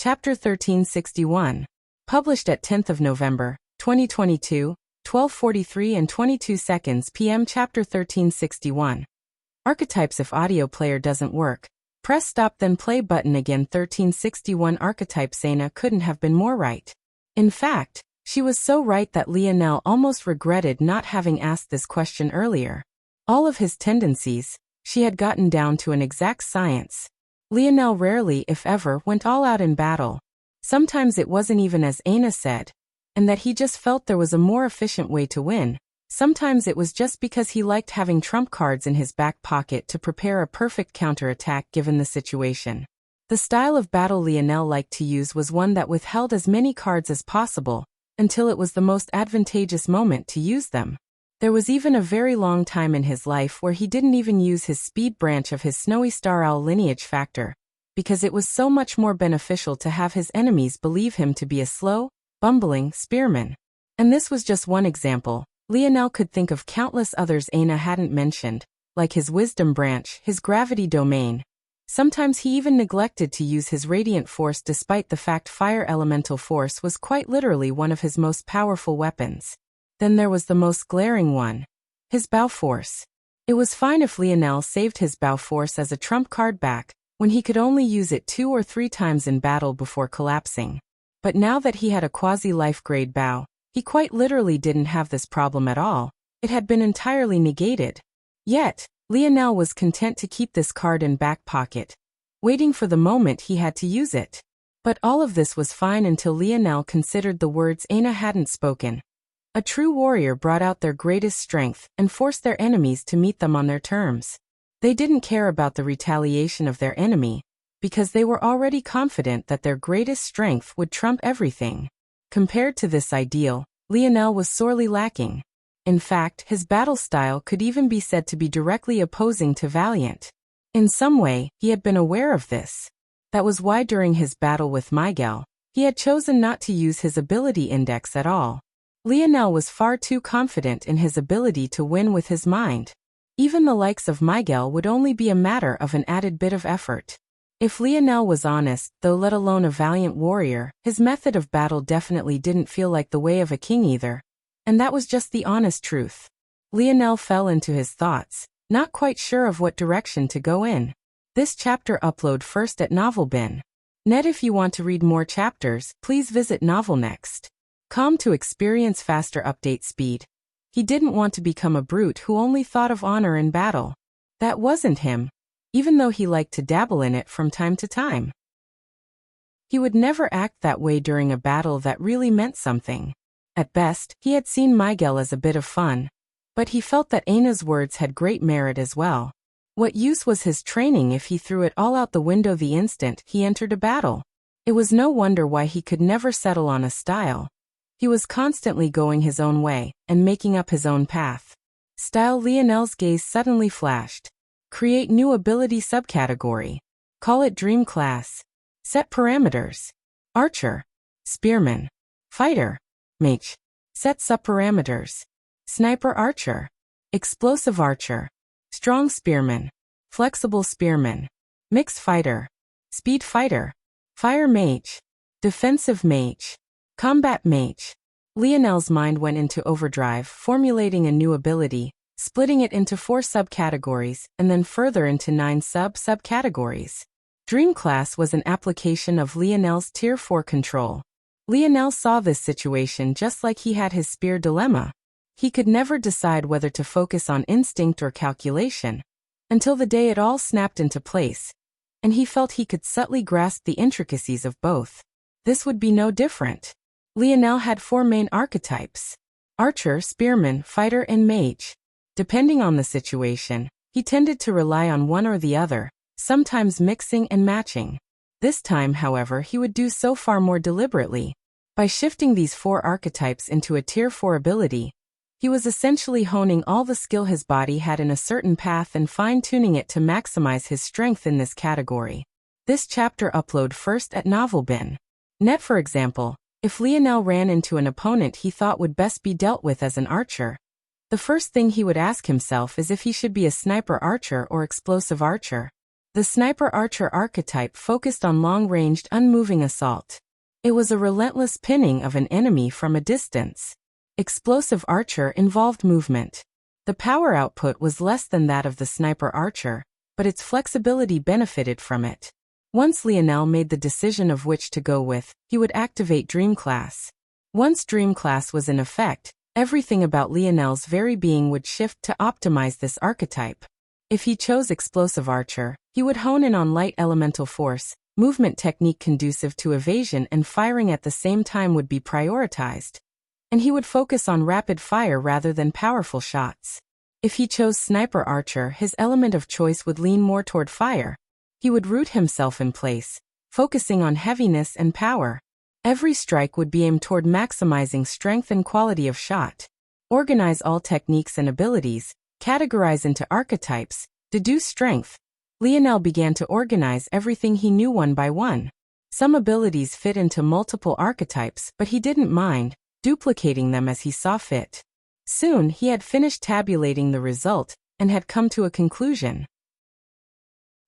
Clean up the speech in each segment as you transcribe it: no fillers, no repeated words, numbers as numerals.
Chapter 1361. Published at 10th of November, 2022, 12:43 and 22 seconds p.m. Chapter 1361. Archetypes. If audio player doesn't work, press stop then play button again. 1361 Archetype. Sana couldn't have been more right. In fact, she was so right that Lionel almost regretted not having asked this question earlier. All of his tendencies, she had gotten down to an exact science. Lionel rarely, if ever, went all out in battle. Sometimes it wasn't even as Aina said, and that he just felt there was a more efficient way to win. Sometimes it was just because he liked having trump cards in his back pocket to prepare a perfect counterattack given the situation. The style of battle Lionel liked to use was one that withheld as many cards as possible, until it was the most advantageous moment to use them. There was even a very long time in his life where he didn't even use his speed branch of his Snowy Star Owl lineage factor, because it was so much more beneficial to have his enemies believe him to be a slow, bumbling spearman. And this was just one example. Lionel could think of countless others Aina hadn't mentioned, like his wisdom branch, his gravity domain. Sometimes he even neglected to use his radiant force despite the fact fire elemental force was quite literally one of his most powerful weapons. Then there was the most glaring one, his bow force. It was fine if Lionel saved his bow force as a trump card back, when he could only use it 2 or 3 times in battle before collapsing. But now that he had a quasi-life grade bow, he quite literally didn't have this problem at all. It had been entirely negated. Yet, Lionel was content to keep this card in back pocket, waiting for the moment he had to use it. But all of this was fine until Lionel considered the words Aina hadn't spoken. A true warrior brought out their greatest strength and forced their enemies to meet them on their terms. They didn't care about the retaliation of their enemy, because they were already confident that their greatest strength would trump everything. Compared to this ideal, Lionel was sorely lacking. In fact, his battle style could even be said to be directly opposing to Valiant. In some way, he had been aware of this. That was why during his battle with Miguel, he had chosen not to use his ability index at all. Lionel was far too confident in his ability to win with his mind. Even the likes of Miguel would only be a matter of an added bit of effort. If Lionel was honest, though let alone a valiant warrior, his method of battle definitely didn't feel like the way of a king either. And that was just the honest truth. Lionel fell into his thoughts, not quite sure of what direction to go in. This chapter upload first at NovelBin.net. If you want to read more chapters, please visit NovelNext.com to experience faster update speed. He didn't want to become a brute who only thought of honor in battle. That wasn't him, even though he liked to dabble in it from time to time. He would never act that way during a battle that really meant something. At best, he had seen Miguel as a bit of fun, but he felt that Aina's words had great merit as well. What use was his training if he threw it all out the window the instant he entered a battle? It was no wonder why he could never settle on a style. He was constantly going his own way and making up his own path. Style. Lionel's gaze suddenly flashed. Create new ability subcategory. Call it Dream Class. Set parameters. Archer. Spearman. Fighter. Mage. Set subparameters. Sniper Archer. Explosive Archer. Strong Spearman. Flexible Spearman. Mixed Fighter. Speed Fighter. Fire Mage. Defensive Mage. Combat Mage. Lionel's mind went into overdrive, formulating a new ability, splitting it into 4 subcategories, and then further into 9 subcategories. Dream Class was an application of Lionel's Tier 4 control. Lionel saw this situation just like he had his spear dilemma. He could never decide whether to focus on instinct or calculation, until the day it all snapped into place, and he felt he could subtly grasp the intricacies of both. This would be no different. Lionel had 4 main archetypes: Archer, Spearman, Fighter, and Mage. Depending on the situation, he tended to rely on one or the other, sometimes mixing and matching. This time, however, he would do so far more deliberately. By shifting these 4 archetypes into a Tier 4 ability, he was essentially honing all the skill his body had in a certain path and fine-tuning it to maximize his strength in this category. This chapter upload first at NovelBin.net. For example, if Lionel ran into an opponent he thought would best be dealt with as an archer, the first thing he would ask himself is if he should be a sniper archer or explosive archer. The sniper-archer archetype focused on long-ranged, unmoving assault. It was a relentless pinning of an enemy from a distance. Explosive archer involved movement. The power output was less than that of the sniper-archer, but its flexibility benefited from it. Once Lionel made the decision of which to go with, he would activate Dream Class. Once Dream Class was in effect, everything about Lionel's very being would shift to optimize this archetype. If he chose Explosive Archer, he would hone in on light elemental force, movement technique conducive to evasion and firing at the same time would be prioritized. And he would focus on rapid fire rather than powerful shots. If he chose Sniper Archer, his element of choice would lean more toward fire. He would root himself in place, focusing on heaviness and power. Every strike would be aimed toward maximizing strength and quality of shot. Organize all techniques and abilities, categorize into archetypes, deduce strength. Lionel began to organize everything he knew one by one. Some abilities fit into multiple archetypes, but he didn't mind, duplicating them as he saw fit. Soon he had finished tabulating the result, and had come to a conclusion.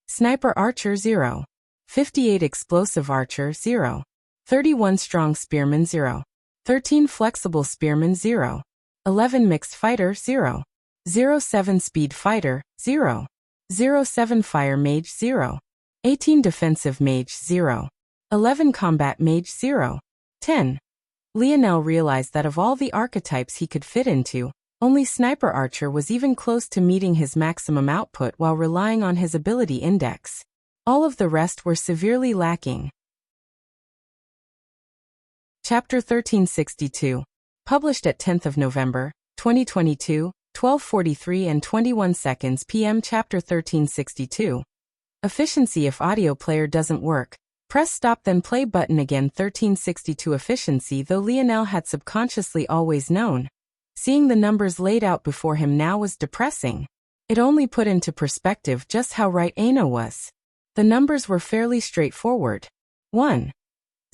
Sniper Archer 0. 58 Explosive Archer 0. 31 Strong Spearman 0. 13 Flexible Spearman 0. 11 Mixed Fighter 0. 07 Speed Fighter 0. 07 Fire Mage 0. 18 Defensive Mage 0. 11 Combat Mage 0. 10. Lionel realized that of all the archetypes he could fit into, only Sniper Archer was even close to meeting his maximum output while relying on his ability index. All of the rest were severely lacking. Chapter 1362. Published at 10th of November, 2022, 12:43 and 21 seconds p.m. Chapter 1362. Efficiency. If audio player doesn't work, press stop then play button again. 1362 Efficiency. Though Lionel had subconsciously always known, seeing the numbers laid out before him now was depressing. It only put into perspective just how right Aina was. The numbers were fairly straightforward. 1.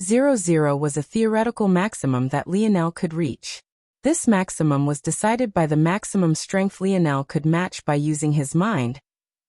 00 was a theoretical maximum that Lionel could reach. This maximum was decided by the maximum strength Lionel could match by using his mind.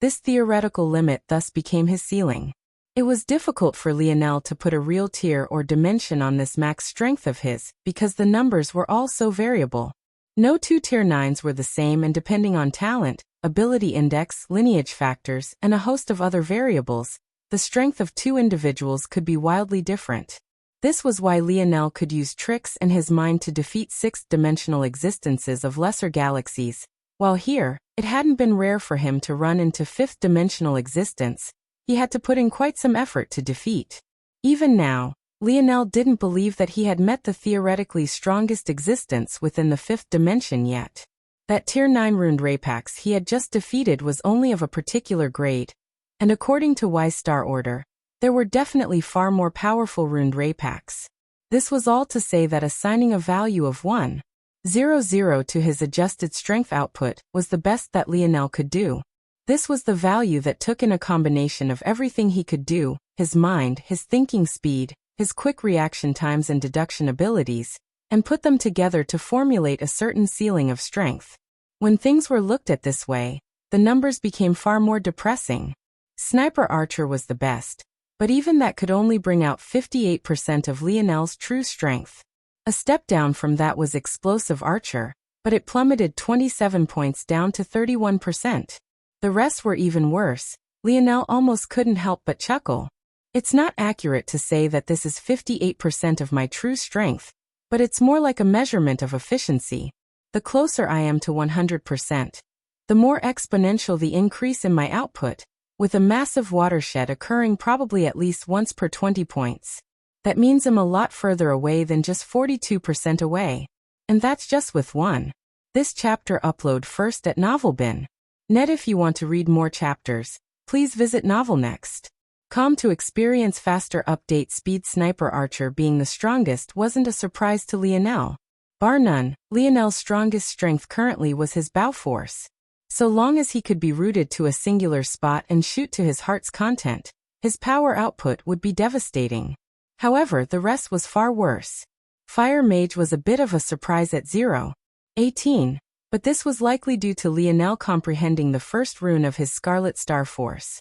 This theoretical limit thus became his ceiling. It was difficult for Lionel to put a real tier or dimension on this max strength of his, because the numbers were all so variable. No two tier 9s were the same, and depending on talent, ability index, lineage factors, and a host of other variables, the strength of two individuals could be wildly different. This was why Lionel could use tricks and his mind to defeat sixth-dimensional existences of lesser galaxies, while here, it hadn't been rare for him to run into fifth-dimensional existence. He had to put in quite some effort to defeat. Even now, Lionel didn't believe that he had met the theoretically strongest existence within the fifth dimension yet. That tier 9 runed Rapax he had just defeated was only of a particular grade, and according to Y Star Order, there were definitely far more powerful runed Rapax. This was all to say that assigning a value of 100 to his adjusted strength output was the best that Lionel could do. This was the value that took in a combination of everything he could do, his mind, his thinking speed, his quick reaction times and deduction abilities, and put them together to formulate a certain ceiling of strength. When things were looked at this way, the numbers became far more depressing. Sniper Archer was the best, but even that could only bring out 58% of Lionel's true strength. A step down from that was Explosive Archer, but it plummeted 27 points down to 31%. The rest were even worse. Lionel almost couldn't help but chuckle. It's not accurate to say that this is 58% of my true strength, but it's more like a measurement of efficiency. The closer I am to 100%, the more exponential the increase in my output, with a massive watershed occurring probably at least once per 20 points. That means I'm a lot further away than just 42% away. And that's just with one. This chapter upload first at NovelBin.net. If you want to read more chapters, please visit NovelNext.com to experience faster update speed. Sniper Archer being the strongest wasn't a surprise to Lionel. Bar none, Lionel's strongest strength currently was his bow force. So long as he could be rooted to a singular spot and shoot to his heart's content, his power output would be devastating. However, the rest was far worse. Fire Mage was a bit of a surprise at 0.18, but this was likely due to Lionel comprehending the first rune of his Scarlet Star Force.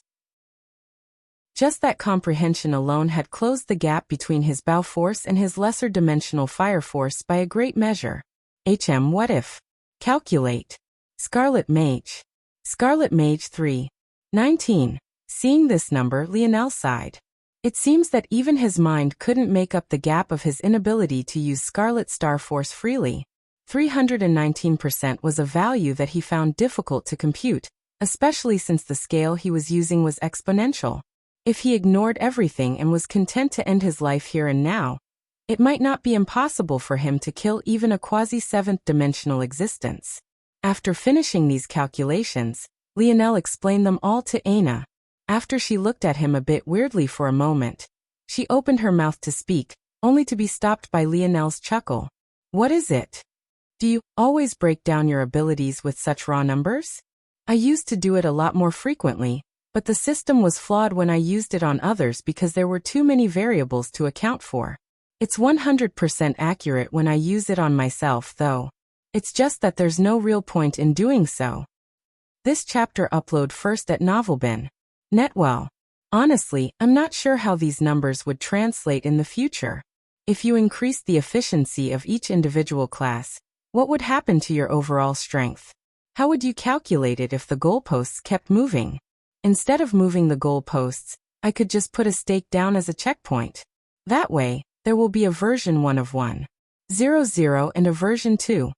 Just that comprehension alone had closed the gap between his bow force and his lesser dimensional fire force by a great measure. What if? Calculate. Scarlet Mage. Scarlet Mage 3. 19. Seeing this number, Lionel sighed. It seems that even his mind couldn't make up the gap of his inability to use Scarlet Star Force freely. 319% was a value that he found difficult to compute, especially since the scale he was using was exponential. If he ignored everything and was content to end his life here and now, it might not be impossible for him to kill even a quasi-seventh dimensional existence. After finishing these calculations, Lionel explained them all to Aina. After she looked at him a bit weirdly for a moment, she opened her mouth to speak, only to be stopped by Lionel's chuckle. What is it? Do you always break down your abilities with such raw numbers? I used to do it a lot more frequently, but the system was flawed when I used it on others because there were too many variables to account for. It's 100% accurate when I use it on myself, though. It's just that there's no real point in doing so. This chapter upload first at Novelbin. Netwell. Honestly, I'm not sure how these numbers would translate in the future. If you increased the efficiency of each individual class, what would happen to your overall strength? How would you calculate it if the goalposts kept moving? Instead of moving the goalposts, I could just put a stake down as a checkpoint. That way, there will be a version 1 of 1.0.0 and a version 2.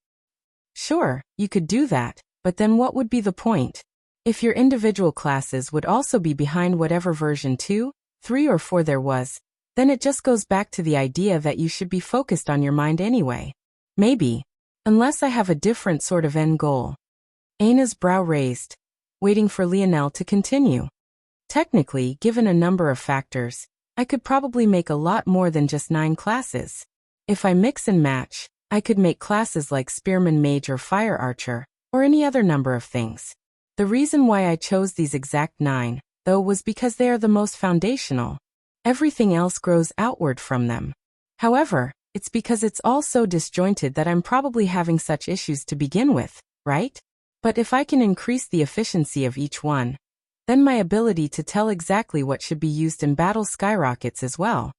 Sure, you could do that, but then what would be the point? If your individual classes would also be behind whatever version 2, 3 or 4 there was, then it just goes back to the idea that you should be focused on your mind anyway. Maybe. Unless I have a different sort of end goal. Aina's brow raised, waiting for Lionel to continue. Technically, given a number of factors, I could probably make a lot more than just 9 classes. If I mix and match, I could make classes like Spearman Mage or Fire Archer, or any other number of things. The reason why I chose these exact 9, though, was because they are the most foundational. Everything else grows outward from them. However, it's because it's all so disjointed that I'm probably having such issues to begin with, right? But if I can increase the efficiency of each one, then my ability to tell exactly what should be used in battle skyrockets as well.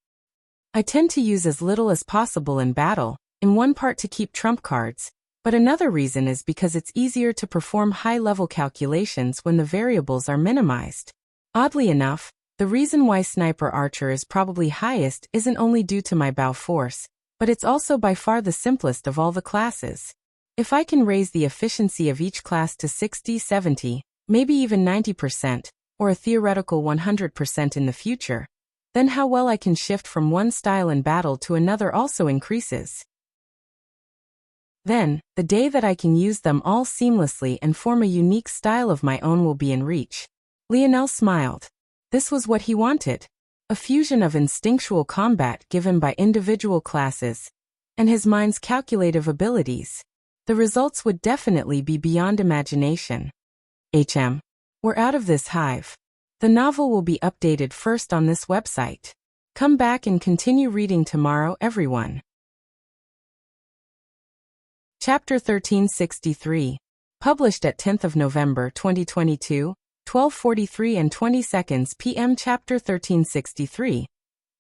I tend to use as little as possible in battle, in one part to keep trump cards, but another reason is because it's easier to perform high-level calculations when the variables are minimized. Oddly enough, the reason why Sniper Archer is probably highest isn't only due to my bow force, but it's also by far the simplest of all the classes. If I can raise the efficiency of each class to 60, 70, maybe even 90%, or a theoretical 100% in the future, then how well I can shift from one style in battle to another also increases. Then, the day that I can use them all seamlessly and form a unique style of my own will be in reach. Lionel smiled. This was what he wanted. A fusion of instinctual combat given by individual classes, and his mind's calculative abilities. The results would definitely be beyond imagination. We're out of this hive. The novel will be updated first on this website. Come back and continue reading tomorrow, everyone. Chapter 1363. Published at 10th of November 2022, 12:43 and 20 seconds p.m. Chapter 1363.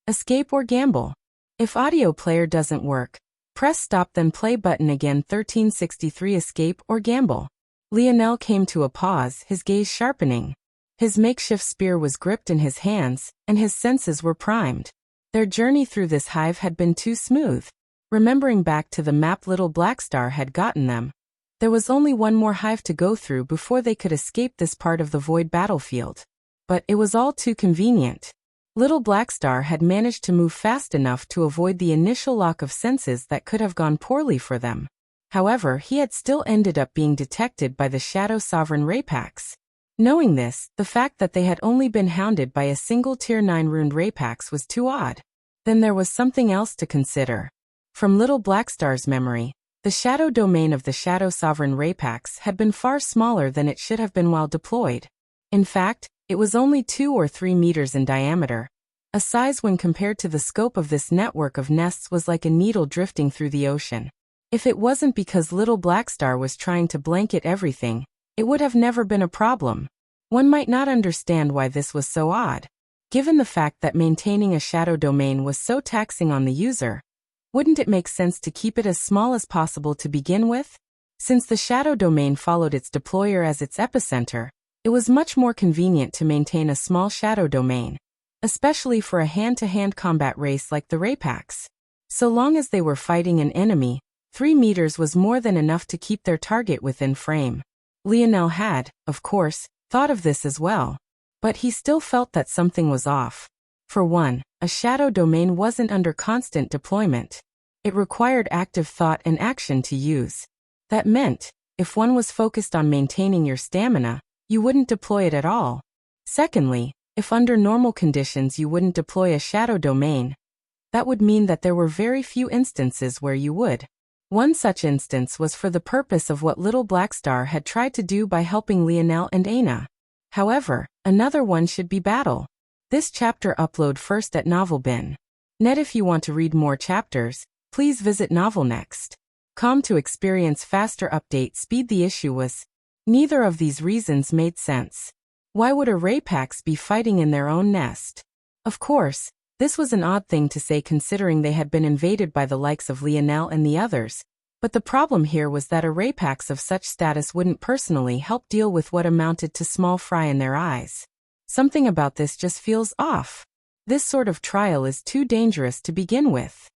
Escape or gamble. If audio player doesn't work, press stop then play button again. 1363. Escape or gamble. Lionel came to a pause, his gaze sharpening. His makeshift spear was gripped in his hands, and his senses were primed. Their journey through this hive had been too smooth. Remembering back to the map Little Blackstar had gotten them, there was only one more hive to go through before they could escape this part of the void battlefield. But it was all too convenient. Little Blackstar had managed to move fast enough to avoid the initial lock of senses that could have gone poorly for them. However, he had still ended up being detected by the Shadow Sovereign Raypax. Knowing this, the fact that they had only been hounded by a single Tier 9 runed Raypax was too odd. Then there was something else to consider. From Little Blackstar's memory, the shadow domain of the Shadow Sovereign Raypax had been far smaller than it should have been while deployed. In fact, it was only 2 or 3 meters in diameter. A size when compared to the scope of this network of nests was like a needle drifting through the ocean. If it wasn't because Little Blackstar was trying to blanket everything, it would have never been a problem. One might not understand why this was so odd. Given the fact that maintaining a shadow domain was so taxing on the user, wouldn't it make sense to keep it as small as possible to begin with? Since the shadow domain followed its deployer as its epicenter, it was much more convenient to maintain a small shadow domain, especially for a hand-to-hand combat race like the Rapax. So long as they were fighting an enemy, 3 meters was more than enough to keep their target within frame. Lionel had, of course, thought of this as well. But he still felt that something was off. For one, a shadow domain wasn't under constant deployment. It required active thought and action to use. That meant, if one was focused on maintaining your stamina, you wouldn't deploy it at all. Secondly, if under normal conditions you wouldn't deploy a shadow domain, that would mean that there were very few instances where you would. One such instance was for the purpose of what Little Blackstar had tried to do by helping Lionel and Aina. However, another one should be battle. This chapter upload first at NovelBin.net. If you want to read more chapters, please visit NovelNext.com to experience faster update speed. The issue was, neither of these reasons made sense. Why would a Rapax be fighting in their own nest? Of course, this was an odd thing to say considering they had been invaded by the likes of Lionel and the others. But the problem here was that a Rapax of such status wouldn't personally help deal with what amounted to small fry in their eyes. Something about this just feels off. This sort of trial is too dangerous to begin with.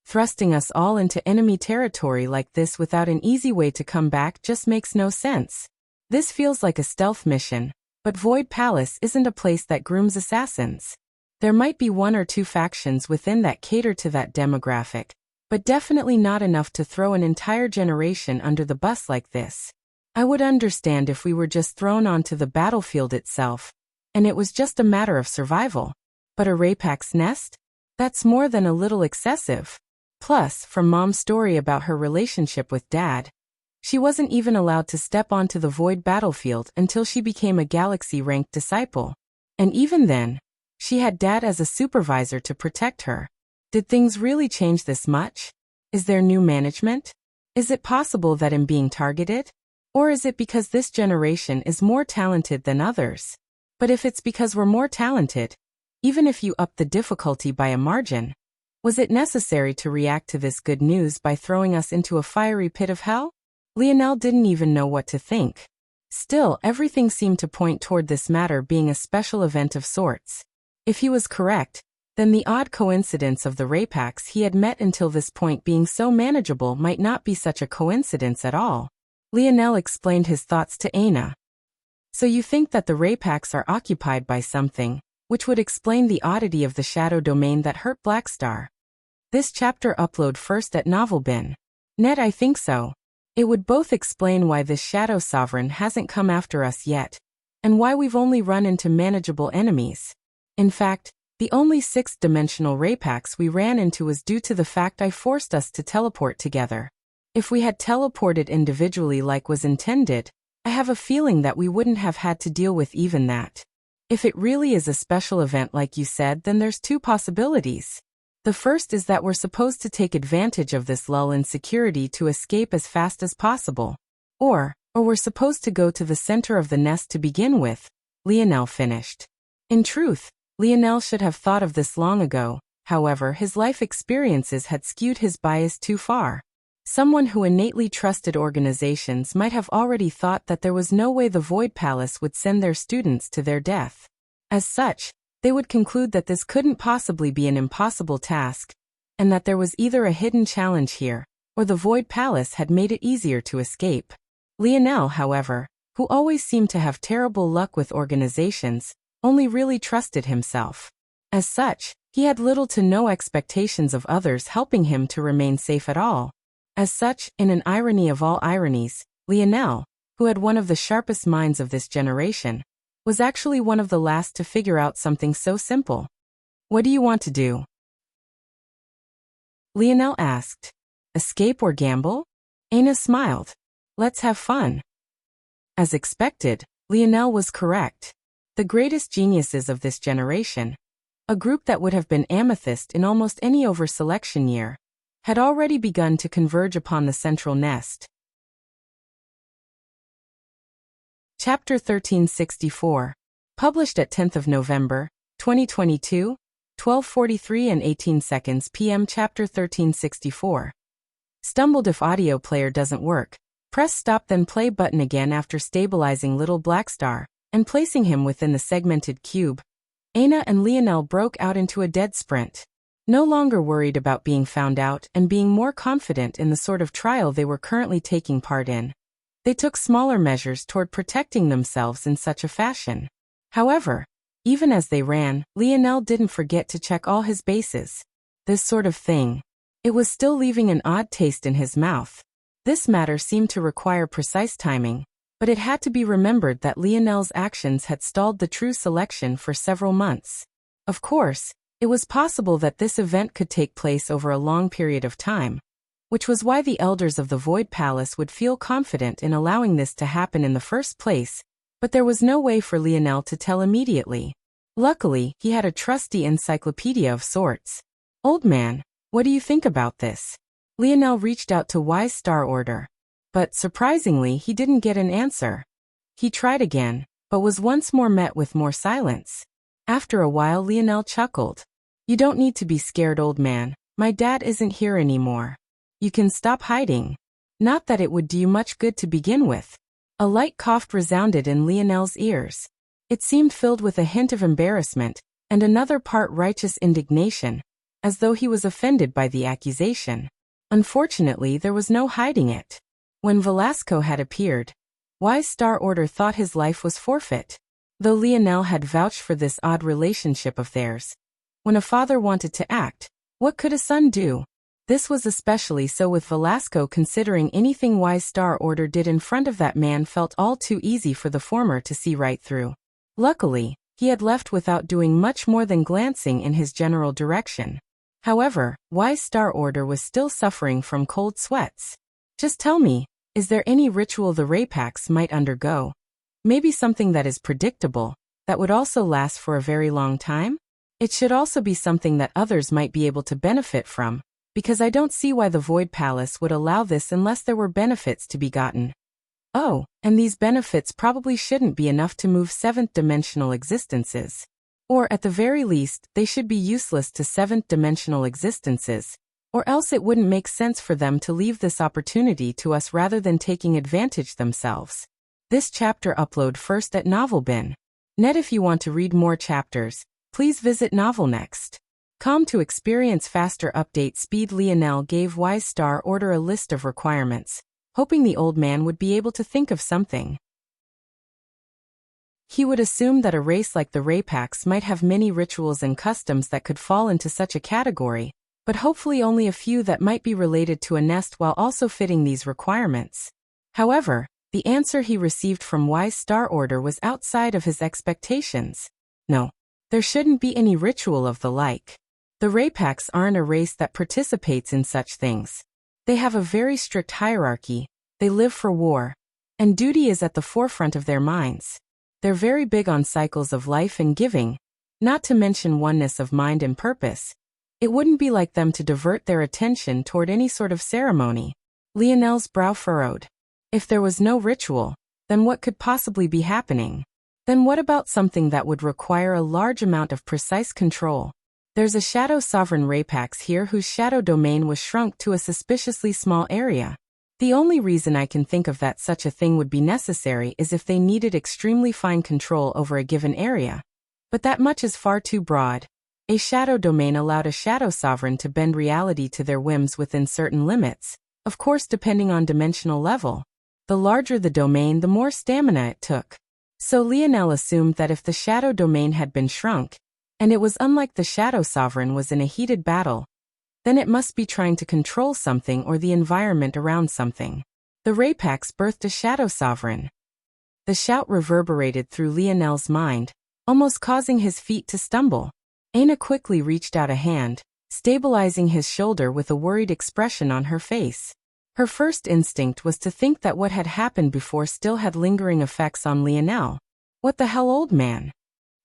Thrusting us all into enemy territory like this without an easy way to come back just makes no sense. This feels like a stealth mission, but Void Palace isn't a place that grooms assassins. There might be 1 or 2 factions within that cater to that demographic, but definitely not enough to throw an entire generation under the bus like this. I would understand if we were just thrown onto the battlefield itself, and it was just a matter of survival. But a Rapax nest? That's more than a little excessive. Plus, from Mom's story about her relationship with Dad, she wasn't even allowed to step onto the Void battlefield until she became a Galaxy-ranked disciple. And even then, she had Dad as a supervisor to protect her. Did things really change this much? Is there new management? Is it possible that I'm being targeted? Or is it because this generation is more talented than others? But if it's because we're more talented, even if you up the difficulty by a margin, was it necessary to react to this good news by throwing us into a fiery pit of hell? Lionel didn't even know what to think. Still, everything seemed to point toward this matter being a special event of sorts. If he was correct, then the odd coincidence of the Rapax he had met until this point being so manageable might not be such a coincidence at all. Lionel explained his thoughts to Aina. So you think that the Rapax are occupied by something, which would explain the oddity of the shadow domain that hurt Blackstar. This chapter upload first at NovelBin.net. I think so. It would both explain why this shadow sovereign hasn't come after us yet, and why we've only run into manageable enemies. In fact, the only 6th-dimensional Rapax we ran into was due to the fact I forced us to teleport together. If we had teleported individually like was intended, I have a feeling that we wouldn't have had to deal with even that. If it really is a special event like you said, then there's 2 possibilities. The first is that we're supposed to take advantage of this lull in security to escape as fast as possible. Or we're supposed to go to the center of the nest to begin with, Lionel finished. In truth, Lionel should have thought of this long ago, however his life experiences had skewed his bias too far. Someone who innately trusted organizations might have already thought that there was no way the Void Palace would send their students to their death. As such, they would conclude that this couldn't possibly be an impossible task, and that there was either a hidden challenge here, or the Void Palace had made it easier to escape. Lionel, however, who always seemed to have terrible luck with organizations, only really trusted himself. As such, he had little to no expectations of others helping him to remain safe at all. As such, in an irony of all ironies, Lionel, who had one of the sharpest minds of this generation, was actually one of the last to figure out something so simple. What do you want to do? Lionel asked. Escape or gamble? Aina smiled. Let's have fun. As expected, Lionel was correct. The greatest geniuses of this generation, a group that would have been amethyst in almost any over-selection year, had already begun to converge upon the central nest. Chapter 1364. Published at 10th of November, 2022, 12:43 and 18 seconds p.m. Chapter 1364. Stumbled. If audio player doesn't work, press stop then play button again after stabilizing Little Black Star and placing him within the segmented cube. Anna and Lionel broke out into a dead sprint. No longer worried about being found out and being more confident in the sort of trial they were currently taking part in, they took smaller measures toward protecting themselves in such a fashion. However, even as they ran, Lionel didn't forget to check all his bases. This sort of thing, it was still leaving an odd taste in his mouth. This matter seemed to require precise timing, but it had to be remembered that Lionel's actions had stalled the true selection for several months. Of course, it was possible that this event could take place over a long period of time, which was why the elders of the Void Palace would feel confident in allowing this to happen in the first place, but there was no way for Lionel to tell immediately. Luckily, he had a trusty encyclopedia of sorts. "Old man, what do you think about this?" Lionel reached out to Wise Star Order. But surprisingly, he didn't get an answer. He tried again, but was once more met with more silence. After a while, Lionel chuckled. "You don't need to be scared, old man. My dad isn't here anymore. You can stop hiding. Not that it would do you much good to begin with." A light cough resounded in Lionel's ears. It seemed filled with a hint of embarrassment, and another part righteous indignation, as though he was offended by the accusation. Unfortunately, there was no hiding it. When Velasco had appeared, Wise Star Order thought his life was forfeit. Though Lionel had vouched for this odd relationship of theirs. When a father wanted to act, what could a son do? This was especially so with Velasco, considering anything Wise Star Order did in front of that man felt all too easy for the former to see right through. Luckily, he had left without doing much more than glancing in his general direction. However, Wise Star Order was still suffering from cold sweats. "Just tell me, is there any ritual the Rapax might undergo? Maybe something that is predictable, that would also last for a very long time? It should also be something that others might be able to benefit from, because I don't see why the Void Palace would allow this unless there were benefits to be gotten. Oh, and these benefits probably shouldn't be enough to move seventh-dimensional existences. Or at the very least, they should be useless to seventh-dimensional existences, or else it wouldn't make sense for them to leave this opportunity to us rather than taking advantage themselves." This chapter upload first at NovelBin.net. If you want to read more chapters, please visit NovelNext.com to experience faster update speed. Lionel gave Wise Star Order a list of requirements, hoping the old man would be able to think of something. He would assume that a race like the Rapax might have many rituals and customs that could fall into such a category, but hopefully only a few that might be related to a nest while also fitting these requirements. However, the answer he received from Wise Star Order was outside of his expectations. No, there shouldn't be any ritual of the like. The Rapax aren't a race that participates in such things. They have a very strict hierarchy, they live for war, and duty is at the forefront of their minds. They're very big on cycles of life and giving, not to mention oneness of mind and purpose. It wouldn't be like them to divert their attention toward any sort of ceremony. Lionel's brow furrowed. If there was no ritual, then what could possibly be happening? Then what about something that would require a large amount of precise control? There's a Shadow Sovereign Rapax here whose shadow domain was shrunk to a suspiciously small area. The only reason I can think of that such a thing would be necessary is if they needed extremely fine control over a given area. But that much is far too broad. A shadow domain allowed a Shadow Sovereign to bend reality to their whims within certain limits, of course depending on dimensional level. The larger the domain, the more stamina it took. So Lionel assumed that if the shadow domain had been shrunk, and it was unlike the Shadow Sovereign was in a heated battle, then it must be trying to control something or the environment around something. The Rapax birthed a Shadow Sovereign. The shout reverberated through Lionel's mind, almost causing his feet to stumble. Aina quickly reached out a hand, stabilizing his shoulder with a worried expression on her face. Her first instinct was to think that what had happened before still had lingering effects on Lionel. What the hell, old man?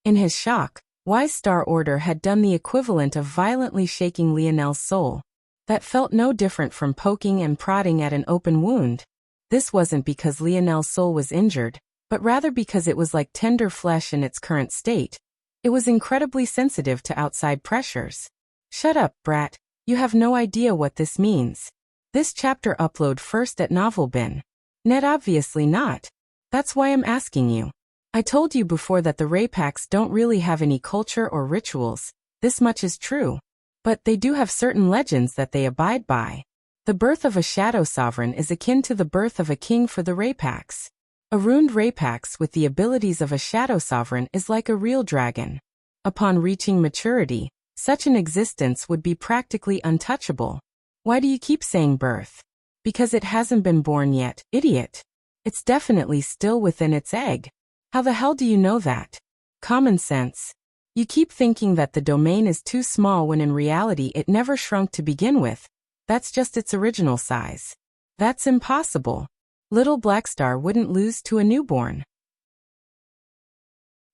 In his shock, Wise Star Order had done the equivalent of violently shaking Lionel's soul. That felt no different from poking and prodding at an open wound. This wasn't because Lionel's soul was injured, but rather because it was like tender flesh in its current state. It was incredibly sensitive to outside pressures. Shut up, brat. You have no idea what this means. This chapter upload first at Novel Bin. Net obviously not. That's why I'm asking you. I told you before that the Raypaks don't really have any culture or rituals. This much is true. But they do have certain legends that they abide by. The birth of a shadow sovereign is akin to the birth of a king for the Raypaks. A ruined Raypaks with the abilities of a shadow sovereign is like a real dragon. Upon reaching maturity, such an existence would be practically untouchable. Why do you keep saying birth? Because it hasn't been born yet, idiot. It's definitely still within its egg. How the hell do you know that? Common sense. You keep thinking that the domain is too small when in reality it never shrunk to begin with. That's just its original size. That's impossible. Little Black Star wouldn't lose to a newborn.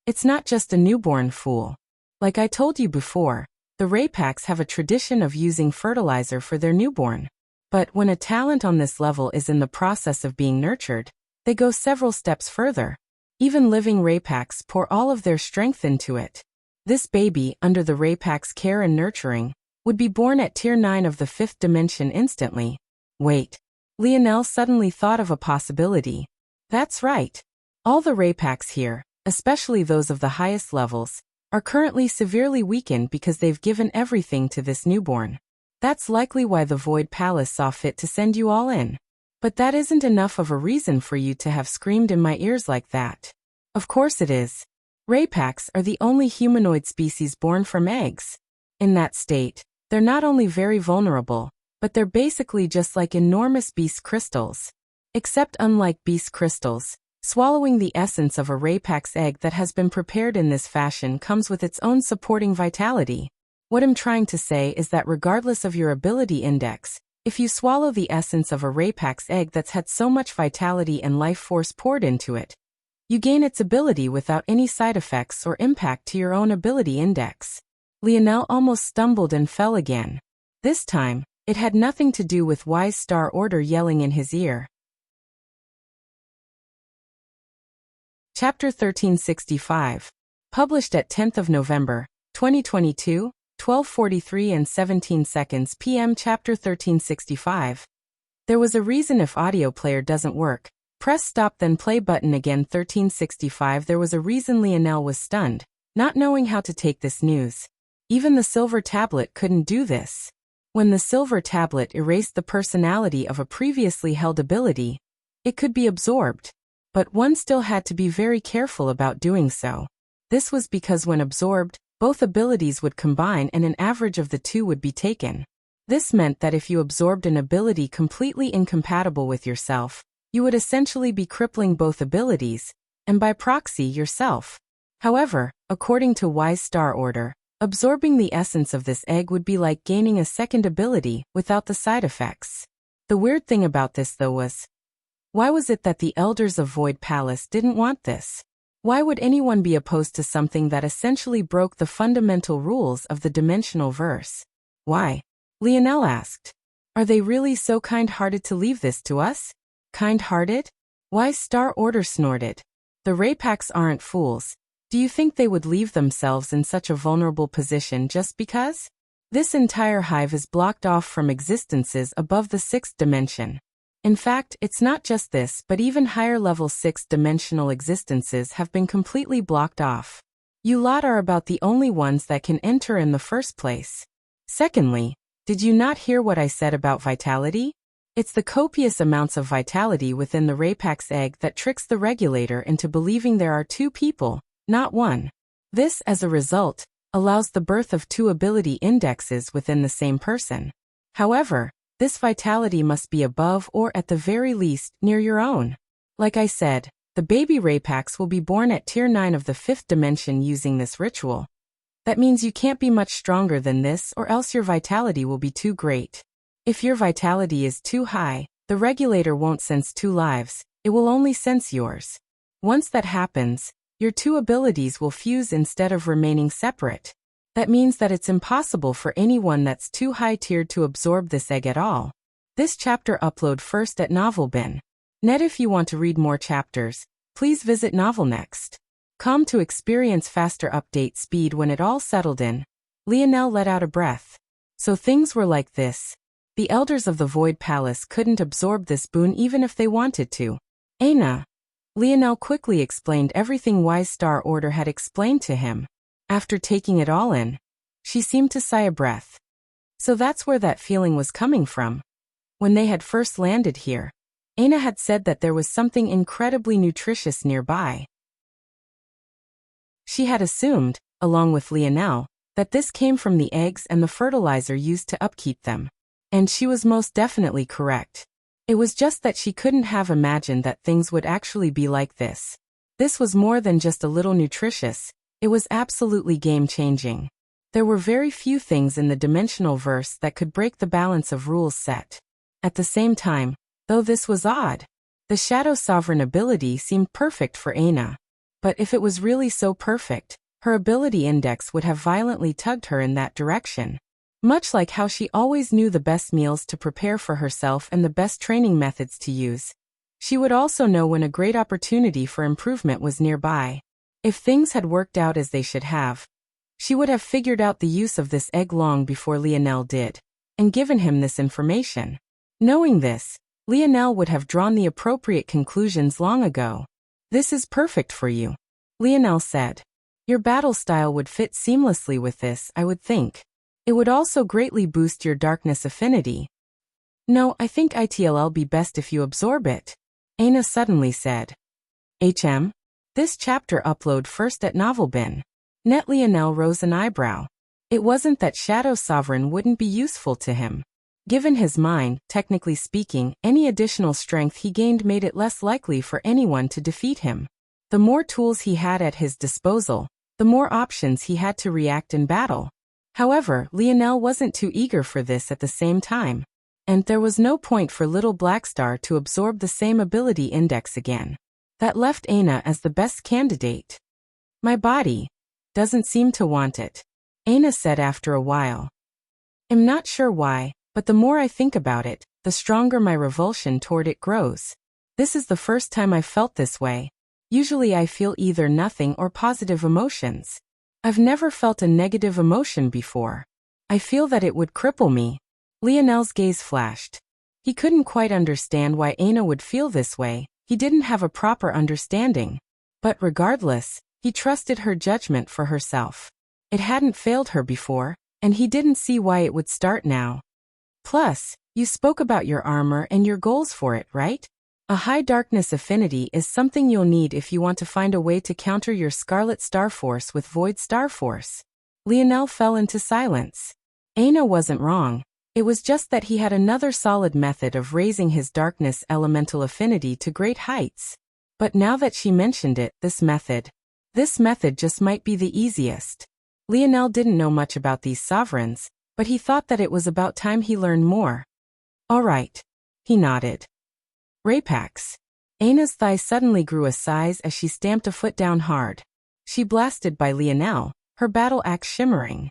It's not just a newborn, fool. Like I told you before, the Raypaks have a tradition of using fertilizer for their newborn. But when a talent on this level is in the process of being nurtured, they go several steps further. Even living Raypaks pour all of their strength into it. This baby, under the Raypaks' care and nurturing, would be born at Tier 9 of the 5th dimension instantly. Wait. Lionel suddenly thought of a possibility. That's right. All the Raypaks here, especially those of the highest levels, are currently severely weakened because they've given everything to this newborn. That's likely why the Void Palace saw fit to send you all in. But that isn't enough of a reason for you to have screamed in my ears like that. Of course it is. Raypaks are the only humanoid species born from eggs. In that state, they're not only very vulnerable, but they're basically just like enormous beast crystals. Except unlike beast crystals, swallowing the essence of a Raypak's egg that has been prepared in this fashion comes with its own supporting vitality. What I'm trying to say is that regardless of your ability index, if you swallow the essence of a Raypak's egg that's had so much vitality and life force poured into it, you gain its ability without any side effects or impact to your own ability index. Lionel almost stumbled and fell again. This time, it had nothing to do with Wise Star Order yelling in his ear. Chapter 1365. Published at 10th of November, 2022, 12:43 and 17 seconds p.m. Chapter 1365. There was a reason if audio player doesn't work. Press stop then play button again. 1365. There was a reason Lionel was stunned, not knowing how to take this news. Even the silver tablet couldn't do this. When the silver tablet erased the personality of a previously held ability, it could be absorbed. But one still had to be very careful about doing so. This was because when absorbed, both abilities would combine and an average of the two would be taken. This meant that if you absorbed an ability completely incompatible with yourself, you would essentially be crippling both abilities, and by proxy yourself. However, according to Wise Star Order, absorbing the essence of this egg would be like gaining a second ability without the side effects. The weird thing about this though was, why was it that the elders of Void Palace didn't want this? Why would anyone be opposed to something that essentially broke the fundamental rules of the dimensional verse? Why? Lionel asked. Are they really so kind-hearted to leave this to us? Kind-hearted? Wise Star Order snorted. The Raypaks aren't fools. Do you think they would leave themselves in such a vulnerable position just because? This entire hive is blocked off from existences above the 6th dimension. In fact, it's not just this, but even higher-level 6th-dimensional existences have been completely blocked off. You lot are about the only ones that can enter in the first place. Secondly, did you not hear what I said about vitality? It's the copious amounts of vitality within the Raypak's egg that tricks the regulator into believing there are two people, not one. This, as a result, allows the birth of two ability indexes within the same person. However, this vitality must be above or at the very least near your own. Like I said, the baby Raypaks will be born at Tier 9 of the 5th dimension using this ritual. That means you can't be much stronger than this or else your vitality will be too great. If your vitality is too high, the regulator won't sense two lives, it will only sense yours. Once that happens, your two abilities will fuse instead of remaining separate. That means that it's impossible for anyone that's too high-tiered to absorb this egg at all. This chapter upload first at Novel Bin. Net if you want to read more chapters, Please visit novelnext.com to experience faster update speed. When it all settled in, Lionel let out a breath. So things were like this. The elders of the Void Palace couldn't absorb this boon even if they wanted to. Aina. Lionel quickly explained everything Wise Star Order had explained to him. After taking it all in, she seemed to sigh a breath. So that's where that feeling was coming from. When they had first landed here, Aina had said that there was something incredibly nutritious nearby. She had assumed, along with Lionel, that this came from the eggs and the fertilizer used to upkeep them. And she was most definitely correct. It was just that she couldn't have imagined that things would actually be like this. This was more than just a little nutritious, it was absolutely game-changing. There were very few things in the dimensional verse that could break the balance of rules set. At the same time, though this was odd, the Shadow Sovereign ability seemed perfect for Aina. But if it was really so perfect, her ability index would have violently tugged her in that direction. Much like how she always knew the best meals to prepare for herself and the best training methods to use. She would also know when a great opportunity for improvement was nearby. If things had worked out as they should have, she would have figured out the use of this egg long before Lionel did, and given him this information. Knowing this, Lionel would have drawn the appropriate conclusions long ago. This is perfect for you, Lionel said. Your battle style would fit seamlessly with this, I would think. It would also greatly boost your darkness affinity. No, I think it'll be best if you absorb it, Aina suddenly said. This chapter upload first at Novelbin. Net Lionel rose an eyebrow. It wasn't that Shadow Sovereign wouldn't be useful to him. Given his mind, technically speaking, any additional strength he gained made it less likely for anyone to defeat him. The more tools he had at his disposal, the more options he had to react in battle. However, Lionel wasn't too eager for this at the same time. And there was no point for Little Blackstar to absorb the same ability index again. That left Aina as the best candidate. My body doesn't seem to want it, Aina said after a while. I'm not sure why, but the more I think about it, the stronger my revulsion toward it grows. This is the first time I've felt this way. Usually I feel either nothing or positive emotions. I've never felt a negative emotion before. I feel that it would cripple me. Lionel's gaze flashed. He couldn't quite understand why Aina would feel this way. He didn't have a proper understanding. But regardless, he trusted her judgment for herself. It hadn't failed her before, and he didn't see why it would start now. Plus, you spoke about your armor and your goals for it, right? A high darkness affinity is something you'll need if you want to find a way to counter your Scarlet Star Force with Void Star Force. Lionel fell into silence. Aina wasn't wrong. It was just that he had another solid method of raising his darkness elemental affinity to great heights. But now that she mentioned it, this method just might be the easiest. Lionel didn't know much about these sovereigns, but he thought that it was about time he learned more. All right. He nodded. Rapax. Aina's thigh suddenly grew a size as she stamped a foot down hard. She blasted by Lionel, her battle axe shimmering.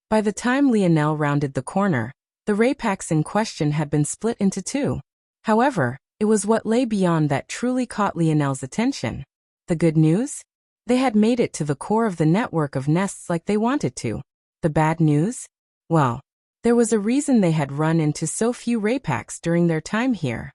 By the time Lionel rounded the corner, the Rapax in question had been split into two. However, it was what lay beyond that truly caught Lionel's attention. The good news? They had made it to the core of the network of nests like they wanted to. The bad news? Well, there was a reason they had run into so few Rapax during their time here.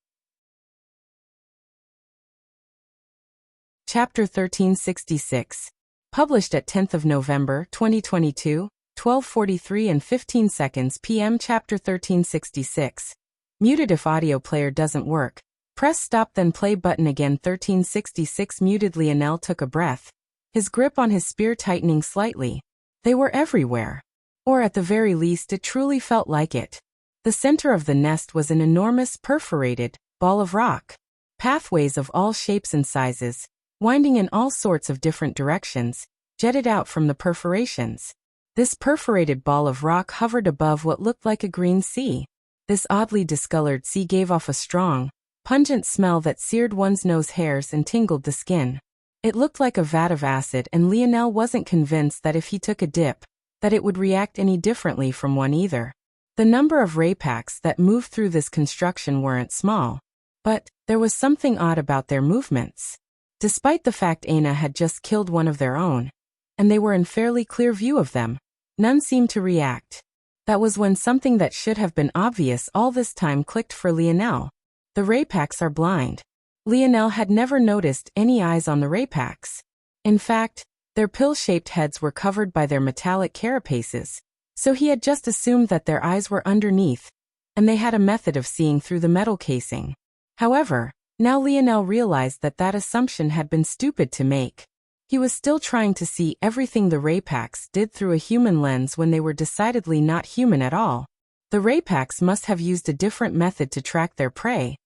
Chapter 1366. Published at 10th of November, 2022, 12:43 and 15 seconds p.m. Chapter 1366. Muted. If audio player doesn't work, press stop then play button again. 1366 muted. Lionel took a breath, his grip on his spear tightening slightly. They were everywhere. Or at the very least it truly felt like it. The center of the nest was an enormous perforated ball of rock. Pathways of all shapes and sizes, winding in all sorts of different directions, jetted out from the perforations. This perforated ball of rock hovered above what looked like a green sea. This oddly discolored sea gave off a strong, pungent smell that seared one's nose hairs and tingled the skin. It looked like a vat of acid, and Lionel wasn't convinced that if he took a dip, that it would react any differently from one either. The number of Rapax that moved through this construction weren't small. But there was something odd about their movements. Despite the fact Aina had just killed one of their own, and they were in fairly clear view of them, none seemed to react. That was when something that should have been obvious all this time clicked for Lionel. The Raypaks are blind. Lionel had never noticed any eyes on the Raypaks. In fact, their pill-shaped heads were covered by their metallic carapaces, so he had just assumed that their eyes were underneath, and they had a method of seeing through the metal casing. However, now Lionel realized that that assumption had been stupid to make. He was still trying to see everything the Raypaks did through a human lens when they were decidedly not human at all. The Raypaks must have used a different method to track their prey,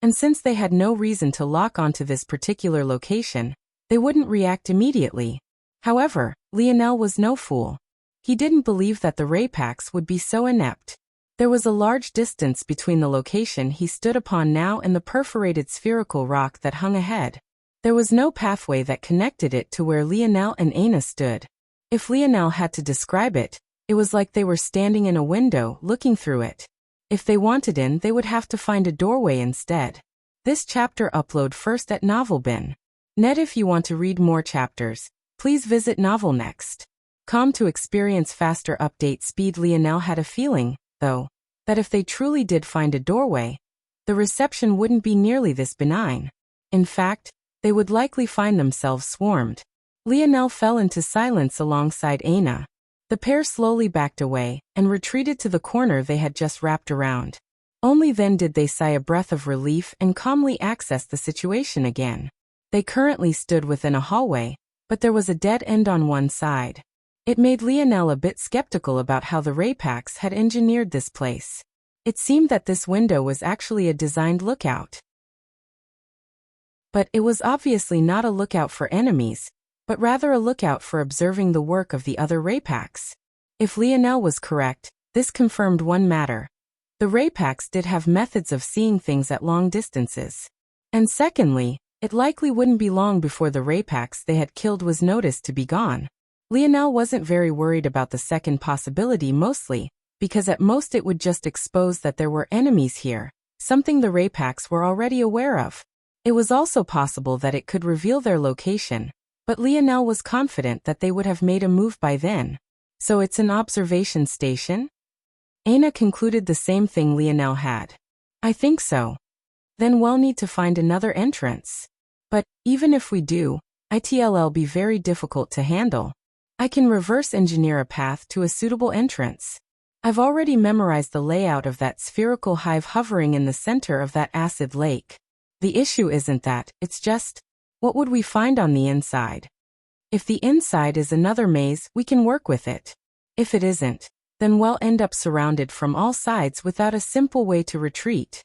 and since they had no reason to lock onto this particular location, they wouldn't react immediately. However, Lionel was no fool. He didn't believe that the Raypaks would be so inept. There was a large distance between the location he stood upon now and the perforated spherical rock that hung ahead. There was no pathway that connected it to where Lionel and Aina stood. If Lionel had to describe it, it was like they were standing in a window looking through it. If they wanted in, they would have to find a doorway instead. This chapter upload first at Novelbin. Net. If you want to read more chapters, please visit novelnext.com to experience faster update speed. Lionel had a feeling, though, that if they truly did find a doorway, the reception wouldn't be nearly this benign. In fact, they would likely find themselves swarmed. Lionel fell into silence alongside Aina. The pair slowly backed away and retreated to the corner they had just wrapped around. Only then did they sigh a breath of relief and calmly access the situation again. They currently stood within a hallway, but there was a dead end on one side. It made Lionel a bit skeptical about how the Raypaks had engineered this place. It seemed that this window was actually a designed lookout. But it was obviously not a lookout for enemies, but rather a lookout for observing the work of the other Raypaks. If Lionel was correct, this confirmed one matter. The Raypaks did have methods of seeing things at long distances. And secondly, it likely wouldn't be long before the Raypaks they had killed was noticed to be gone. Lionel wasn't very worried about the second possibility, mostly because at most it would just expose that there were enemies here, something the Raypaks were already aware of. It was also possible that it could reveal their location, but Lionel was confident that they would have made a move by then. So it's an observation station? Aina concluded the same thing Lionel had. I think so. Then we'll need to find another entrance. But, even if we do, it'll be very difficult to handle. I can reverse engineer a path to a suitable entrance. I've already memorized the layout of that spherical hive hovering in the center of that acid lake. The issue isn't that, it's just, what would we find on the inside? If the inside is another maze, we can work with it. If it isn't, then we'll end up surrounded from all sides without a simple way to retreat.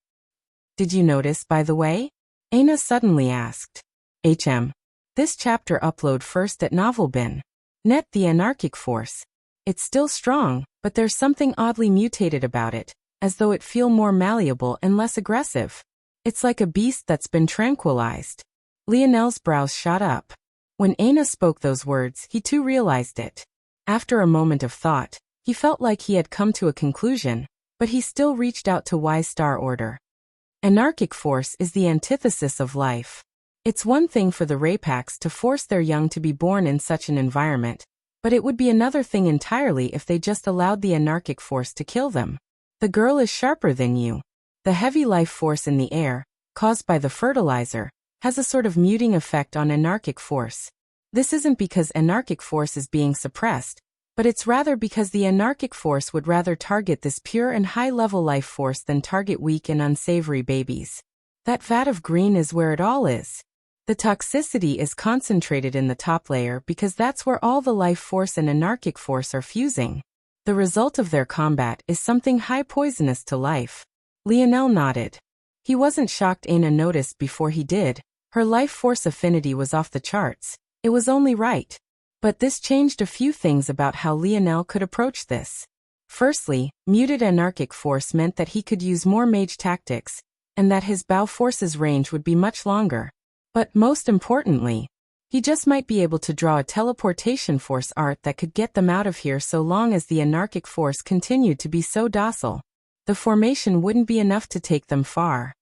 Did you notice, by the way? Aina suddenly asked. This chapter upload first at Novelbin. Net. The anarchic force. It's still strong, but there's something oddly mutated about it, as though it feel more malleable and less aggressive. It's like a beast that's been tranquilized. Lionel's brows shot up. When Aina spoke those words, he too realized it. After a moment of thought, he felt like he had come to a conclusion, but he still reached out to Y star order. Anarchic force is the antithesis of life. It's one thing for the Raypaks to force their young to be born in such an environment, but it would be another thing entirely if they just allowed the anarchic force to kill them. The girl is sharper than you. The heavy life force in the air, caused by the fertilizer, has a sort of muting effect on anarchic force. This isn't because anarchic force is being suppressed, but it's rather because the anarchic force would rather target this pure and high-level life force than target weak and unsavory babies. That vat of green is where it all is. The toxicity is concentrated in the top layer because that's where all the life force and anarchic force are fusing. The result of their combat is something high poisonous to life. Lionel nodded. He wasn't shocked Aina noticed before he did. Her life force affinity was off the charts. It was only right. But this changed a few things about how Lionel could approach this. Firstly, muted anarchic force meant that he could use more mage tactics, and that his bow force's range would be much longer. But most importantly, he just might be able to draw a teleportation force art that could get them out of here so long as the anarchic force continued to be so docile. The formation wouldn't be enough to take them far.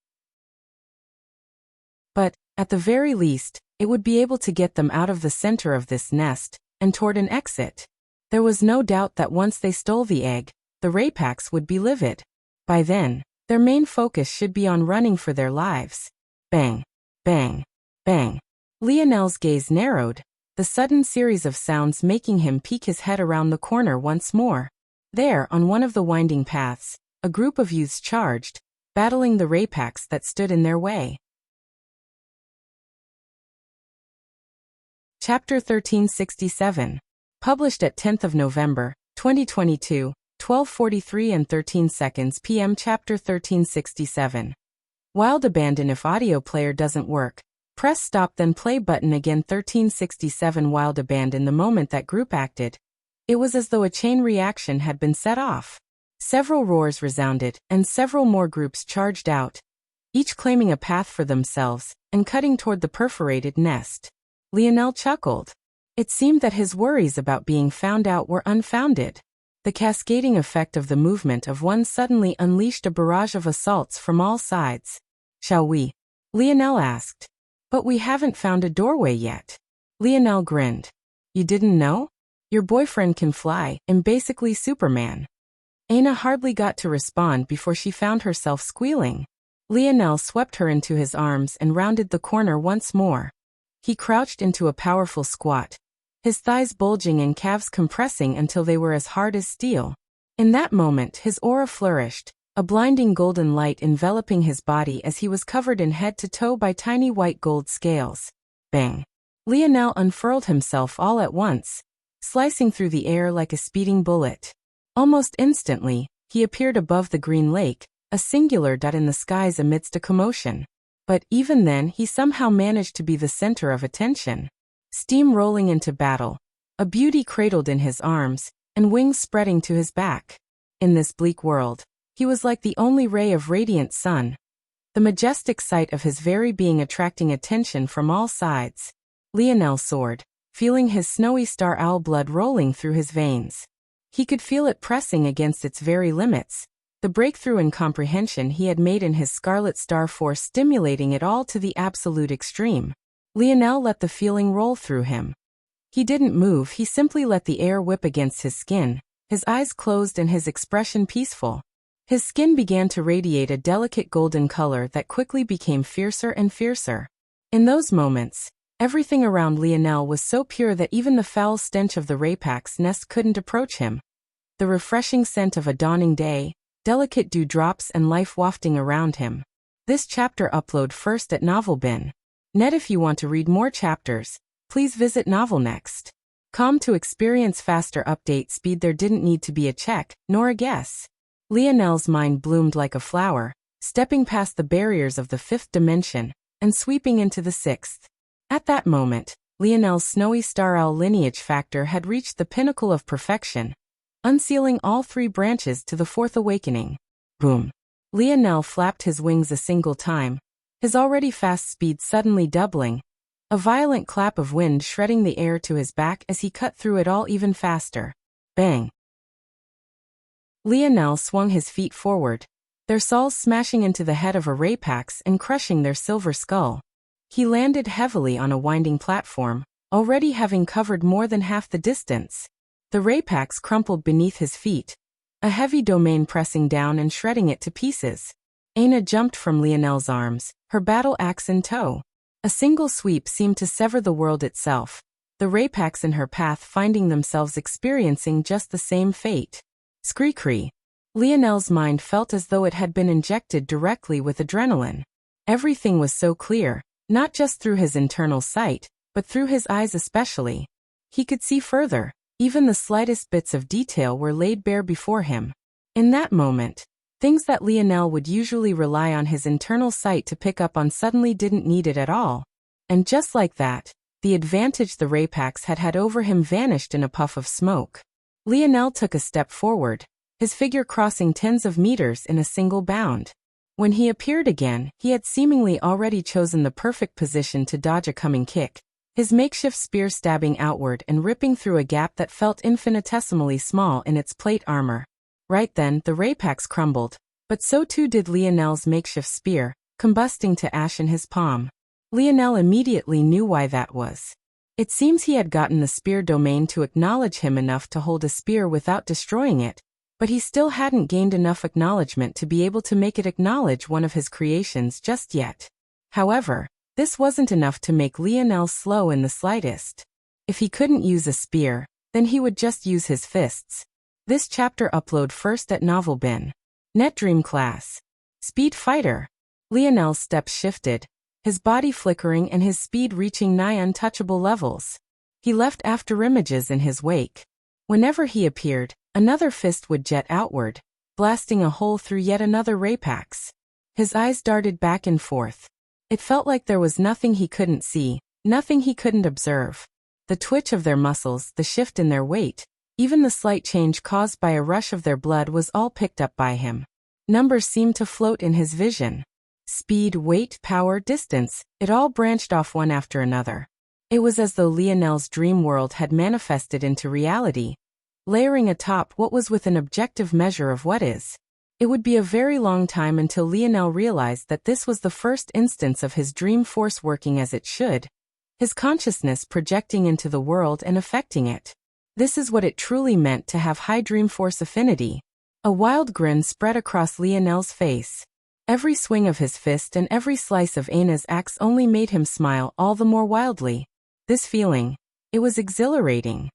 But, at the very least, it would be able to get them out of the center of this nest, and toward an exit. There was no doubt that once they stole the egg, the Raypax would be livid. By then, their main focus should be on running for their lives. Bang, bang, bang. Lionel's gaze narrowed, the sudden series of sounds making him peek his head around the corner once more. There, on one of the winding paths, a group of youths charged, battling the Raypax that stood in their way. Chapter 1367. Published at 10th of November, 2022, 12:43 and 13 seconds p.m. Chapter 1367. Wild abandon. If audio player doesn't work, press stop then play button again. 1367. Wild abandon. The moment that group acted, it was as though a chain reaction had been set off. Several roars resounded, and several more groups charged out, each claiming a path for themselves, and cutting toward the perforated nest. Lionel chuckled. It seemed that his worries about being found out were unfounded. The cascading effect of the movement of one suddenly unleashed a barrage of assaults from all sides. Shall we? Lionel asked. But we haven't found a doorway yet. Lionel grinned. You didn't know? Your boyfriend can fly, and basically Superman. Aina hardly got to respond before she found herself squealing. Lionel swept her into his arms and rounded the corner once more. He crouched into a powerful squat, his thighs bulging and calves compressing until they were as hard as steel. In that moment his aura flourished, a blinding golden light enveloping his body as he was covered in head to toe by tiny white gold scales. Bang! Lionel unfurled himself all at once, slicing through the air like a speeding bullet. Almost instantly, he appeared above the green lake, a singular dot in the skies amidst a commotion. But even then he somehow managed to be the center of attention. Steam rolling into battle, a beauty cradled in his arms, and wings spreading to his back. In this bleak world, he was like the only ray of radiant sun, the majestic sight of his very being attracting attention from all sides. Lionel soared, feeling his snowy star owl blood rolling through his veins. He could feel it pressing against its very limits, the breakthrough in comprehension he had made in his Scarlet Star Force stimulating it all to the absolute extreme. Lionel let the feeling roll through him. He didn't move, he simply let the air whip against his skin, his eyes closed and his expression peaceful. His skin began to radiate a delicate golden color that quickly became fiercer and fiercer. In those moments, everything around Lionel was so pure that even the foul stench of the Raypax nest couldn't approach him. The refreshing scent of a dawning day, delicate dewdrops and life wafting around him. This chapter upload first at NovelBin. Net. If you want to read more chapters, please visit NovelNext.com to experience faster update speed. There didn't need to be a check, nor a guess. Lionel's mind bloomed like a flower, stepping past the barriers of the fifth dimension, and sweeping into the sixth. At that moment, Lionel's snowy star owl lineage factor had reached the pinnacle of perfection, unsealing all three branches to the fourth awakening. Boom! Lionel flapped his wings a single time, his already fast speed suddenly doubling, a violent clap of wind shredding the air to his back as he cut through it all even faster. Bang! Lionel swung his feet forward, their soles smashing into the head of a Raypax and crushing their silver skull. He landed heavily on a winding platform, already having covered more than half the distance. The Raypax crumpled beneath his feet, a heavy domain pressing down and shredding it to pieces. Aina jumped from Lionel's arms, her battle axe in tow. A single sweep seemed to sever the world itself, the Raypax in her path finding themselves experiencing just the same fate. Screecree. Lionel's mind felt as though it had been injected directly with adrenaline. Everything was so clear, not just through his internal sight, but through his eyes especially. He could see further, even the slightest bits of detail were laid bare before him. In that moment, things that Lionel would usually rely on his internal sight to pick up on suddenly didn't need it at all. And just like that, the advantage the Raypax had had over him vanished in a puff of smoke. Lionel took a step forward, his figure crossing tens of meters in a single bound. When he appeared again, he had seemingly already chosen the perfect position to dodge a coming kick, his makeshift spear stabbing outward and ripping through a gap that felt infinitesimally small in its plate armor. Right then, the Raypax crumbled, but so too did Lionel's makeshift spear, combusting to ash in his palm. Lionel immediately knew why that was. It seems he had gotten the spear domain to acknowledge him enough to hold a spear without destroying it, but he still hadn't gained enough acknowledgement to be able to make it acknowledge one of his creations just yet. However, this wasn't enough to make Lionel slow in the slightest. If he couldn't use a spear, then he would just use his fists. This chapter upload first at Novel Bin. NetDream class. Speed Fighter. Lionel's steps shifted, his body flickering and his speed reaching nigh untouchable levels. He left afterimages in his wake. Whenever he appeared, another fist would jet outward, blasting a hole through yet another Rapax. His eyes darted back and forth. It felt like there was nothing he couldn't see, nothing he couldn't observe. The twitch of their muscles, the shift in their weight, even the slight change caused by a rush of their blood was all picked up by him. Numbers seemed to float in his vision. Speed, weight, power, distance, it all branched off one after another. It was as though Lionel's dream world had manifested into reality, layering atop what was with an objective measure of what is. It would be a very long time until Lionel realized that this was the first instance of his dream force working as it should, his consciousness projecting into the world and affecting it. This is what it truly meant to have high dream force affinity. A wild grin spread across Lionel's face. Every swing of his fist and every slice of Aina's axe only made him smile all the more wildly. This feeling, it was exhilarating.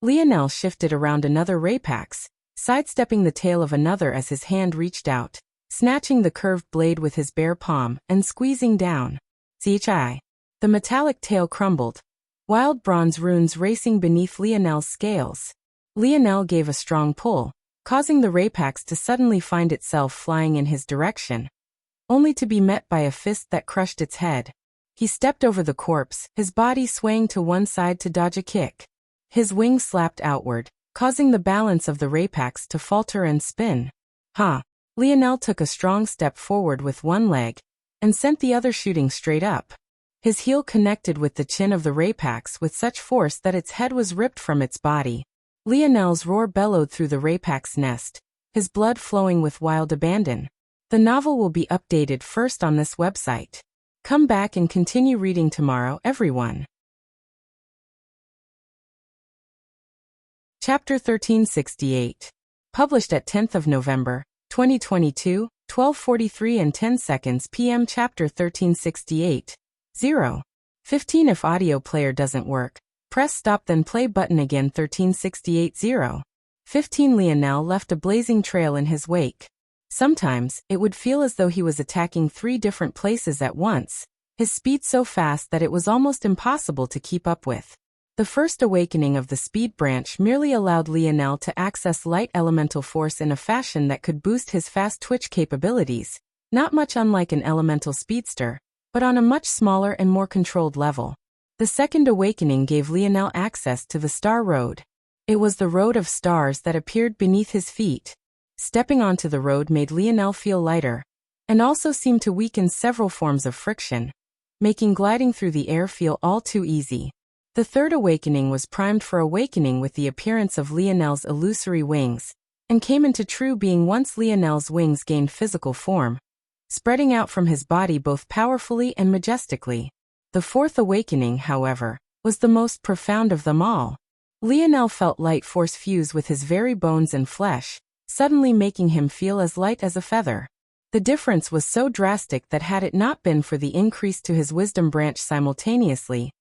Lionel shifted around another Rapax, sidestepping the tail of another as his hand reached out, snatching the curved blade with his bare palm and squeezing down. Zichai. The metallic tail crumbled, wild bronze runes racing beneath Lionel's scales. Lionel gave a strong pull, causing the Rapax to suddenly find itself flying in his direction, only to be met by a fist that crushed its head. He stepped over the corpse, his body swaying to one side to dodge a kick. His wings slapped outward, causing the balance of the Rapax to falter and spin. Lionel took a strong step forward with one leg, and sent the other shooting straight up. His heel connected with the chin of the Rapax with such force that its head was ripped from its body. Lionel's roar bellowed through the Rapax nest, his blood flowing with wild abandon. The novel will be updated first on this website. Come back and continue reading tomorrow, everyone. Chapter 1368. Published at 10th of November, 2022, 12:43 and 10 seconds p.m. Chapter 1368. 0:15 If audio player doesn't work, press stop then play button again. 1368. 0:15 Lionel left a blazing trail in his wake. Sometimes, it would feel as though he was attacking 3 different places at once, his speed so fast that it was almost impossible to keep up with. The first awakening of the speed branch merely allowed Lionel to access light elemental force in a fashion that could boost his fast twitch capabilities, not much unlike an elemental speedster, but on a much smaller and more controlled level. The second awakening gave Lionel access to the Star Road. It was the road of stars that appeared beneath his feet. Stepping onto the road made Lionel feel lighter, and also seemed to weaken several forms of friction, making gliding through the air feel all too easy. The third awakening was primed for awakening with the appearance of Lionel's illusory wings, and came into true being once Lionel's wings gained physical form, spreading out from his body both powerfully and majestically. The fourth awakening, however, was the most profound of them all. Lionel felt light force fuse with his very bones and flesh, suddenly making him feel as light as a feather. The difference was so drastic that had it not been for the increase to his wisdom branch simultaneously,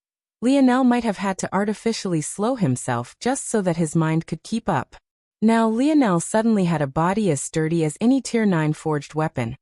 Lionel might have had to artificially slow himself just so that his mind could keep up. Now Lionel suddenly had a body as sturdy as any Tier 9 forged weapon,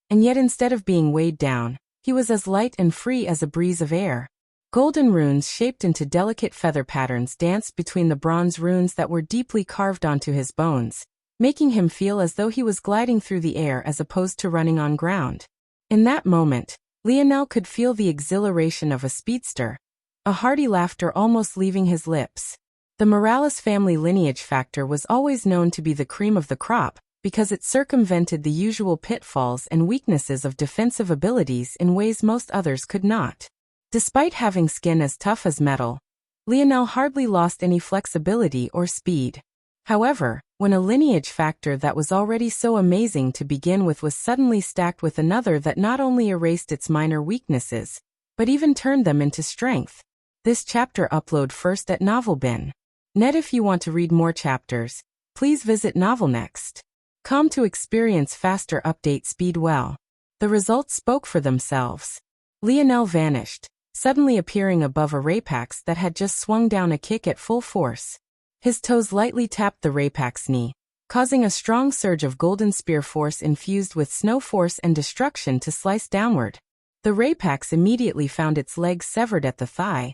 and yet instead of being weighed down, he was as light and free as a breeze of air. Golden runes shaped into delicate feather patterns danced between the bronze runes that were deeply carved onto his bones, making him feel as though he was gliding through the air as opposed to running on ground. In that moment, Lionel could feel the exhilaration of a speedster, a hearty laughter almost leaving his lips. The Morales family lineage factor was always known to be the cream of the crop, because it circumvented the usual pitfalls and weaknesses of defensive abilities in ways most others could not. Despite having skin as tough as metal, Lionel hardly lost any flexibility or speed. However, when a lineage factor that was already so amazing to begin with was suddenly stacked with another that not only erased its minor weaknesses, but even turned them into strength. This chapter upload first at novelbin.net. If you want to read more chapters, please visit novelnext.com to experience faster update speed. Well, the results spoke for themselves. Lionel vanished, suddenly appearing above a Raypax that had just swung down a kick at full force. His toes lightly tapped the Raypax's knee, causing a strong surge of golden spear force infused with snow force and destruction to slice downward. The Raypax immediately found its legs severed at the thigh,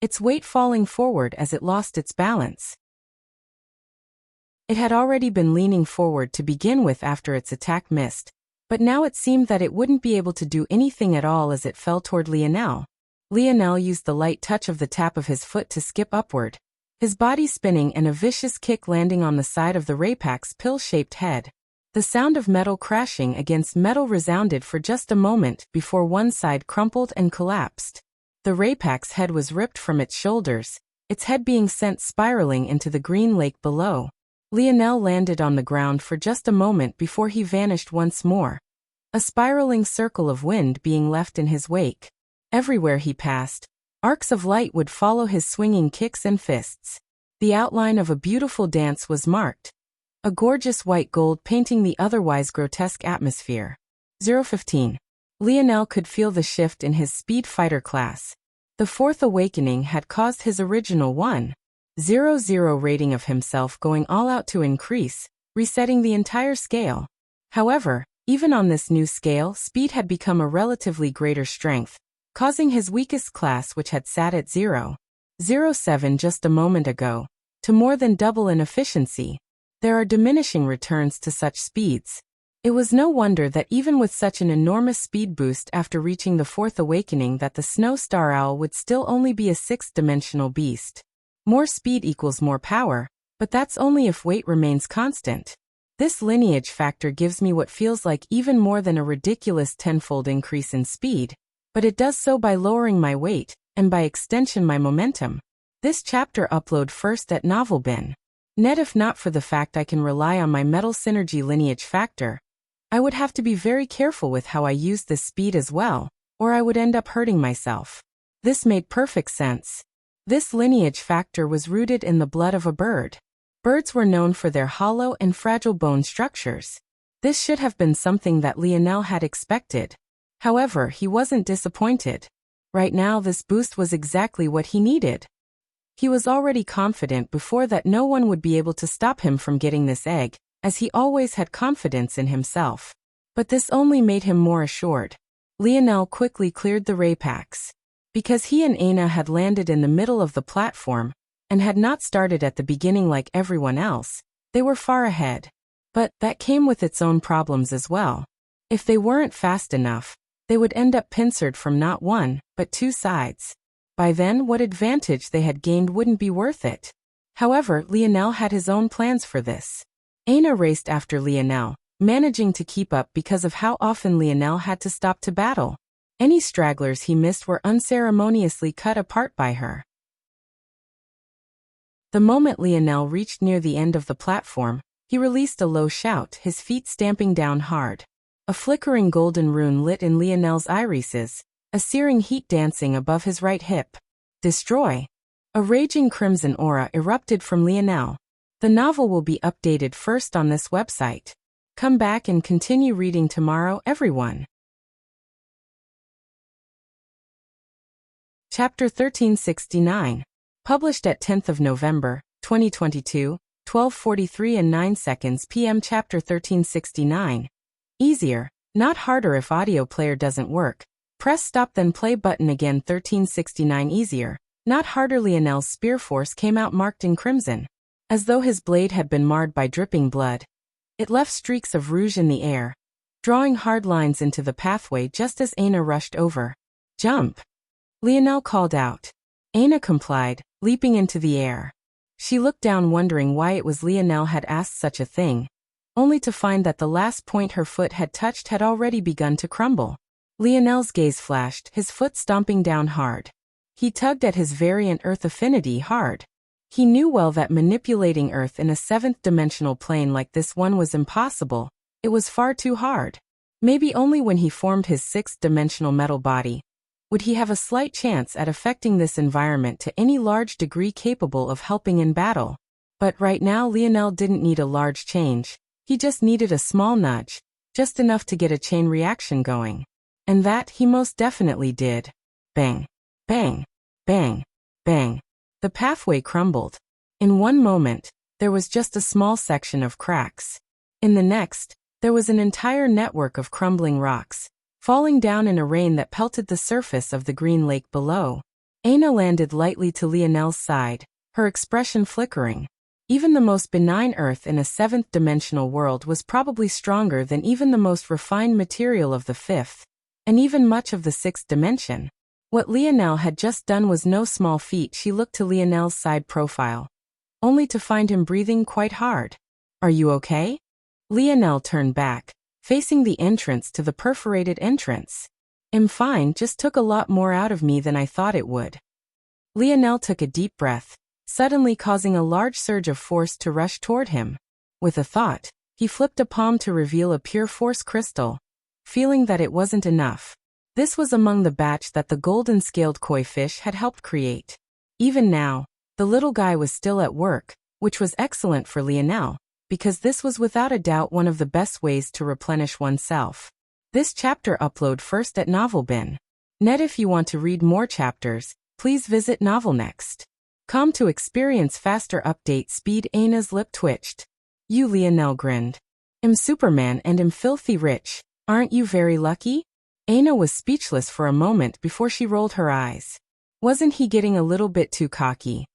its weight falling forward as it lost its balance. It had already been leaning forward to begin with after its attack missed, but now it seemed that it wouldn't be able to do anything at all as it fell toward Lionel. Lionel used the light touch of the tap of his foot to skip upward, his body spinning and a vicious kick landing on the side of the Raypax's pill-shaped head. The sound of metal crashing against metal resounded for just a moment before one side crumpled and collapsed. The Raypax's head was ripped from its shoulders, its head being sent spiraling into the green lake below. Lionel landed on the ground for just a moment before he vanished once more, a spiraling circle of wind being left in his wake. Everywhere he passed, arcs of light would follow his swinging kicks and fists. The outline of a beautiful dance was marked, a gorgeous white gold painting the otherwise grotesque atmosphere. 015. Lionel could feel the shift in his speed fighter class. The fourth awakening had caused his original 100 rating of himself going all out to increase, resetting the entire scale. However, even on this new scale, speed had become a relatively greater strength, causing his weakest class, which had sat at 007 just a moment ago, to more than double in efficiency. There are diminishing returns to such speeds. It was no wonder that even with such an enormous speed boost after reaching the fourth awakening that the Snow Star Owl would still only be a sixth-dimensional beast. More speed equals more power, but that's only if weight remains constant. This lineage factor gives me what feels like even more than a ridiculous tenfold increase in speed, but it does so by lowering my weight, and by extension my momentum. This chapter upload first at novelbin.net. If not for the fact I can rely on my metal synergy lineage factor, I would have to be very careful with how I use this speed as well, or I would end up hurting myself. This made perfect sense. This lineage factor was rooted in the blood of a bird. Birds were known for their hollow and fragile bone structures. This should have been something that Lionel had expected. However, he wasn't disappointed. Right now this boost was exactly what he needed. He was already confident before that no one would be able to stop him from getting this egg, as he always had confidence in himself. But this only made him more assured. Lionel quickly cleared the Raypax. Because he and Aina had landed in the middle of the platform, and had not started at the beginning like everyone else, they were far ahead. But that came with its own problems as well. If they weren't fast enough, they would end up pincered from not one, but two sides. By then, what advantage they had gained wouldn't be worth it. However, Lionel had his own plans for this. Aina raced after Lionel, managing to keep up because of how often Lionel had to stop to battle. Any stragglers he missed were unceremoniously cut apart by her. The moment Lionel reached near the end of the platform, he released a low shout, his feet stamping down hard. A flickering golden rune lit in Lionel's irises, a searing heat dancing above his right hip. Destroy. A raging crimson aura erupted from Lionel. The novel will be updated first on this website. Come back and continue reading tomorrow, everyone. Chapter 1369. Published at 10th of November, 2022, 12:43 and 9 seconds p.m. Chapter 1369. Easier, not harder. If audio player doesn't work, press stop then play button again. 1369. Easier, not harder. Lionel's spear force came out marked in crimson, as though his blade had been marred by dripping blood. It left streaks of rouge in the air, drawing hard lines into the pathway just as Aina rushed over. Jump! Lionel called out. Aina complied, leaping into the air. She looked down wondering why it was Lionel had asked such a thing, only to find that the last point her foot had touched had already begun to crumble. Lionel's gaze flashed, his foot stomping down hard. He tugged at his variant earth affinity hard. He knew well that manipulating Earth in a seventh-dimensional plane like this one was impossible. It was far too hard. Maybe only when he formed his sixth-dimensional metal body would he have a slight chance at affecting this environment to any large degree capable of helping in battle. But right now Lionel didn't need a large change. He just needed a small nudge, just enough to get a chain reaction going. And that he most definitely did. Bang, bang, bang, bang. The pathway crumbled. In one moment, there was just a small section of cracks. In the next, there was an entire network of crumbling rocks, falling down in a rain that pelted the surface of the green lake below. Aina landed lightly to Lionel's side, her expression flickering. Even the most benign Earth in a seventh-dimensional world was probably stronger than even the most refined material of the fifth, and even much of the sixth dimension. What Lionel had just done was no small feat. She looked to Lionel's side profile, only to find him breathing quite hard. "Are you okay?" Lionel turned back, facing the entrance to the perforated entrance. "I'm fine, just took a lot more out of me than I thought it would." Lionel took a deep breath, suddenly causing a large surge of force to rush toward him. With a thought, he flipped a palm to reveal a pure force crystal, feeling that it wasn't enough. This was among the batch that the golden-scaled koi fish had helped create. Even now, the little guy was still at work, which was excellent for Lionel, because this was without a doubt one of the best ways to replenish oneself. This chapter upload first at NovelBin.net. If you want to read more chapters, please visit NovelNext.com to experience faster update speed. Aina's lip twitched. "You," Lionel grinned. "I'm Superman and I'm filthy rich. Aren't you very lucky?" Aina was speechless for a moment before she rolled her eyes. Wasn't he getting a little bit too cocky?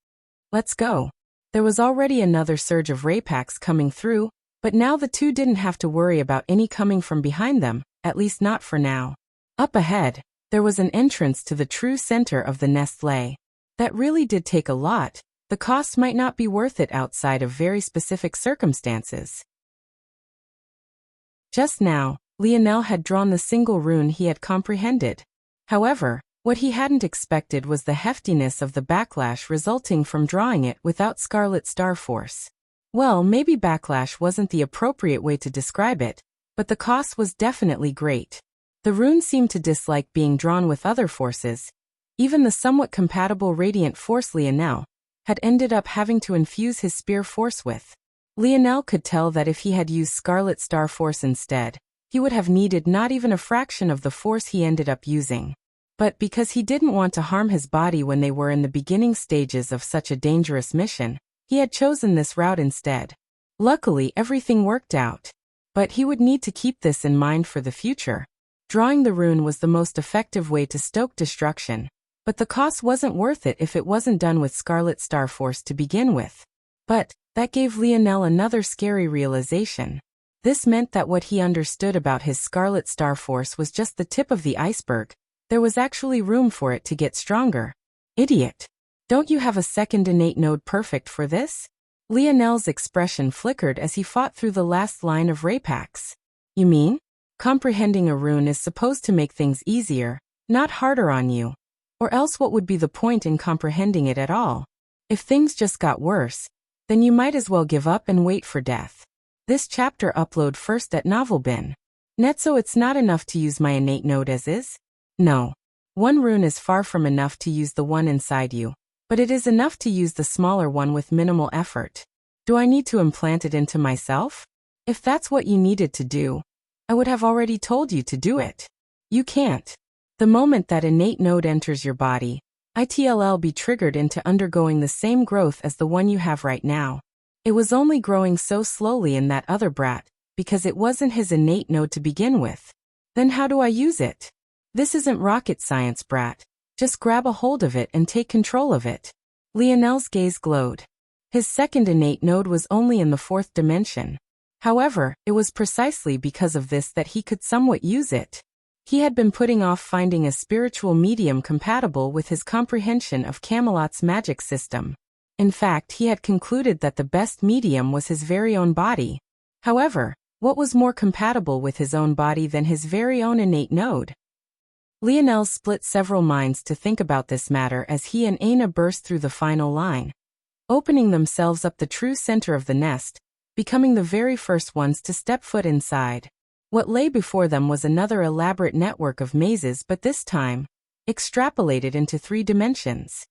"Let's go." There was already another surge of Raypaks coming through, but now the two didn't have to worry about any coming from behind them, at least not for now. Up ahead, there was an entrance to the true center of the nest lay. That really did take a lot. The cost might not be worth it outside of very specific circumstances. Just now, Lionel had drawn the single rune he had comprehended. However, what he hadn't expected was the heftiness of the backlash resulting from drawing it without Scarlet Star Force. Well, maybe backlash wasn't the appropriate way to describe it, but the cost was definitely great. The rune seemed to dislike being drawn with other forces. Even the somewhat compatible Radiant Force Lionel had ended up having to infuse his Spear Force with. Lionel could tell that if he had used Scarlet Star Force instead, he would have needed not even a fraction of the force he ended up using. But because he didn't want to harm his body when they were in the beginning stages of such a dangerous mission, he had chosen this route instead. Luckily, everything worked out. But he would need to keep this in mind for the future. Drawing the rune was the most effective way to stoke destruction, but the cost wasn't worth it if it wasn't done with Scarlet Star Force to begin with. But that gave Lionel another scary realization. This meant that what he understood about his Scarlet Star Force was just the tip of the iceberg. There was actually room for it to get stronger. "Idiot. Don't you have a second innate node perfect for this?" Lionel's expression flickered as he fought through the last line of Raypaks. "You mean? Comprehending a rune is supposed to make things easier, not harder on you. Or else what would be the point in comprehending it at all? If things just got worse, then you might as well give up and wait for death." This chapter upload first at NovelBin.net. So it's not enough to use my innate node as is? No. One rune is far from enough to use the one inside you, but it is enough to use the smaller one with minimal effort. Do I need to implant it into myself? If that's what you needed to do, I would have already told you to do it. You can't. The moment that innate node enters your body, it'll be triggered into undergoing the same growth as the one you have right now. It was only growing so slowly in that other brat, because it wasn't his innate node to begin with. Then how do I use it? This isn't rocket science, brat. Just grab a hold of it and take control of it. Lionel's gaze glowed. His second innate node was only in the fourth dimension. However, it was precisely because of this that he could somewhat use it. He had been putting off finding a spiritual medium compatible with his comprehension of Camelot's magic system. In fact, he had concluded that the best medium was his very own body. However, what was more compatible with his own body than his very own innate node? Lionel split several minds to think about this matter as he and Aina burst through the final line. opening themselves up the true center of the nest, becoming the very first ones to step foot inside. What lay before them was another elaborate network of mazes, but this time, extrapolated into 3 dimensions.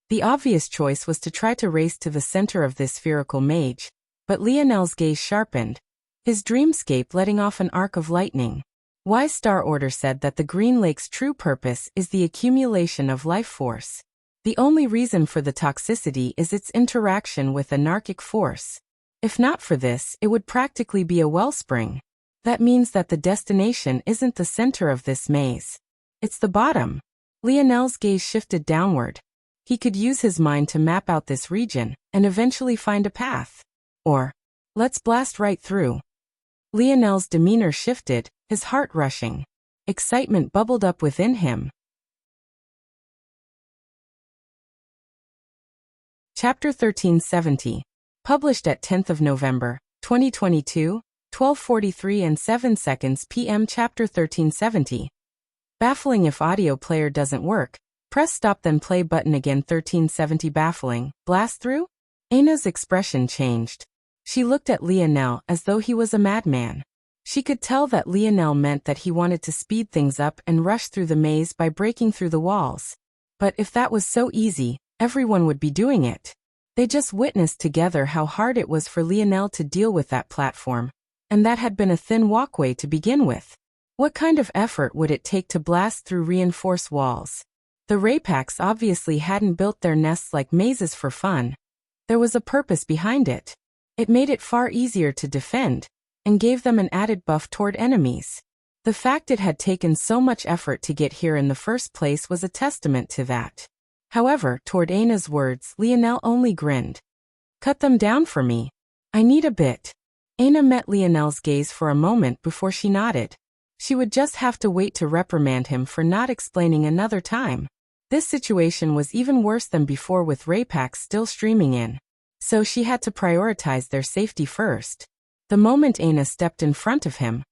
The obvious choice was to try to race to the center of this spherical maze, but Lionel's gaze sharpened, his dreamscape letting off an arc of lightning. Wise Star Order said that the Green Lake's true purpose is the accumulation of life force. The only reason for the toxicity is its interaction with anarchic force. If not for this, it would practically be a wellspring. That means that the destination isn't the center of this maze. It's the bottom. Lionel's gaze shifted downward. He could use his mind to map out this region and eventually find a path. Or, let's blast right through. Lionel's demeanor shifted, his heart rushing. Excitement bubbled up within him. Chapter 1370. Published at 10th of November, 2022, 12:43 and 7 seconds p.m. Chapter 1370. Baffling. If audio player doesn't work, press stop then play button again. 1370. Baffling. Blast through? Anna's expression changed. She looked at Lionel as though he was a madman. She could tell that Lionel meant that he wanted to speed things up and rush through the maze by breaking through the walls. But if that was so easy, everyone would be doing it. They just witnessed together how hard it was for Lionel to deal with that platform, and that had been a thin walkway to begin with. What kind of effort would it take to blast through reinforced walls? The Raypaks obviously hadn't built their nests like mazes for fun. There was a purpose behind it. It made it far easier to defend, and gave them an added buff toward enemies. The fact it had taken so much effort to get here in the first place was a testament to that. However, toward Anna's words, Lionel only grinned. Cut them down for me. I need a bit. Anna met Lionel's gaze for a moment before she nodded. She would just have to wait to reprimand him for not explaining another time. This situation was even worse than before with Raypaks still streaming in. So she had to prioritize their safety first. The moment Anna stepped in front of him,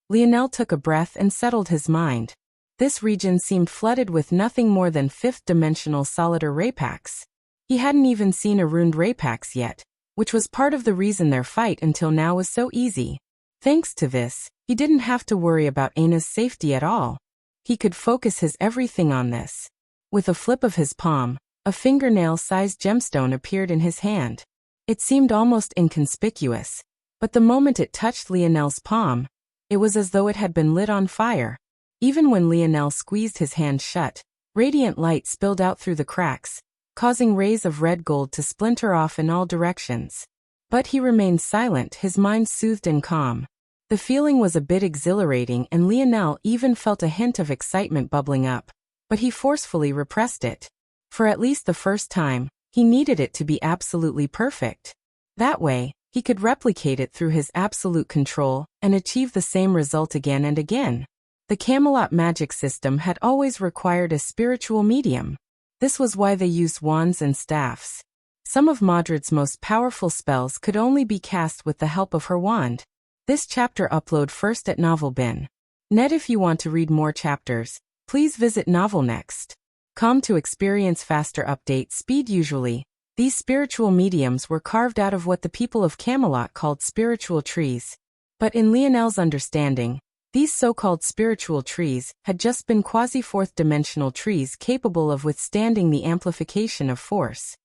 Lionel took a breath and settled his mind. This region seemed flooded with nothing more than 5th-dimensional Solitaire Raypaks. He hadn't even seen a ruined Raypaks yet, which was part of the reason their fight until now was so easy. Thanks to this, he didn't have to worry about Anna's safety at all. He could focus his everything on this. With a flip of his palm, a fingernail-sized gemstone appeared in his hand. It seemed almost inconspicuous, but the moment it touched Lionel's palm, it was as though it had been lit on fire. Even when Lionel squeezed his hand shut, radiant light spilled out through the cracks, causing rays of red gold to splinter off in all directions. But he remained silent, his mind soothed and calm. The feeling was a bit exhilarating, and Lionel even felt a hint of excitement bubbling up, but he forcefully repressed it. For at least the first time, he needed it to be absolutely perfect. That way, he could replicate it through his absolute control and achieve the same result again and again. The Camelot magic system had always required a spiritual medium. This was why they used wands and staffs. Some of Modred's most powerful spells could only be cast with the help of her wand. This chapter upload first at NovelBin. Net. If you want to read more chapters, please visit NovelNext.com to experience faster update speed. Usually, these spiritual mediums were carved out of what the people of Camelot called spiritual trees. But in Lionel's understanding, these so-called spiritual trees had just been quasi-4th-dimensional trees capable of withstanding the amplification of force.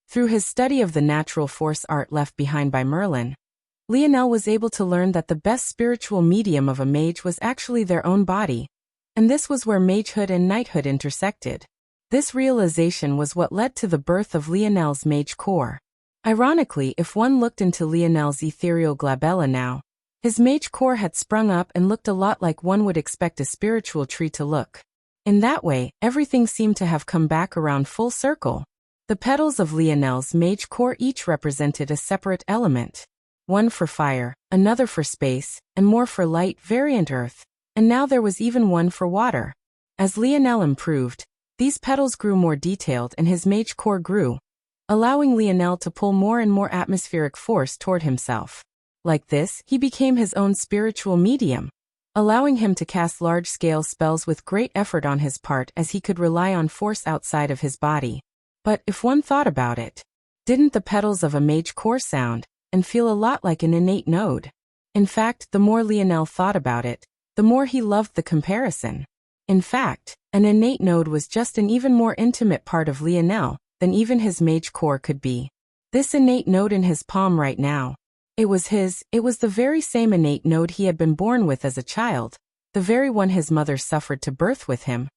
Through his study of the natural force art left behind by Merlin, Lionel was able to learn that the best spiritual medium of a mage was actually their own body, and this was where magehood and knighthood intersected. This realization was what led to the birth of Lionel's mage core. Ironically, if one looked into Lionel's ethereal glabella now, his mage core had sprung up and looked a lot like one would expect a spiritual tree to look. In that way, everything seemed to have come back around full circle. The petals of Lionel's mage core each represented a separate element. One for fire, another for space, and more for light variant earth. And now there was even one for water. As Lionel improved, these petals grew more detailed and his mage core grew, allowing Lionel to pull more and more atmospheric force toward himself. Like this, he became his own spiritual medium. allowing him to cast large-scale spells with great effort on his part as he could rely on force outside of his body. But if one thought about it, didn't the petals of a mage core sound and feel a lot like an innate node? In fact, the more Lionel thought about it, the more he loved the comparison. In fact, an innate node was just an even more intimate part of Lionel than even his mage core could be. This innate node in his palm right now, it was the very same innate node he had been born with as a child, the very one his mother suffered to birth with him,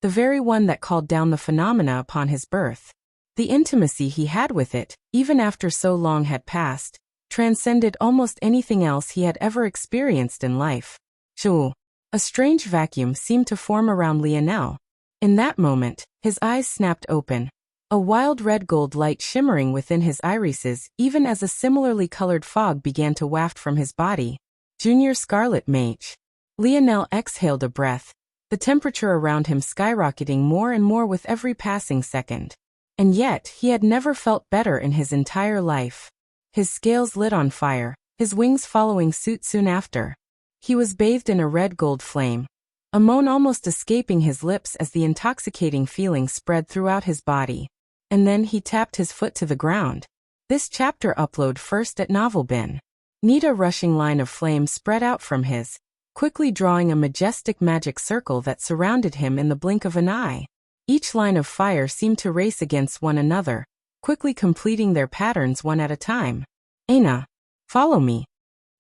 the very one that called down the phenomena upon his birth. The intimacy he had with it, even after so long had passed, transcended almost anything else he had ever experienced in life. Shoo! A strange vacuum seemed to form around Lionel. In that moment, his eyes snapped open, a wild red-gold light shimmering within his irises even as a similarly colored fog began to waft from his body. Junior Scarlet Mage. Lionel exhaled a breath, the temperature around him skyrocketing more and more with every passing second. And yet, he had never felt better in his entire life. His scales lit on fire, his wings following suit soon after. He was bathed in a red-gold flame, a moan almost escaping his lips as the intoxicating feeling spread throughout his body. And then he tapped his foot to the ground. This chapter upload first at Novel Bin. Need a rushing line of flame spread out from his, quickly drawing a majestic magic circle that surrounded him in the blink of an eye. Each line of fire seemed to race against one another, quickly completing their patterns one at a time. Aina, follow me.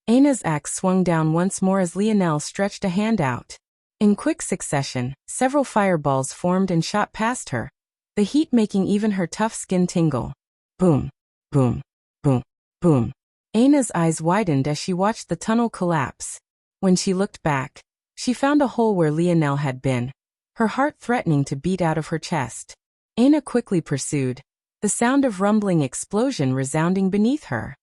Aina's axe swung down once more as Lionel stretched a hand out. In quick succession, several fireballs formed and shot past her, the heat making even her tough skin tingle. Boom, boom, boom, boom. Aina's eyes widened as she watched the tunnel collapse. When she looked back, she found a hole where Lionel had been, her heart threatening to beat out of her chest. Aina quickly pursued, the sound of rumbling explosion resounding beneath her.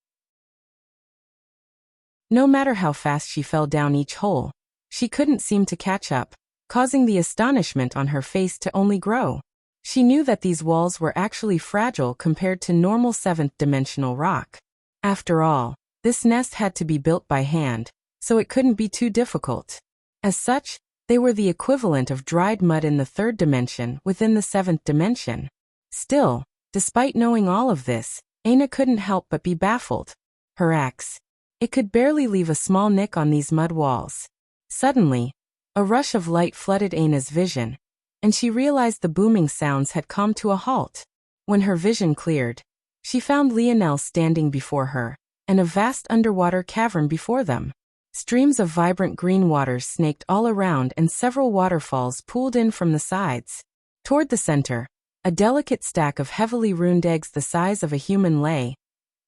No matter how fast she fell down each hole, she couldn't seem to catch up, causing the astonishment on her face to only grow. She knew that these walls were actually fragile compared to normal 7th-dimensional rock. After all, this nest had to be built by hand, so it couldn't be too difficult. As such, they were the equivalent of dried mud in the 3rd dimension within the 7th dimension. Still, despite knowing all of this, Aina couldn't help but be baffled. Her axe, it could barely leave a small nick on these mud walls. Suddenly, a rush of light flooded Aina's vision, and she realized the booming sounds had come to a halt. When her vision cleared, she found Lionel standing before her, and a vast underwater cavern before them. Streams of vibrant green waters snaked all around and several waterfalls pooled in from the sides. Toward the center, a delicate stack of heavily runed eggs the size of a human lay,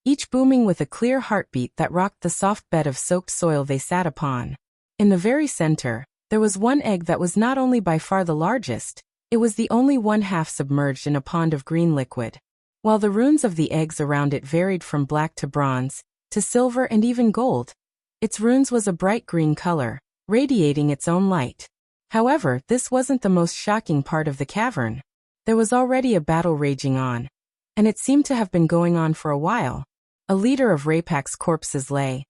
each booming with a clear heartbeat that rocked the soft bed of soaked soil they sat upon. In the very center, there was one egg that was not only by far the largest, it was the only one half submerged in a pond of green liquid. While the runes of the eggs around it varied from black to bronze, to silver and even gold, its runes was a bright green color, radiating its own light. However, this wasn't the most shocking part of the cavern. There was already a battle raging on, and it seemed to have been going on for a while. A leader of Rapak's corpses lay,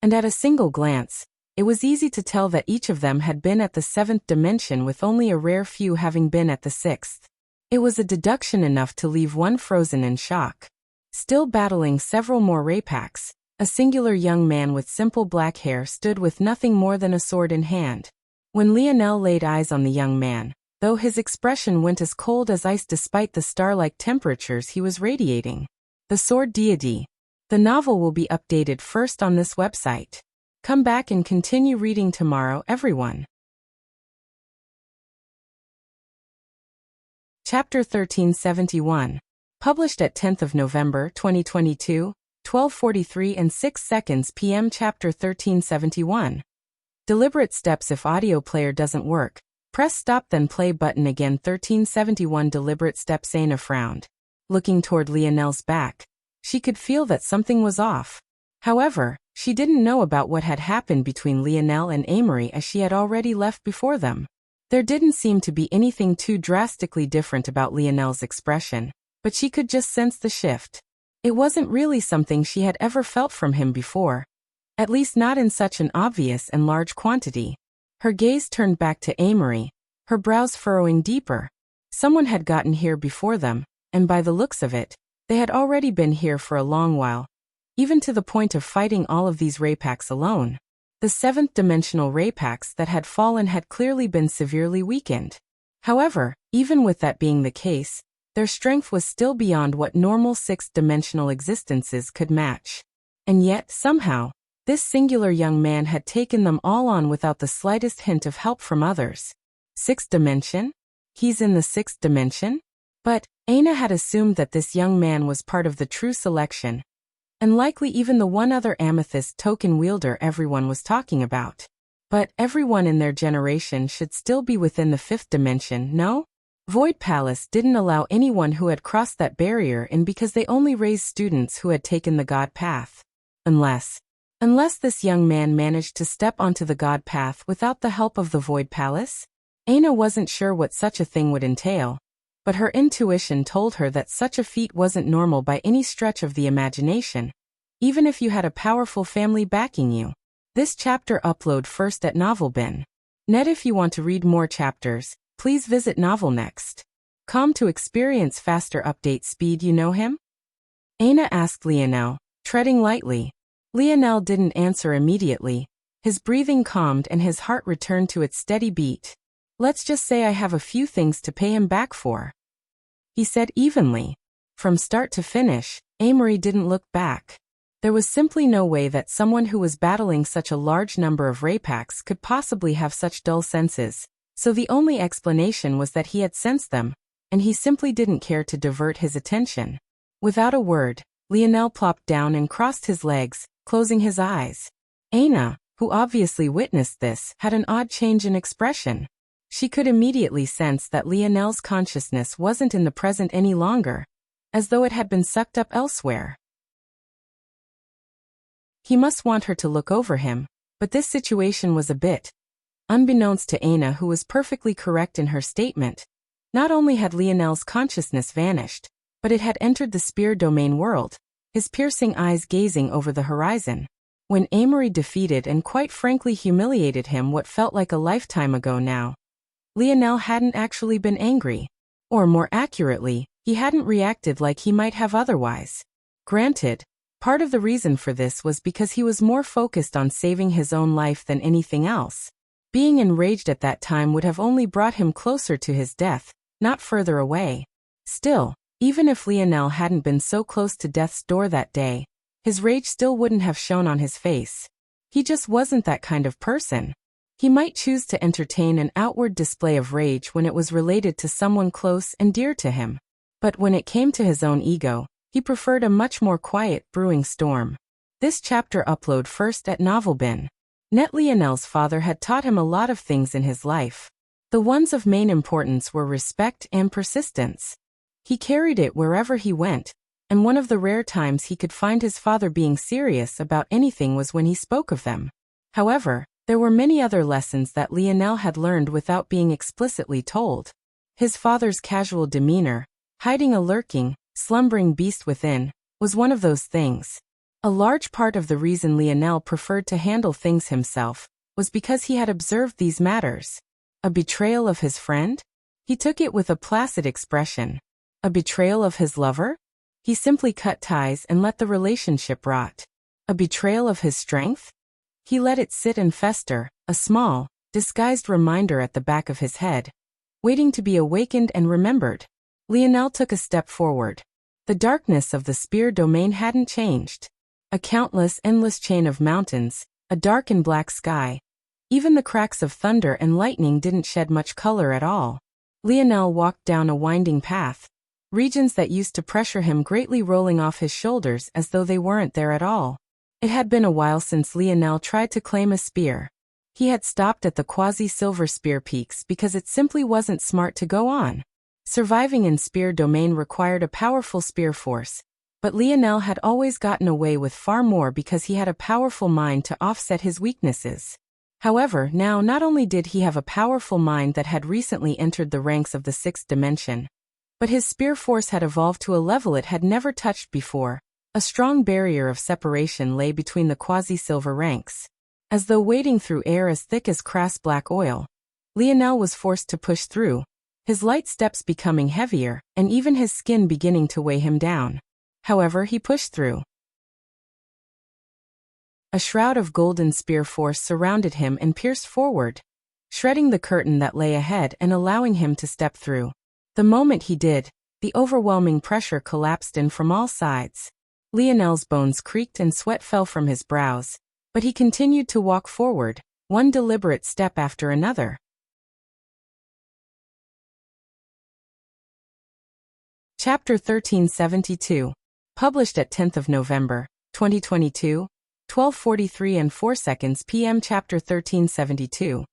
and at a single glance, it was easy to tell that each of them had been at the 7th dimension with only a rare few having been at the 6th. It was a deduction enough to leave one frozen in shock. Still battling several more Rapaks, a singular young man with simple black hair stood with nothing more than a sword in hand. When Lionel laid eyes on the young man, though his expression went as cold as ice despite the star-like temperatures he was radiating. The Sword Deity. The novel will be updated first on this website. Come back and continue reading tomorrow, everyone. Chapter 1371. Published at 10th of November 2022, 12:43 and 6 seconds p.m. Chapter 1371. Deliberate steps. If audio player doesn't work, press stop then play button again. 1371. Deliberate steps. Aina frowned. Looking toward Lionel's back, she could feel that something was off. However, she didn't know about what had happened between Lionel and Amory as she had already left before them. There didn't seem to be anything too drastically different about Lionel's expression, but she could just sense the shift. It wasn't really something she had ever felt from him before, at least not in such an obvious and large quantity. Her gaze turned back to Amory, her brows furrowing deeper. Someone had gotten here before them, and by the looks of it, they had already been here for a long while, even to the point of fighting all of these Raypaks alone. The seventh-dimensional Raypaks that had fallen had clearly been severely weakened. However, even with that being the case, their strength was still beyond what normal sixth-dimensional existences could match. And yet, somehow, this singular young man had taken them all on without the slightest hint of help from others. Sixth dimension? He's in the sixth dimension? But Aina had assumed that this young man was part of the true selection, and likely even the one other amethyst token wielder everyone was talking about. But everyone in their generation should still be within the fifth dimension, no? Void Palace didn't allow anyone who had crossed that barrier in because they only raised students who had taken the God path. Unless this young man managed to step onto the God path without the help of the Void Palace? Aina wasn't sure what such a thing would entail, but her intuition told her that such a feat wasn't normal by any stretch of the imagination, even if you had a powerful family backing you. This chapter upload first at NovelBin. Net. If you want to read more chapters, please visit NovelNext.com to experience faster update speed. You know him? Aina asked Lionel, treading lightly. Lionel didn't answer immediately. His breathing calmed and his heart returned to its steady beat. Let's just say I have a few things to pay him back for, he said evenly. From start to finish, Amory didn't look back. There was simply no way that someone who was battling such a large number of Raypaks could possibly have such dull senses, so the only explanation was that he had sensed them, and he simply didn't care to divert his attention. Without a word, Lionel plopped down and crossed his legs, closing his eyes. Aina, who obviously witnessed this, had an odd change in expression. She could immediately sense that Lionel's consciousness wasn't in the present any longer, as though it had been sucked up elsewhere. He must want her to look over him, but this situation was a bit unbeknownst to Aina, who was perfectly correct in her statement. Not only had Lionel's consciousness vanished, but it had entered the spear domain world, his piercing eyes gazing over the horizon. When Amory defeated and quite frankly humiliated him what felt like a lifetime ago now, Lionel hadn't actually been angry. Or more accurately, he hadn't reacted like he might have otherwise. Granted, part of the reason for this was because he was more focused on saving his own life than anything else. Being enraged at that time would have only brought him closer to his death, not further away. Still, even if Lionel hadn't been so close to death's door that day, his rage still wouldn't have shown on his face. He just wasn't that kind of person. He might choose to entertain an outward display of rage when it was related to someone close and dear to him. But when it came to his own ego, he preferred a much more quiet, brewing storm. This chapter upload first at NovelBin. Net. Lionel's father had taught him a lot of things in his life. The ones of main importance were respect and persistence. He carried it wherever he went, and one of the rare times he could find his father being serious about anything was when he spoke of them. However, there were many other lessons that Lionel had learned without being explicitly told. His father's casual demeanor, hiding a lurking, slumbering beast within, was one of those things. A large part of the reason Lionel preferred to handle things himself was because he had observed these matters. A betrayal of his friend? He took it with a placid expression. A betrayal of his lover? He simply cut ties and let the relationship rot. A betrayal of his strength? He let it sit and fester, a small, disguised reminder at the back of his head, waiting to be awakened and remembered. Lionel took a step forward. The darkness of the spear domain hadn't changed. A countless, endless chain of mountains, a dark and black sky. Even the cracks of thunder and lightning didn't shed much color at all. Lionel walked down a winding path, regions that used to pressure him greatly rolling off his shoulders as though they weren't there at all. It had been a while since Lionel tried to claim a spear. He had stopped at the quasi-silver spear peaks because it simply wasn't smart to go on. Surviving in spear domain required a powerful spear force, but Lionel had always gotten away with far more because he had a powerful mind to offset his weaknesses. However, now not only did he have a powerful mind that had recently entered the ranks of the sixth dimension, but his spear force had evolved to a level it had never touched before. A strong barrier of separation lay between the quasi-silver ranks. As though wading through air as thick as crass black oil, Lionel was forced to push through, his light steps becoming heavier, and even his skin beginning to weigh him down. However, he pushed through. A shroud of golden spear force surrounded him and pierced forward, shredding the curtain that lay ahead and allowing him to step through. The moment he did, the overwhelming pressure collapsed in from all sides. Lionel's bones creaked and sweat fell from his brows, but he continued to walk forward, one deliberate step after another. Chapter 1372. Published at 10th of November, 2022, 12:43 and 4 seconds p.m. Chapter 1372.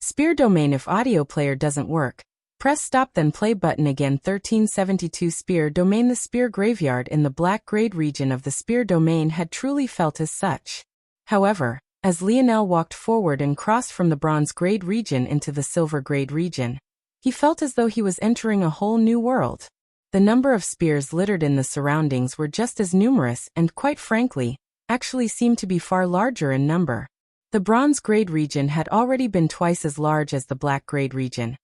Spear domain. If audio player doesn't work, press stop then play button again. 1372 Spear domain. The spear graveyard in the black grade region of the spear domain had truly felt as such. However, as Lionel walked forward and crossed from the bronze grade region into the silver grade region, he felt as though he was entering a whole new world. The number of spears littered in the surroundings were just as numerous and, quite frankly, actually seemed to be far larger in number. The bronze grade region had already been twice as large as the black grade region,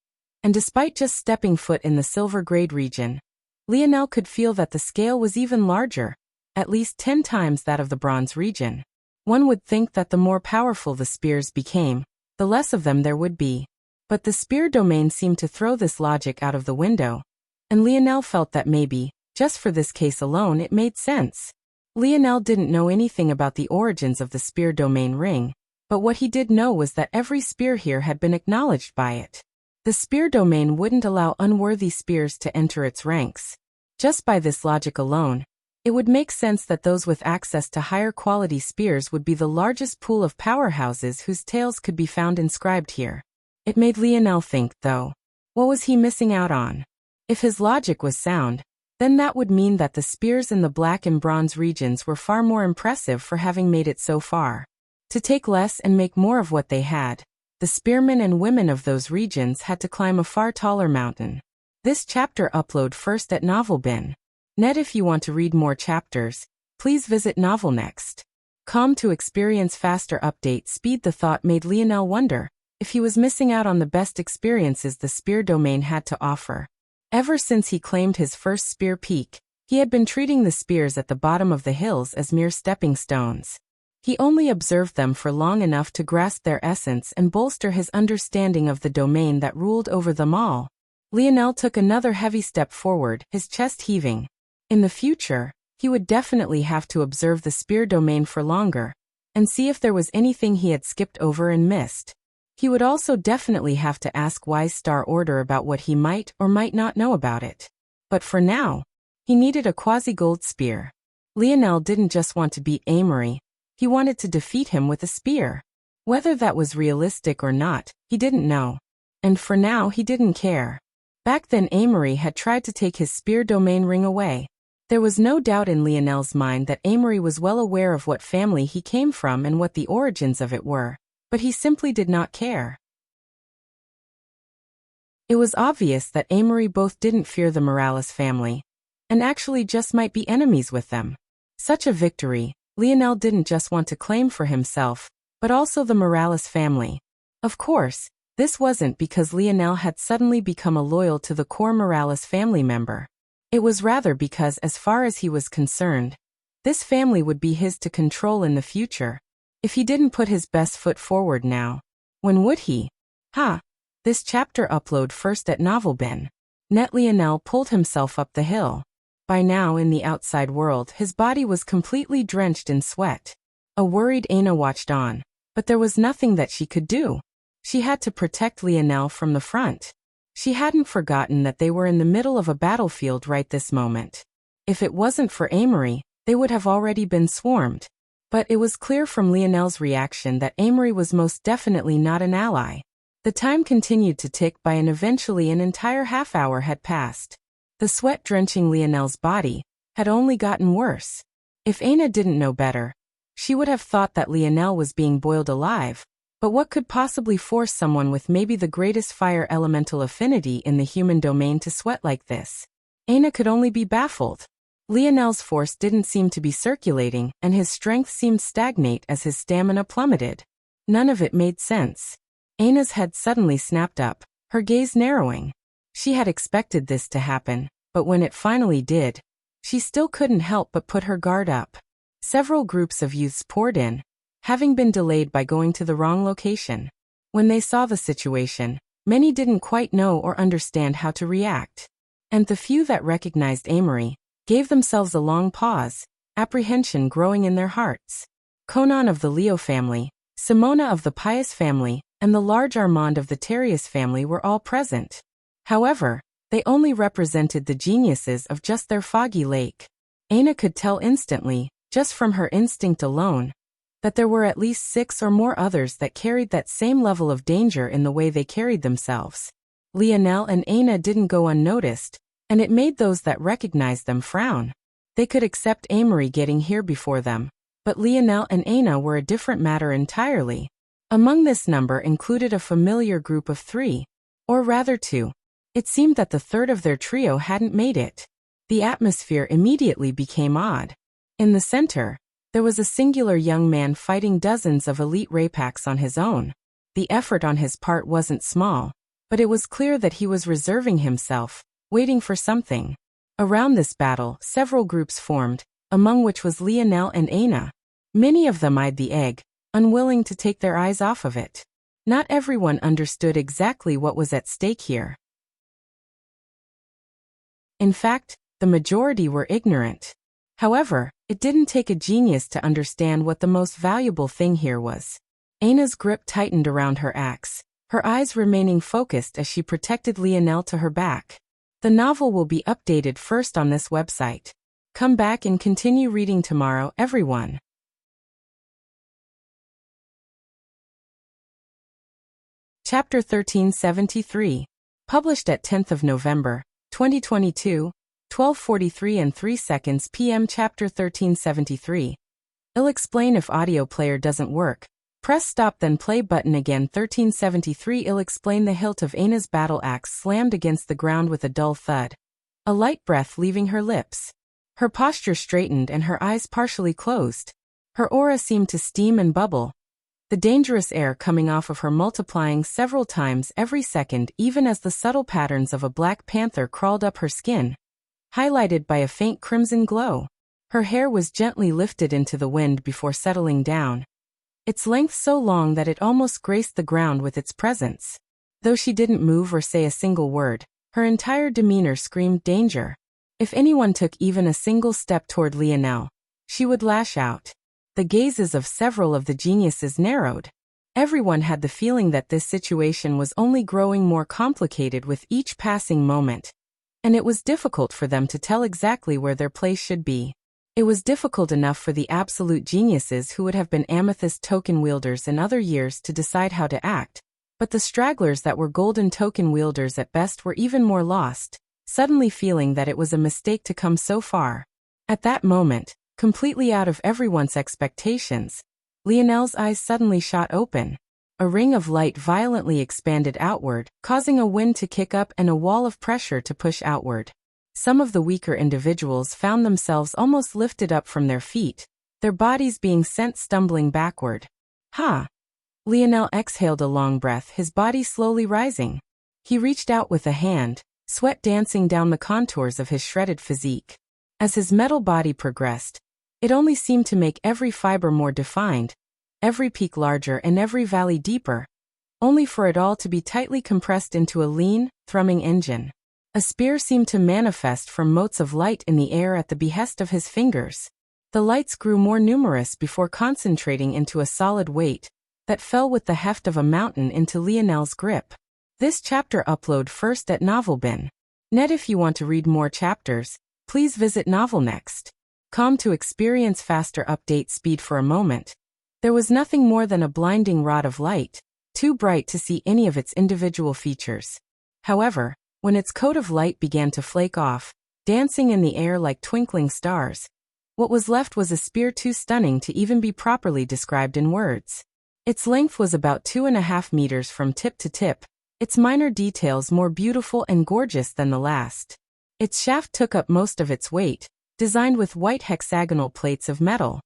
and despite just stepping foot in the silver grade region, Lionel could feel that the scale was even larger, at least 10 times that of the bronze region. One would think that the more powerful the spears became, the less of them there would be. But the spear domain seemed to throw this logic out of the window, and Lionel felt that maybe, just for this case alone, it made sense. Lionel didn't know anything about the origins of the spear domain ring, but what he did know was that every spear here had been acknowledged by it. The spear domain wouldn't allow unworthy spears to enter its ranks. Just by this logic alone, it would make sense that those with access to higher quality spears would be the largest pool of powerhouses whose tales could be found inscribed here. It made Lionel think, though, what was he missing out on? If his logic was sound, then that would mean that the spears in the black and bronze regions were far more impressive for having made it so far. To take less and make more of what they had, the spearmen and women of those regions had to climb a far taller mountain. This chapter upload first at NovelBin.net. If you want to read more chapters, please visit NovelNext.com to experience faster update speed. The thought made Lionel wonder if he was missing out on the best experiences the spear domain had to offer. Ever since he claimed his first spear peak, he had been treating the spears at the bottom of the hills as mere stepping stones. He only observed them for long enough to grasp their essence and bolster his understanding of the domain that ruled over them all. Lionel took another heavy step forward, his chest heaving. In the future, he would definitely have to observe the spear domain for longer, and see if there was anything he had skipped over and missed. He would also definitely have to ask Wise Star Order about what he might or might not know about it. But for now, he needed a quasi-gold spear. Lionel didn't just want to beat Amory, he wanted to defeat him with a spear. Whether that was realistic or not, he didn't know. And for now he didn't care. Back then Amory had tried to take his spear domain ring away. There was no doubt in Lionel's mind that Amory was well aware of what family he came from and what the origins of it were, but he simply did not care. It was obvious that Amory both didn't fear the Morales family, and actually just might be enemies with them. Such a victory, Lionel didn't just want to claim for himself, but also the Morales family. Of course, this wasn't because Lionel had suddenly become a loyal to the core Morales family member. It was rather because, as far as he was concerned, this family would be his to control in the future. If he didn't put his best foot forward now, when would he? This chapter upload first at NovelBin.net. Lionel pulled himself up the hill. By now in the outside world his body was completely drenched in sweat. A worried Aina watched on, but there was nothing that she could do. She had to protect Lionel from the front. She hadn't forgotten that they were in the middle of a battlefield right this moment. If it wasn't for Amory, they would have already been swarmed. But it was clear from Lionel's reaction that Amory was most definitely not an ally. The time continued to tick by and eventually an entire half hour had passed. The sweat drenching Lionel's body had only gotten worse. If Aina didn't know better, she would have thought that Lionel was being boiled alive. But what could possibly force someone with maybe the greatest fire elemental affinity in the human domain to sweat like this? Aina could only be baffled. Lionel's force didn't seem to be circulating, and his strength seemed stagnate as his stamina plummeted. None of it made sense. Aina's head suddenly snapped up, her gaze narrowing. She had expected this to happen, but when it finally did, she still couldn't help but put her guard up. Several groups of youths poured in, having been delayed by going to the wrong location. When they saw the situation, many didn't quite know or understand how to react. And the few that recognized Amory gave themselves a long pause, apprehension growing in their hearts. Conan of the Leo family, Simona of the Pius family, and the large Armand of the Terrius family were all present. However, they only represented the geniuses of just their foggy lake. Aina could tell instantly, just from her instinct alone, that there were at least 6 or more others that carried that same level of danger in the way they carried themselves. Lionel and Aina didn't go unnoticed, and it made those that recognized them frown. They could accept Amory getting here before them, but Lionel and Aina were a different matter entirely. Among this number included a familiar group of 3, or rather 2. It seemed that the third of their trio hadn't made it. The atmosphere immediately became odd. In the center, there was a singular young man fighting dozens of elite Rapaks on his own. The effort on his part wasn't small, but it was clear that he was reserving himself, waiting for something. Around this battle, several groups formed, among which was Lionel and Aina. Many of them eyed the egg, unwilling to take their eyes off of it. Not everyone understood exactly what was at stake here. In fact, the majority were ignorant. However, it didn't take a genius to understand what the most valuable thing here was. Aina's grip tightened around her axe, her eyes remaining focused as she protected Lionel to her back. The novel will be updated first on this website. Come back and continue reading tomorrow, everyone. Chapter 1373. Published at 10th of November, 2022, 12:43 and 3 seconds p.m. Chapter 1373. I'll explain if audio player doesn't work. Press stop then play button again. 1373. I'll explain. The hilt of Aina's battle axe slammed against the ground with a dull thud. A light breath leaving her lips. Her posture straightened and her eyes partially closed. Her aura seemed to steam and bubble, the dangerous air coming off of her multiplying several times every second even as the subtle patterns of a black panther crawled up her skin, highlighted by a faint crimson glow. Her hair was gently lifted into the wind before settling down, its length so long that it almost graced the ground with its presence. Though she didn't move or say a single word, her entire demeanor screamed danger. If anyone took even a single step toward Lionel, she would lash out. The gazes of several of the geniuses narrowed. Everyone had the feeling that this situation was only growing more complicated with each passing moment, and it was difficult for them to tell exactly where their place should be. It was difficult enough for the absolute geniuses who would have been amethyst token wielders in other years to decide how to act, but the stragglers that were golden token wielders at best were even more lost, suddenly feeling that it was a mistake to come so far. At that moment, completely out of everyone's expectations, Lionel's eyes suddenly shot open. A ring of light violently expanded outward, causing a wind to kick up and a wall of pressure to push outward. Some of the weaker individuals found themselves almost lifted up from their feet, their bodies being sent stumbling backward. Ha! Lionel exhaled a long breath, his body slowly rising. He reached out with a hand, sweat dancing down the contours of his shredded physique. As his metal body progressed, it only seemed to make every fiber more defined, every peak larger and every valley deeper, only for it all to be tightly compressed into a lean, thrumming engine. A spear seemed to manifest from motes of light in the air at the behest of his fingers. The lights grew more numerous before concentrating into a solid weight that fell with the heft of a mountain into Lionel's grip. This chapter upload first at NovelBin.net. If you want to read more chapters, please visit NovelNext.com to experience faster update speed. For a moment, there was nothing more than a blinding rod of light, too bright to see any of its individual features. However, when its coat of light began to flake off, dancing in the air like twinkling stars, what was left was a spear too stunning to even be properly described in words. Its length was about 2.5 meters from tip to tip, its minor details more beautiful and gorgeous than the last. Its shaft took up most of its weight, designed with white hexagonal plates of metal.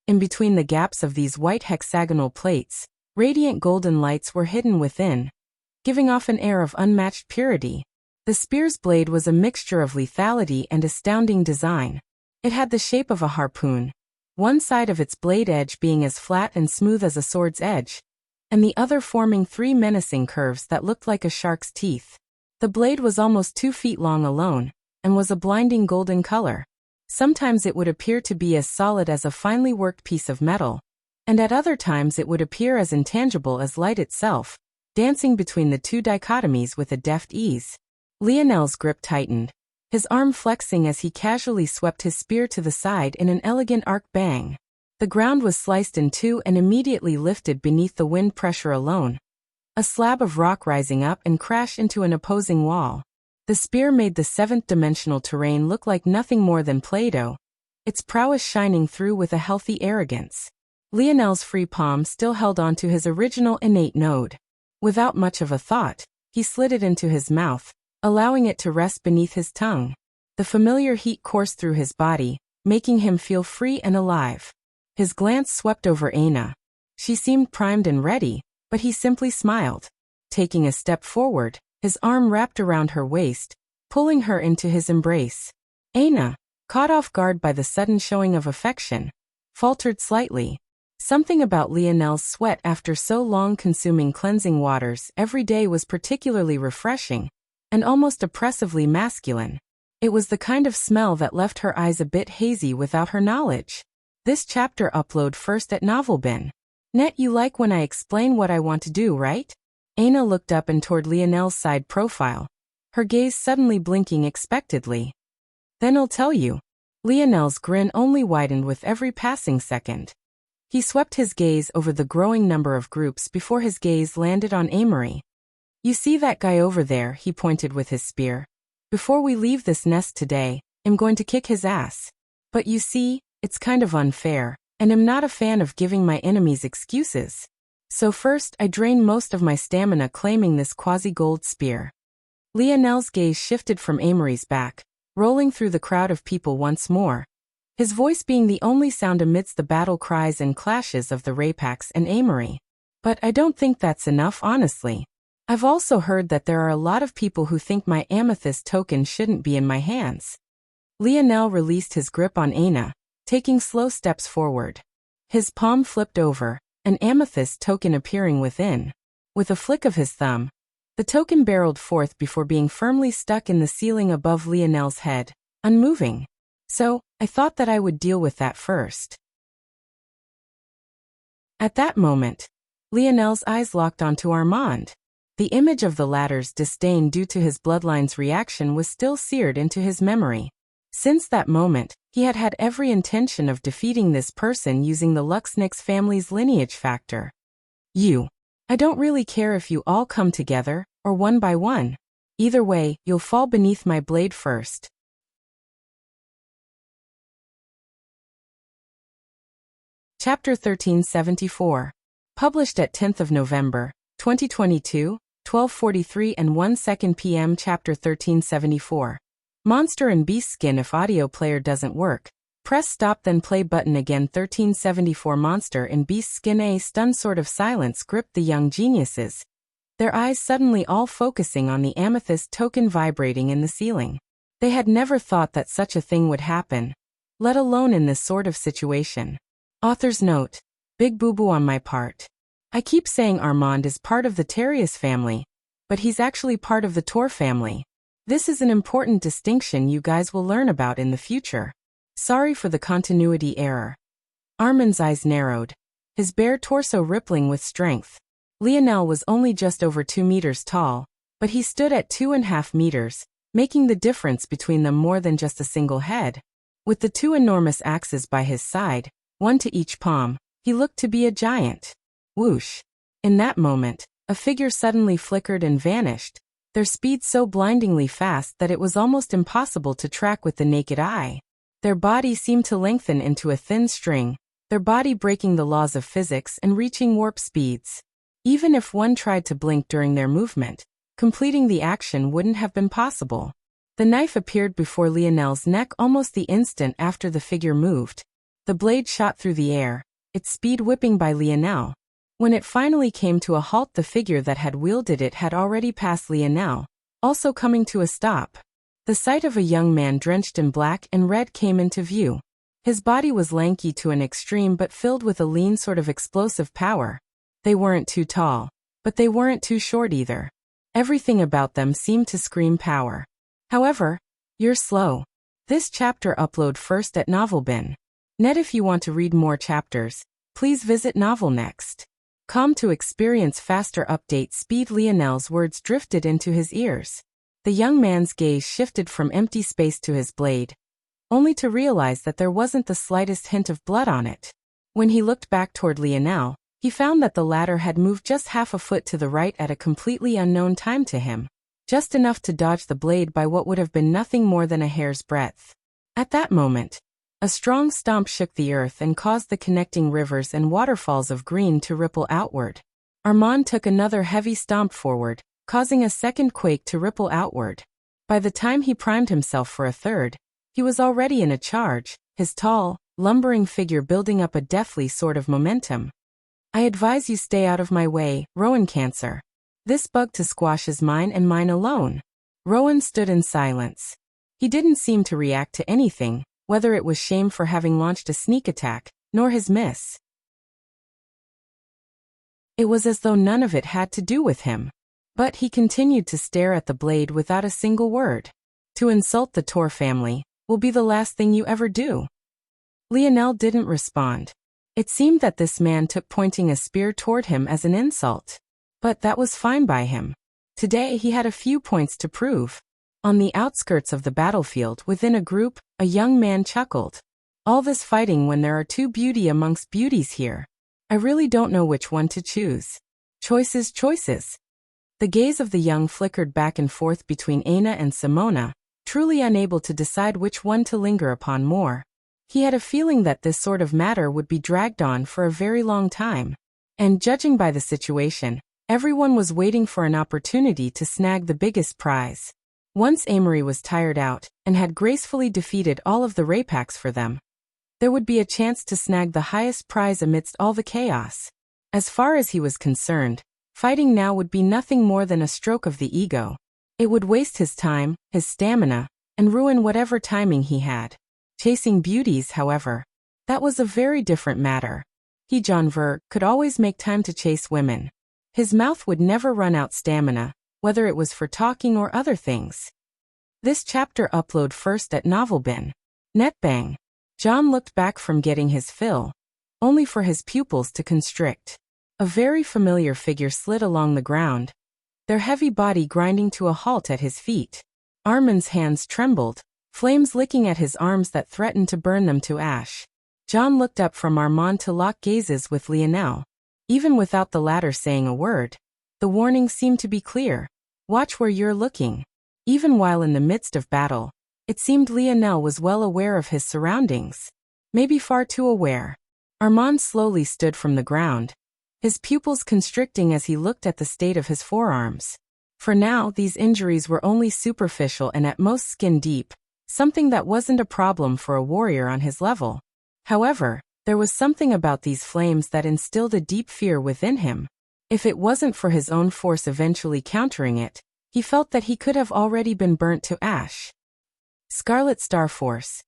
In between the gaps of these white hexagonal plates, radiant golden lights were hidden within, giving off an air of unmatched purity. The spear's blade was a mixture of lethality and astounding design. It had the shape of a harpoon, one side of its blade edge being as flat and smooth as a sword's edge, and the other forming 3 menacing curves that looked like a shark's teeth. The blade was almost 2 feet long alone, and was a blinding golden color. Sometimes it would appear to be as solid as a finely worked piece of metal, and at other times it would appear as intangible as light itself, dancing between the two dichotomies with a deft ease. Lionel's grip tightened, his arm flexing as he casually swept his spear to the side in an elegant arc bang. The ground was sliced in two and immediately lifted beneath the wind pressure alone, a slab of rock rising up and crash into an opposing wall. The spear made the seventh-dimensional terrain look like nothing more than Play-Doh, its prowess shining through with a healthy arrogance. Lionel's free palm still held on to his original innate node. Without much of a thought, he slid it into his mouth, allowing it to rest beneath his tongue. The familiar heat coursed through his body, making him feel free and alive. His glance swept over Aina. She seemed primed and ready, but he simply smiled. Taking a step forward, his arm wrapped around her waist, pulling her into his embrace. Aina, caught off guard by the sudden showing of affection, faltered slightly. Something about Lionel's sweat after so long consuming cleansing waters every day was particularly refreshing, and almost oppressively masculine. It was the kind of smell that left her eyes a bit hazy without her knowledge. This chapter upload first at Novelbin. Net, you like when I explain what I want to do, right? Aina looked up and toward Lionel's side profile, her gaze suddenly blinking expectantly. Then I'll tell you. Lionel's grin only widened with every passing second. He swept his gaze over the growing number of groups before his gaze landed on Amory. You see that guy over there, he pointed with his spear. Before we leave this nest today, I'm going to kick his ass. But you see, it's kind of unfair, and I'm not a fan of giving my enemies excuses. So first I drain most of my stamina claiming this quasi-gold spear. Lionel's gaze shifted from Amory's back, rolling through the crowd of people once more, his voice being the only sound amidst the battle cries and clashes of the Rapax and Amory. But I don't think that's enough, honestly. I've also heard that there are a lot of people who think my amethyst token shouldn't be in my hands. Lionel released his grip on Aina, taking slow steps forward. His palm flipped over, an amethyst token appearing within. With a flick of his thumb, the token barreled forth before being firmly stuck in the ceiling above Lionel's head, unmoving. So, I thought that I would deal with that first. At that moment, Lionel's eyes locked onto Armand. The image of the latter's disdain due to his bloodline's reaction was still seared into his memory. Since that moment, he had had every intention of defeating this person using the Luxnix family's lineage factor. I don't really care if you all come together, or one by one. Either way, you'll fall beneath my blade first. Chapter 1374. Published at 10th of November, 2022, 12:43 and 1 second p.m. Chapter 1374. Monster and Beast Skin. If audio player doesn't work, press stop then play button again. 1374. Monster and Beast Skin. A stunned sort of silence gripped the young geniuses, their eyes suddenly all focusing on the amethyst token vibrating in the ceiling. They had never thought that such a thing would happen, let alone in this sort of situation. Author's note. Big boo-boo on my part. I keep saying Armand is part of the Terrius family, but he's actually part of the Tor family. This is an important distinction you guys will learn about in the future. Sorry for the continuity error. Armand's eyes narrowed, his bare torso rippling with strength. Lionel was only just over 2 meters tall, but he stood at 2.5 meters, making the difference between them more than just a single head. With the 2 enormous axes by his side, one to each palm, he looked to be a giant. Whoosh! In that moment, a figure suddenly flickered and vanished, their speed so blindingly fast that it was almost impossible to track with the naked eye. Their body seemed to lengthen into a thin string, their body breaking the laws of physics and reaching warp speeds. Even if one tried to blink during their movement, completing the action wouldn't have been possible. The knife appeared before Lionel's neck almost the instant after the figure moved. The blade shot through the air, its speed whipping by Lionel. When it finally came to a halt, the figure that had wielded it had already passed Lionel, also coming to a stop. The sight of a young man drenched in black and red came into view. His body was lanky to an extreme but filled with a lean sort of explosive power. They weren't too tall, but they weren't too short either. Everything about them seemed to scream power. However, you're slow. This chapter upload first at novelbin.net. If you want to read more chapters, please visit novelnext.com to experience faster update speed. Lionel's words drifted into his ears. The young man's gaze shifted from empty space to his blade, only to realize that there wasn't the slightest hint of blood on it. When he looked back toward Lionel, he found that the latter had moved just half a foot to the right at a completely unknown time to him, just enough to dodge the blade by what would have been nothing more than a hair's breadth. At that moment, a strong stomp shook the earth and caused the connecting rivers and waterfalls of green to ripple outward. Armand took another heavy stomp forward, causing a second quake to ripple outward. By the time he primed himself for a third, he was already in a charge, his tall, lumbering figure building up a deathly sort of momentum. I advise you stay out of my way, Rowan Cancer. This bug to squash is mine and mine alone. Rowan stood in silence. He didn't seem to react to anything, whether it was shame for having launched a sneak attack, nor his miss. It was as though none of it had to do with him. But he continued to stare at the blade without a single word. To insult the Tor family will be the last thing you ever do. Lionel didn't respond. It seemed that this man took pointing a spear toward him as an insult. But that was fine by him. Today he had a few points to prove. On the outskirts of the battlefield within a group, a young man chuckled. All this fighting when there are two beauty amongst beauties here. I really don't know which one to choose. Choices. The gaze of the young flickered back and forth between Aina and Simona, truly unable to decide which one to linger upon more. He had a feeling that this sort of matter would be dragged on for a very long time. And judging by the situation, everyone was waiting for an opportunity to snag the biggest prize. Once Amory was tired out and had gracefully defeated all of the Rapax for them, there would be a chance to snag the highest prize amidst all the chaos. As far as he was concerned, fighting now would be nothing more than a stroke of the ego. It would waste his time, his stamina, and ruin whatever timing he had. Chasing beauties, however, that was a very different matter. He, John Ver, could always make time to chase women. His mouth would never run out stamina, whether it was for talking or other things. This chapter upload first at novelbin.net. Bang. John looked back from getting his fill, only for his pupils to constrict. A very familiar figure slid along the ground, their heavy body grinding to a halt at his feet. Armand's hands trembled, flames licking at his arms that threatened to burn them to ash. John looked up from Armand to lock gazes with Lionel. Even without the latter saying a word, the warning seemed to be clear. Watch where you're looking. Even while in the midst of battle, it seemed Lionel was well aware of his surroundings. Maybe far too aware. Armand slowly stood from the ground, his pupils constricting as he looked at the state of his forearms. For now, these injuries were only superficial and at most skin deep, something that wasn't a problem for a warrior on his level. However, there was something about these flames that instilled a deep fear within him. If it wasn't for his own force eventually countering it, he felt that he could have already been burnt to ash. Scarlet Star Force.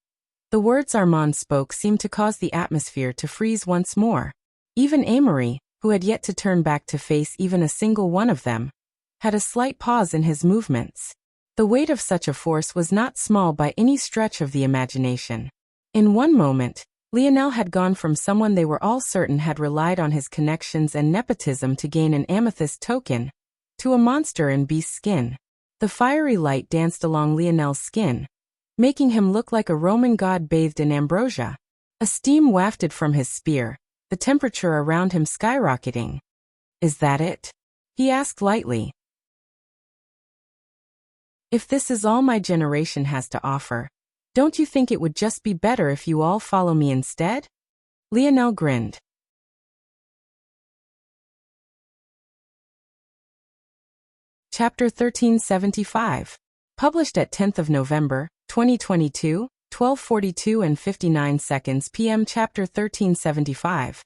The words Armand spoke seemed to cause the atmosphere to freeze once more. Even Amory, who had yet to turn back to face even a single one of them, had a slight pause in his movements. The weight of such a force was not small by any stretch of the imagination. In one moment, Lionel had gone from someone they were all certain had relied on his connections and nepotism to gain an amethyst token, to a monster in beast skin. The fiery light danced along Lionel's skin, making him look like a Roman god bathed in ambrosia. A steam wafted from his spear, the temperature around him skyrocketing. Is that it? He asked lightly. If this is all my generation has to offer, don't you think it would just be better if you all follow me instead? Lionel grinned. Chapter 1375. Published at 10th of November, 2022, 12:42 and 59 seconds p.m. Chapter 1375.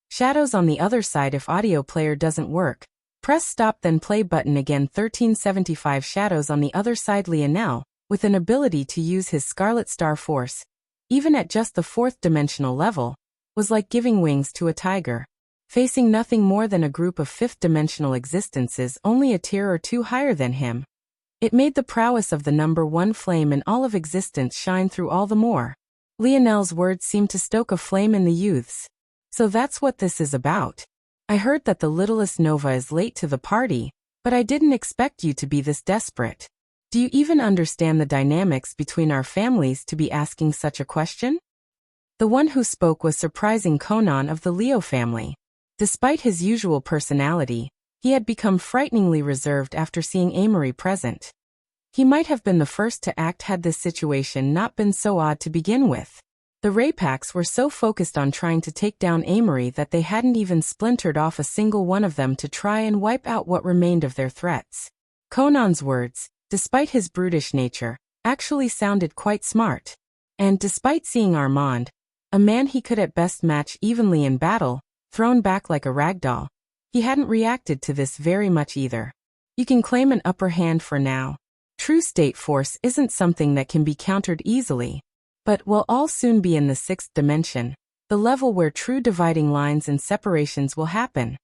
Shadows on the other side. If audio player doesn't work, press stop then play button again. 1375. Shadows on the other side. Lionel, with an ability to use his Scarlet Star Force, even at just the 4th dimensional level, was like giving wings to a tiger. Facing nothing more than a group of 5th dimensional existences only a tier or two higher than him, it made the prowess of the number 1 flame in all of existence shine through all the more. Lionel's words seemed to stoke a flame in the youths. So that's what this is about. I heard that the littlest Nova is late to the party, but I didn't expect you to be this desperate. Do you even understand the dynamics between our families to be asking such a question? The one who spoke was surprising Conan of the Leo family. Despite his usual personality, he had become frighteningly reserved after seeing Amory present. He might have been the first to act had this situation not been so odd to begin with. The Raypaks were so focused on trying to take down Amory that they hadn't even splintered off a single one of them to try and wipe out what remained of their threats. Conan's words, despite his brutish nature, actually sounded quite smart. And despite seeing Armand, a man he could at best match evenly in battle, thrown back like a ragdoll, he hadn't reacted to this very much either. You can claim an upper hand for now. True state force isn't something that can be countered easily. But we'll all soon be in the 6th dimension, the level where true dividing lines and separations will happen.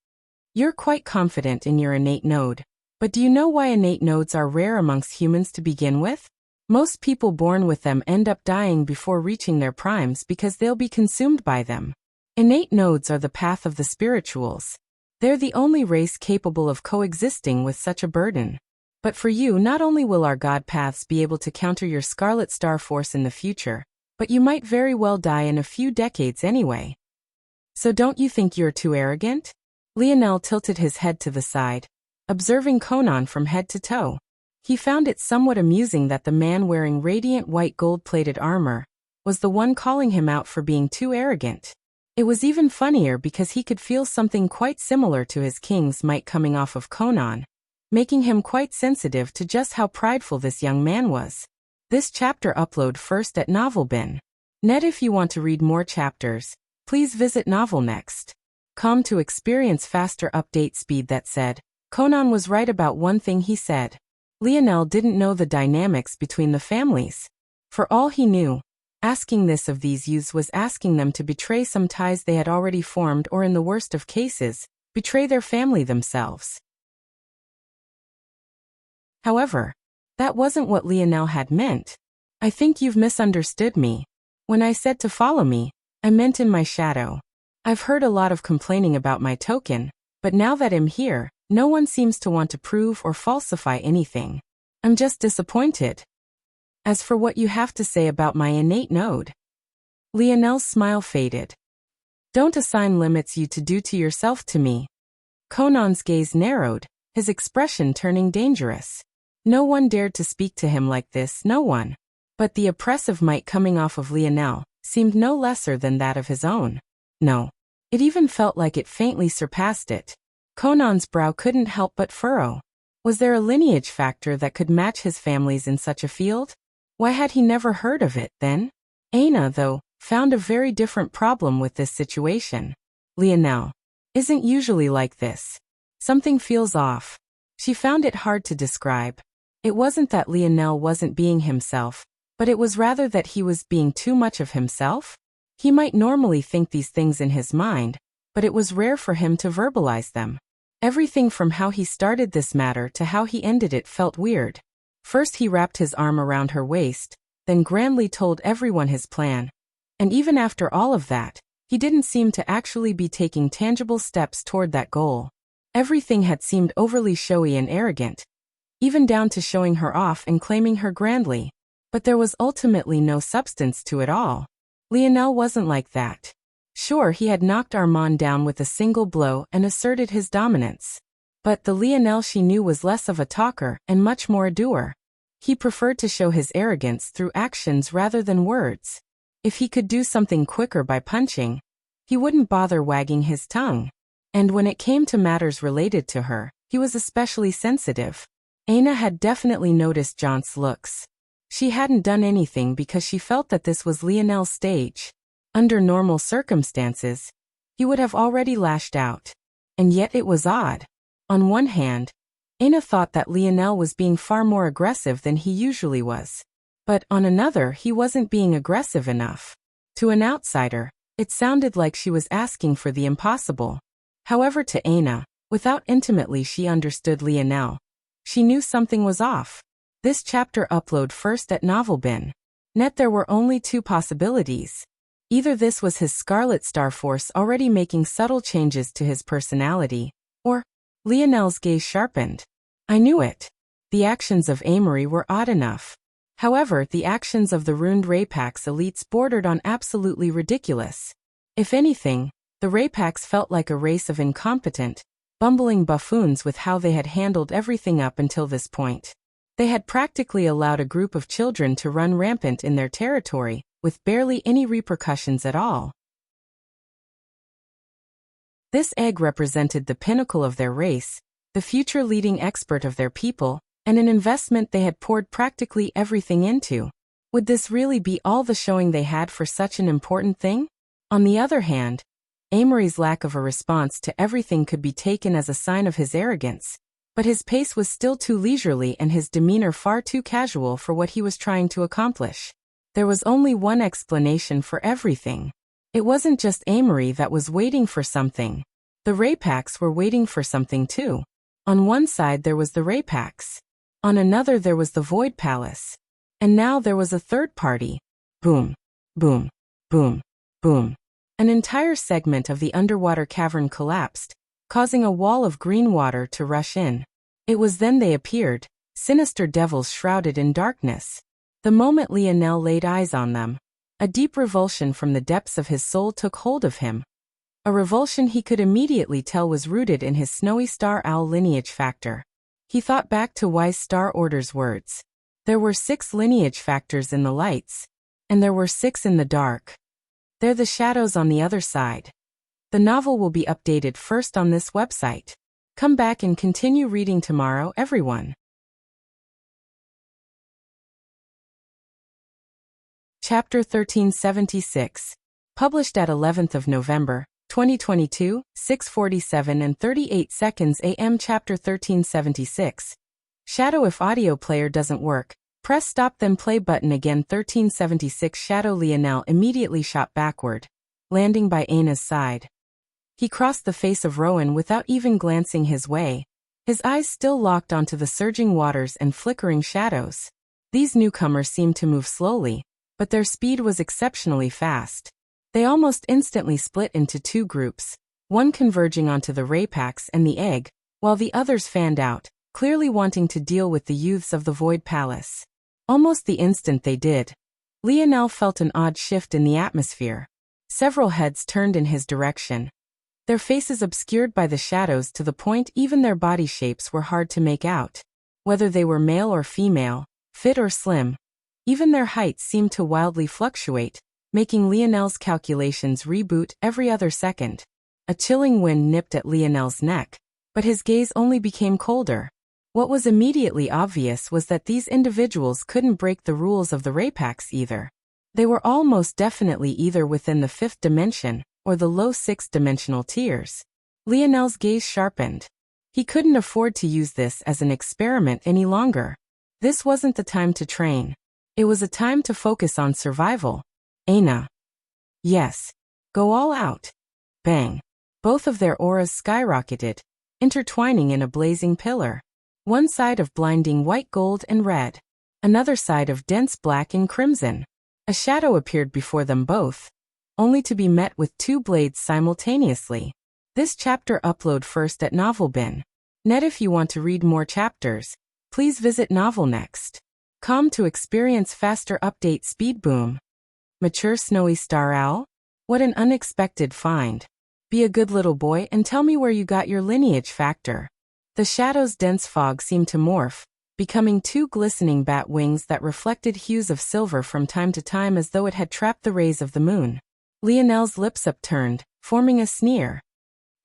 You're quite confident in your innate node. But do you know why innate nodes are rare amongst humans to begin with? Most people born with them end up dying before reaching their primes because they'll be consumed by them. Innate nodes are the path of the spirituals. They're the only race capable of coexisting with such a burden. But for you, not only will our God paths be able to counter your Scarlet Star Force in the future, but you might very well die in a few decades anyway. So don't you think you're too arrogant? Lionel tilted his head to the side, observing Conan from head to toe. He found it somewhat amusing that the man wearing radiant white gold-plated armor was the one calling him out for being too arrogant. It was even funnier because he could feel something quite similar to his king's might coming off of Conan, making him quite sensitive to just how prideful this young man was. This chapter upload first at NovelBin.net. If you want to read more chapters, please visit NovelNext.com to experience faster update speed. That said, Conan was right about one thing he said. Lionel didn't know the dynamics between the families. For all he knew, asking this of these youths was asking them to betray some ties they had already formed or, in the worst of cases, betray their family themselves. However, that wasn't what Lionel had meant. I think you've misunderstood me. When I said to follow me, I meant in my shadow. I've heard a lot of complaining about my token, but now that I'm here, no one seems to want to prove or falsify anything. I'm just disappointed. As for what you have to say about my innate node, Lionel's smile faded. Don't assign limits you to do to yourself to me. Conan's gaze narrowed, his expression turning dangerous. No one dared to speak to him like this, no one. But the oppressive might coming off of Lionel seemed no lesser than that of his own. No. It even felt like it faintly surpassed it. Conan's brow couldn't help but furrow. Was there a lineage factor that could match his family's in such a field? Why had he never heard of it, then? Aina, though, found a very different problem with this situation. Lionel isn't usually like this. Something feels off. She found it hard to describe. It wasn't that Lionel wasn't being himself, but it was rather that he was being too much of himself. He might normally think these things in his mind, but it was rare for him to verbalize them. Everything from how he started this matter to how he ended it felt weird. First he wrapped his arm around her waist, then grandly told everyone his plan. And even after all of that, he didn't seem to actually be taking tangible steps toward that goal. Everything had seemed overly showy and arrogant, even down to showing her off and claiming her grandly. But there was ultimately no substance to it all. Lionel wasn't like that. Sure, he had knocked Armand down with a single blow and asserted his dominance. But the Lionel she knew was less of a talker and much more a doer. He preferred to show his arrogance through actions rather than words. If he could do something quicker by punching, he wouldn't bother wagging his tongue. And when it came to matters related to her, he was especially sensitive. Aina had definitely noticed John's looks. She hadn't done anything because she felt that this was Lionel's stage. Under normal circumstances, he would have already lashed out. And yet it was odd. On one hand, Anna thought that Lionel was being far more aggressive than he usually was. But on another, he wasn't being aggressive enough. To an outsider, it sounded like she was asking for the impossible. However, to Anna, without intimately she understood Lionel, she knew something was off. This chapter upload first at Novelbin. Net there were only two possibilities. Either this was his Scarlet Star Force already making subtle changes to his personality, or Lionel's gaze sharpened. I knew it. The actions of Amory were odd enough. However, the actions of the ruined Raypax elites bordered on absolutely ridiculous. If anything, the Raypax felt like a race of incompetent, bumbling buffoons with how they had handled everything up until this point. They had practically allowed a group of children to run rampant in their territory, with barely any repercussions at all. This egg represented the pinnacle of their race, the future leading expert of their people, and an investment they had poured practically everything into. Would this really be all the showing they had for such an important thing? On the other hand, Amory's lack of a response to everything could be taken as a sign of his arrogance, but his pace was still too leisurely and his demeanor far too casual for what he was trying to accomplish. There was only one explanation for everything. It wasn't just Amory that was waiting for something. The Raypax were waiting for something too. On one side there was the Raypax. On another there was the Void Palace. And now there was a third party. Boom, boom, boom, boom. An entire segment of the underwater cavern collapsed, causing a wall of green water to rush in. It was then they appeared, sinister devils shrouded in darkness. The moment Lionel laid eyes on them, a deep revulsion from the depths of his soul took hold of him. A revulsion he could immediately tell was rooted in his snowy star owl lineage factor. He thought back to Wise Star Order's words. There were 6 lineage factors in the lights, and there were 6 in the dark. They're the shadows on the other side. The novel will be updated first on this website. Come back and continue reading tomorrow, everyone. Chapter 1376. Published at 11th of November, 2022, 6:47 and 38 seconds AM. Chapter 1376. Shadow. If audio player doesn't work, press stop then play button again. 1376. Shadow. Lionel immediately shot backward, landing by Anna's side. He crossed the face of Rowan without even glancing his way, his eyes still locked onto the surging waters and flickering shadows. These newcomers seemed to move slowly, but their speed was exceptionally fast. They almost instantly split into 2 groups, one converging onto the Raypax and the egg, while the others fanned out, clearly wanting to deal with the youths of the Void Palace. Almost the instant they did, Lionel felt an odd shift in the atmosphere. Several heads turned in his direction, their faces obscured by the shadows to the point even their body shapes were hard to make out. Whether they were male or female, fit or slim, even their heights seemed to wildly fluctuate, making Lionel's calculations reboot every other second. A chilling wind nipped at Lionel's neck, but his gaze only became colder. What was immediately obvious was that these individuals couldn't break the rules of the Raypax either. They were all most definitely either within the 5th dimension or the low 6th-dimensional tiers. Lionel's gaze sharpened. He couldn't afford to use this as an experiment any longer. This wasn't the time to train. It was a time to focus on survival. Anna. Yes. Go all out. Bang. Both of their auras skyrocketed, intertwining in a blazing pillar. One side of blinding white gold and red. Another side of dense black and crimson. A shadow appeared before them both, only to be met with 2 blades simultaneously. This chapter upload first at Novelbin. Net. If you want to read more chapters, please visit novelnext.com to experience faster update speed. Boom. Mature snowy star owl? What an unexpected find. Be a good little boy and tell me where you got your lineage factor. The shadow's dense fog seemed to morph, becoming 2 glistening bat wings that reflected hues of silver from time to time as though it had trapped the rays of the moon. Lionel's lips upturned, forming a sneer.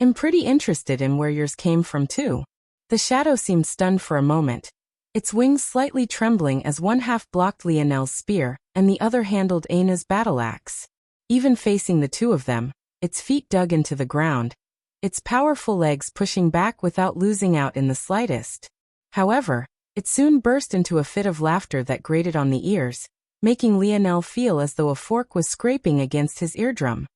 I'm pretty interested in where yours came from too. The shadow seemed stunned for a moment, its wings slightly trembling as one half blocked Lionel's spear and the other handled Aina's battle axe. Even facing the two of them, its feet dug into the ground, its powerful legs pushing back without losing out in the slightest. However, it soon burst into a fit of laughter that grated on the ears, making Lionel feel as though a fork was scraping against his eardrum.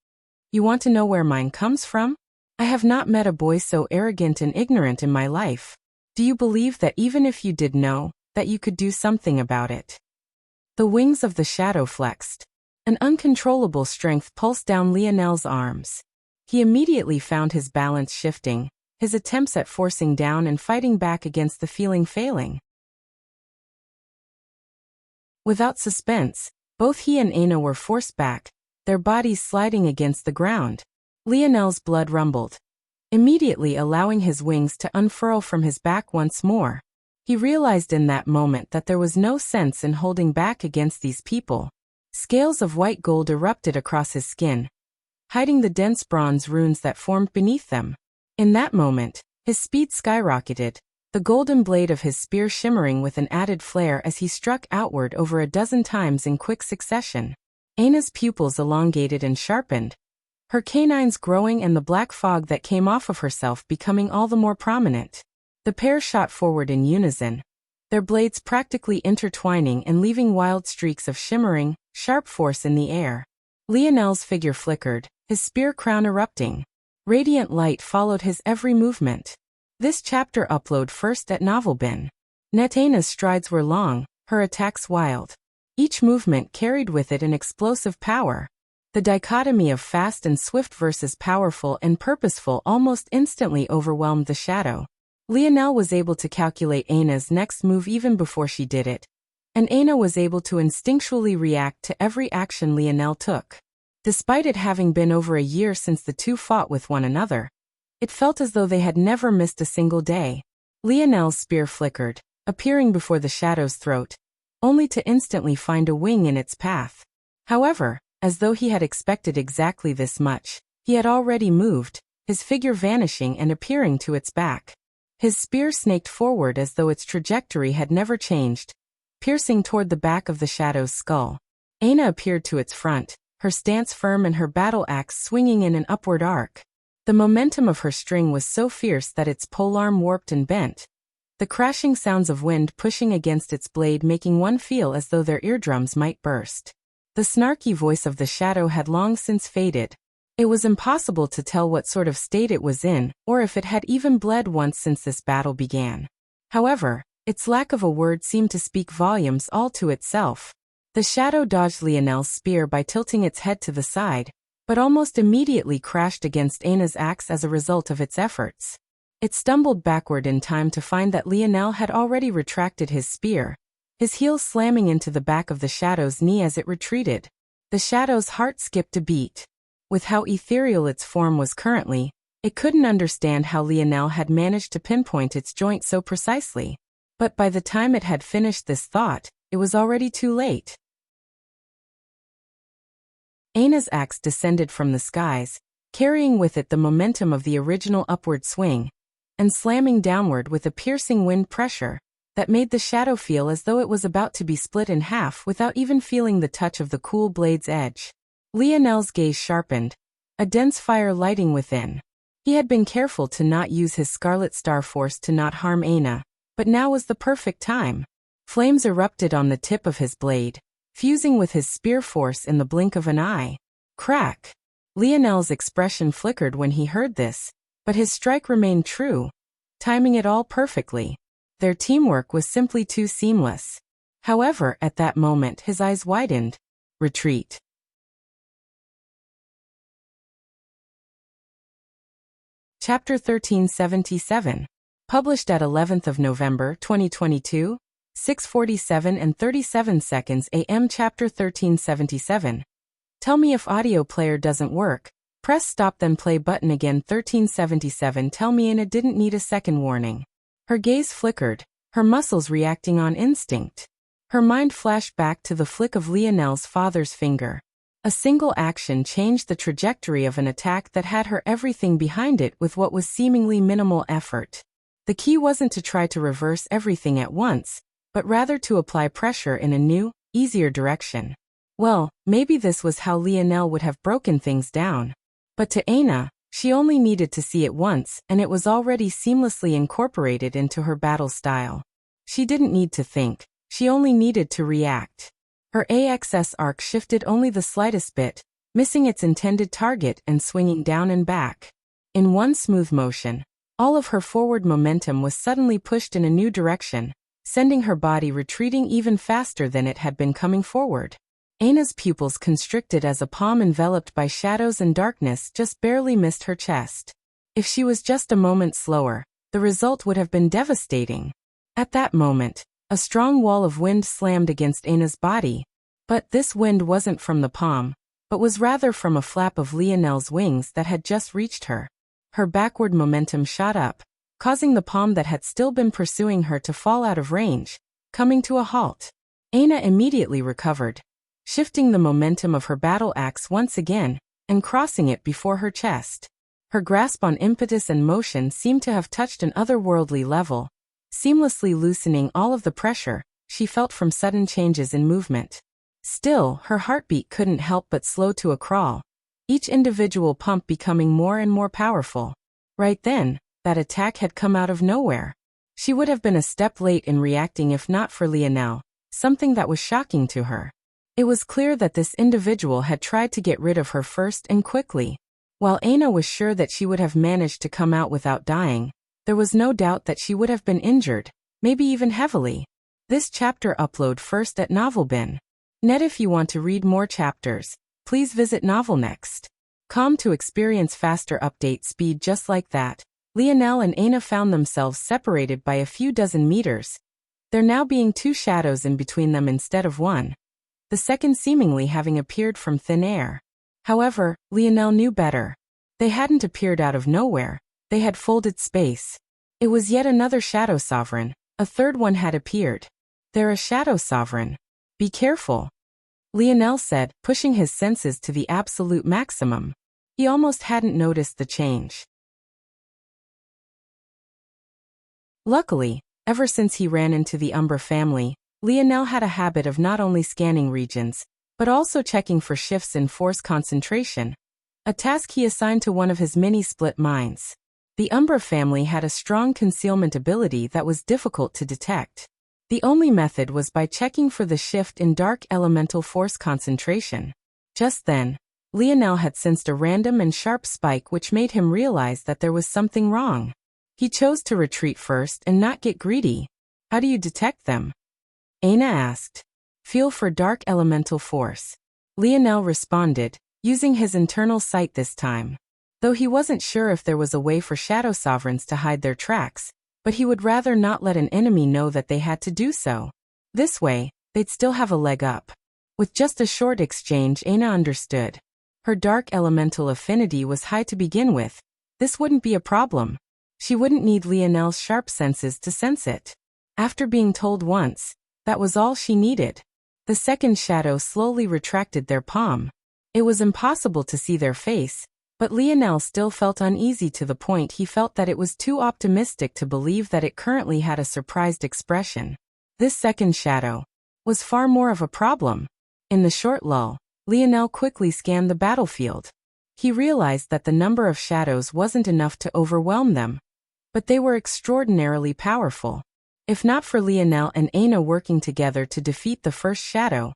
You want to know where mine comes from? I have not met a boy so arrogant and ignorant in my life. Do you believe that even if you did know, that you could do something about it? The wings of the shadow flexed. An uncontrollable strength pulsed down Lionel's arms. He immediately found his balance shifting, his attempts at forcing down and fighting back against the feeling failing. Without suspense, both he and Aina were forced back, their bodies sliding against the ground. Lionel's blood rumbled, immediately allowing his wings to unfurl from his back once more. He realized in that moment that there was no sense in holding back against these people. Scales of white gold erupted across his skin, hiding the dense bronze runes that formed beneath them. In that moment, his speed skyrocketed, the golden blade of his spear shimmering with an added flare as he struck outward over a dozen times in quick succession. Aina's pupils elongated and sharpened, her canines growing and the black fog that came off of herself becoming all the more prominent. The pair shot forward in unison, their blades practically intertwining and leaving wild streaks of shimmering, sharp force in the air. Lionel's figure flickered, his spear crown erupting. Radiant light followed his every movement. This chapter upload first at Novelbin. Aina's strides were long, her attacks wild. Each movement carried with it an explosive power. The dichotomy of fast and swift versus powerful and purposeful almost instantly overwhelmed the shadow. Lionel was able to calculate Aina's next move even before she did it, and Aina was able to instinctually react to every action Lionel took. Despite it having been over a year since the two fought with one another, it felt as though they had never missed a single day. Lionel's spear flickered, appearing before the shadow's throat, only to instantly find a wing in its path. However, as though he had expected exactly this much, he had already moved, his figure vanishing and appearing to its back. His spear snaked forward as though its trajectory had never changed, piercing toward the back of the shadow's skull. Aina appeared to its front, her stance firm and her battle axe swinging in an upward arc. The momentum of her string was so fierce that its polearm warped and bent, the crashing sounds of wind pushing against its blade making one feel as though their eardrums might burst. The snarky voice of the shadow had long since faded. It was impossible to tell what sort of state it was in, or if it had even bled once since this battle began. However, its lack of a word seemed to speak volumes all to itself. The shadow dodged Lionel's spear by tilting its head to the side, but almost immediately crashed against Aina's axe as a result of its efforts. It stumbled backward in time to find that Lionel had already retracted his spear, his heel slamming into the back of the shadow's knee as it retreated. The shadow's heart skipped a beat. With how ethereal its form was currently, it couldn't understand how Lionel had managed to pinpoint its joint so precisely. But by the time it had finished this thought, it was already too late. Aina's axe descended from the skies, carrying with it the momentum of the original upward swing, and slamming downward with a piercing wind pressure that made the shadow feel as though it was about to be split in half without even feeling the touch of the cool blade's edge. Lionel's gaze sharpened, a dense fire lighting within. He had been careful to not use his Scarlet Star Force to not harm Aina, but now was the perfect time. Flames erupted on the tip of his blade, fusing with his spear force in the blink of an eye. Crack! Lionel's expression flickered when he heard this, but his strike remained true, timing it all perfectly. Their teamwork was simply too seamless. However, at that moment his eyes widened. Retreat. Chapter 1377. Published at 11th of November 2022, 6:47 and 37 seconds AM. Chapter 1377. Tell me if audio player doesn't work. Press stop then play button again. 1377. Tell me Aina didn't need a second warning. Her gaze flickered, her muscles reacting on instinct. Her mind flashed back to the flick of Lionel's father's finger. A single action changed the trajectory of an attack that had her everything behind it with what was seemingly minimal effort. The key wasn't to try to reverse everything at once, but rather to apply pressure in a new, easier direction. Well, maybe this was how Lionel would have broken things down. But to Aina, she only needed to see it once, and it was already seamlessly incorporated into her battle style. She didn't need to think, she only needed to react. Her AXS arc shifted only the slightest bit, missing its intended target and swinging down and back. In one smooth motion, all of her forward momentum was suddenly pushed in a new direction, sending her body retreating even faster than it had been coming forward. Aina's pupils constricted as a palm enveloped by shadows and darkness just barely missed her chest. If she was just a moment slower, the result would have been devastating. At that moment, a strong wall of wind slammed against Aina's body, but this wind wasn't from the palm, but was rather from a flap of Lionel's wings that had just reached her. Her backward momentum shot up, causing the palm that had still been pursuing her to fall out of range, coming to a halt. Aina immediately recovered, shifting the momentum of her battle axe once again, and crossing it before her chest. Her grasp on impetus and motion seemed to have touched an otherworldly level, seamlessly loosening all of the pressure she felt from sudden changes in movement. Still, her heartbeat couldn't help but slow to a crawl, each individual pump becoming more and more powerful. Right then, that attack had come out of nowhere. She would have been a step late in reacting if not for Lionel, something that was shocking to her. It was clear that this individual had tried to get rid of her first and quickly. While Aina was sure that she would have managed to come out without dying, there was no doubt that she would have been injured, maybe even heavily. This chapter upload first at Novelbin. Net. If you want to read more chapters, please visit novelnext.com to experience faster update speed. Just like that, Lionel and Aina found themselves separated by a few dozen meters, there now being two shadows in between them instead of one, the second seemingly having appeared from thin air. However, Lionel knew better. They hadn't appeared out of nowhere, they had folded space. It was yet another Shadow Sovereign, a third one had appeared. They're a Shadow Sovereign. Be careful, Lionel said, pushing his senses to the absolute maximum. He almost hadn't noticed the change. Luckily, ever since he ran into the Umbra family, Lionel had a habit of not only scanning regions, but also checking for shifts in force concentration, a task he assigned to one of his mini-split minds. The Umbra family had a strong concealment ability that was difficult to detect. The only method was by checking for the shift in dark elemental force concentration. Just then, Lionel had sensed a random and sharp spike which made him realize that there was something wrong. He chose to retreat first and not get greedy. How do you detect them? Aina asked. Feel for dark elemental force. Lionel responded, using his internal sight this time. Though he wasn't sure if there was a way for Shadow Sovereigns to hide their tracks, but he would rather not let an enemy know that they had to do so. This way, they'd still have a leg up. With just a short exchange, Aina understood. Her dark elemental affinity was high to begin with. This wouldn't be a problem. She wouldn't need Lionel's sharp senses to sense it. After being told once, that was all she needed. The second shadow slowly retracted their palm. It was impossible to see their face, but Lionel still felt uneasy to the point he felt that it was too optimistic to believe that it currently had a surprised expression. This second shadow was far more of a problem. In the short lull, Lionel quickly scanned the battlefield. He realized that the number of shadows wasn't enough to overwhelm them, but they were extraordinarily powerful. If not for Lionel and Aina working together to defeat the first shadow,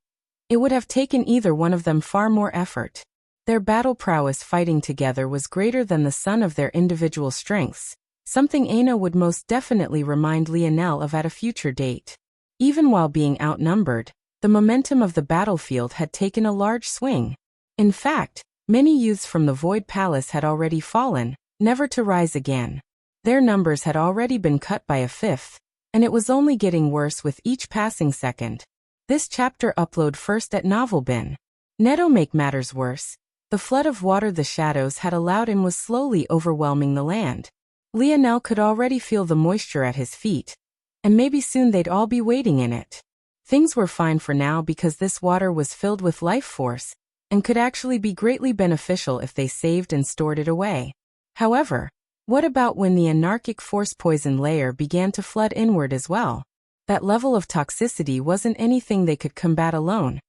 it would have taken either one of them far more effort. Their battle prowess fighting together was greater than the sum of their individual strengths, something Aina would most definitely remind Lionel of at a future date. Even while being outnumbered, the momentum of the battlefield had taken a large swing. In fact, many youths from the Void Palace had already fallen, never to rise again. Their numbers had already been cut by a fifth, and it was only getting worse with each passing second. This chapter upload first at Novelbin. Netto make matters worse. The flood of water the shadows had allowed in was slowly overwhelming the land. Lionel could already feel the moisture at his feet, and maybe soon they'd all be wading in it. Things were fine for now because this water was filled with life force, and could actually be greatly beneficial if they saved and stored it away. However, what about when the anarchic force poison layer began to flood inward as well? That level of toxicity wasn't anything they could combat alone.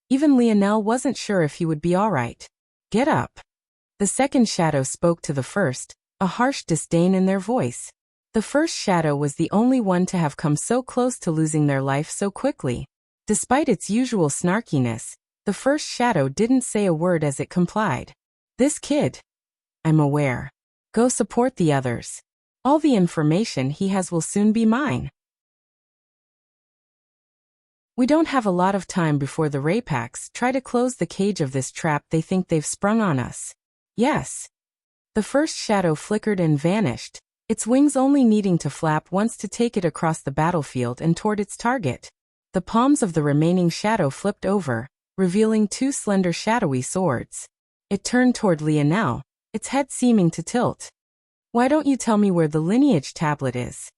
Even Lionel wasn't sure if he would be alright. Get up. The second shadow spoke to the first, a harsh disdain in their voice. The first shadow was the only one to have come so close to losing their life so quickly. Despite its usual snarkiness, the first shadow didn't say a word as it complied. This kid. I'm aware. Go support the others. All the information he has will soon be mine. We don't have a lot of time before the Raypaks try to close the cage of this trap they think they've sprung on us. Yes. The first shadow flickered and vanished, its wings only needing to flap once to take it across the battlefield and toward its target. The palms of the remaining shadow flipped over, revealing two slender shadowy swords. It turned toward Lionel, its head seeming to tilt. Why don't you tell me where the lineage tablet is?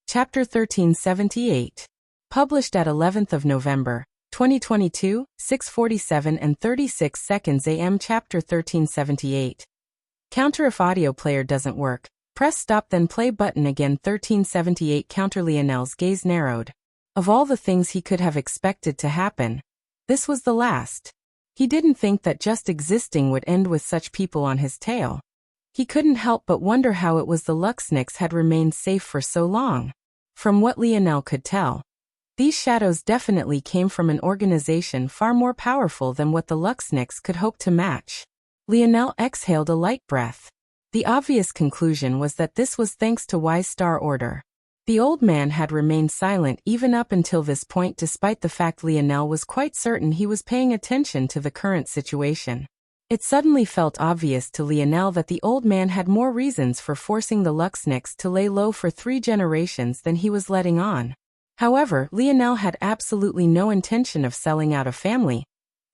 Chapter 1378. Published at 11th of November, 2022, 6:47 and 36 seconds AM. Chapter 1378. Counter if audio player doesn't work, press stop then play button again. 1378 counter. Lionel's gaze narrowed. Of all the things he could have expected to happen, this was the last. He didn't think that just existing would end with such people on his tail. He couldn't help but wonder how it was the Luxniks had remained safe for so long. From what Lionel could tell, these shadows definitely came from an organization far more powerful than what the Luxniks could hope to match. Lionel exhaled a light breath. The obvious conclusion was that this was thanks to Wise Star Order. The old man had remained silent even up until this point, despite the fact Lionel was quite certain he was paying attention to the current situation. It suddenly felt obvious to Lionel that the old man had more reasons for forcing the Luxniks to lay low for 3 generations than he was letting on. However, Lionel had absolutely no intention of selling out a family.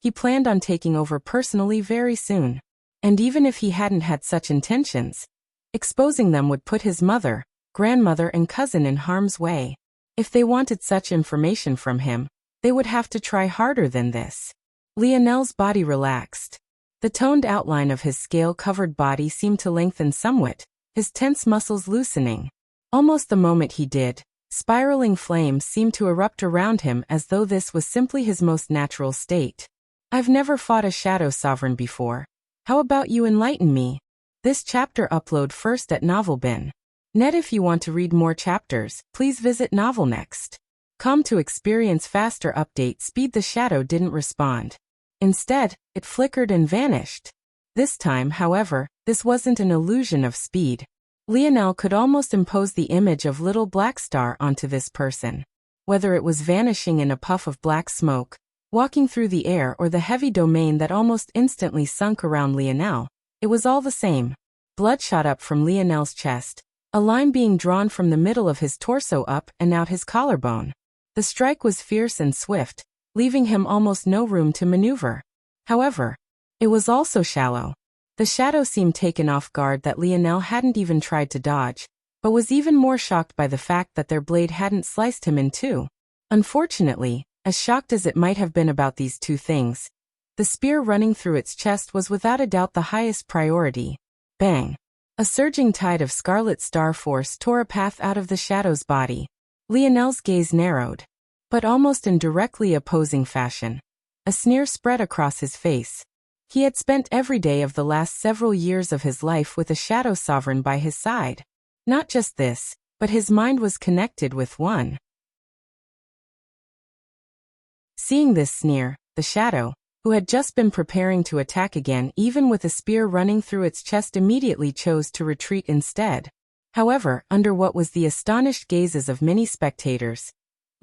He planned on taking over personally very soon. And even if he hadn't had such intentions, exposing them would put his mother, grandmother and cousin in harm's way. If they wanted such information from him, they would have to try harder than this. Lionel's body relaxed. The toned outline of his scale-covered body seemed to lengthen somewhat, his tense muscles loosening. Almost the moment he did, spiraling flames seemed to erupt around him as though this was simply his most natural state. I've never fought a Shadow Sovereign before. How about you enlighten me? This chapter upload first at NovelBin. Net. If you want to read more chapters, please visit NovelNext.com to experience faster update speed. The shadow didn't respond. Instead, it flickered and vanished. This time, however, this wasn't an illusion of speed. Lionel could almost impose the image of Little Black Star onto this person. Whether it was vanishing in a puff of black smoke, walking through the air, or the heavy domain that almost instantly sunk around Lionel, it was all the same. Blood shot up from Lionel's chest, a line being drawn from the middle of his torso up and out his collarbone. The strike was fierce and swift, leaving him almost no room to maneuver. However, it was also shallow. The shadow seemed taken off guard that Lionel hadn't even tried to dodge, but was even more shocked by the fact that their blade hadn't sliced him in two. Unfortunately, as shocked as it might have been about these two things, the spear running through its chest was without a doubt the highest priority. Bang! A surging tide of scarlet star force tore a path out of the shadow's body. Lionel's gaze narrowed. But almost in directly opposing fashion, a sneer spread across his face. He had spent every day of the last several years of his life with a Shadow Sovereign by his side. Not just this, but his mind was connected with one. Seeing this sneer, the shadow, who had just been preparing to attack again even with a spear running through its chest, immediately chose to retreat instead. However, under what was the astonished gazes of many spectators,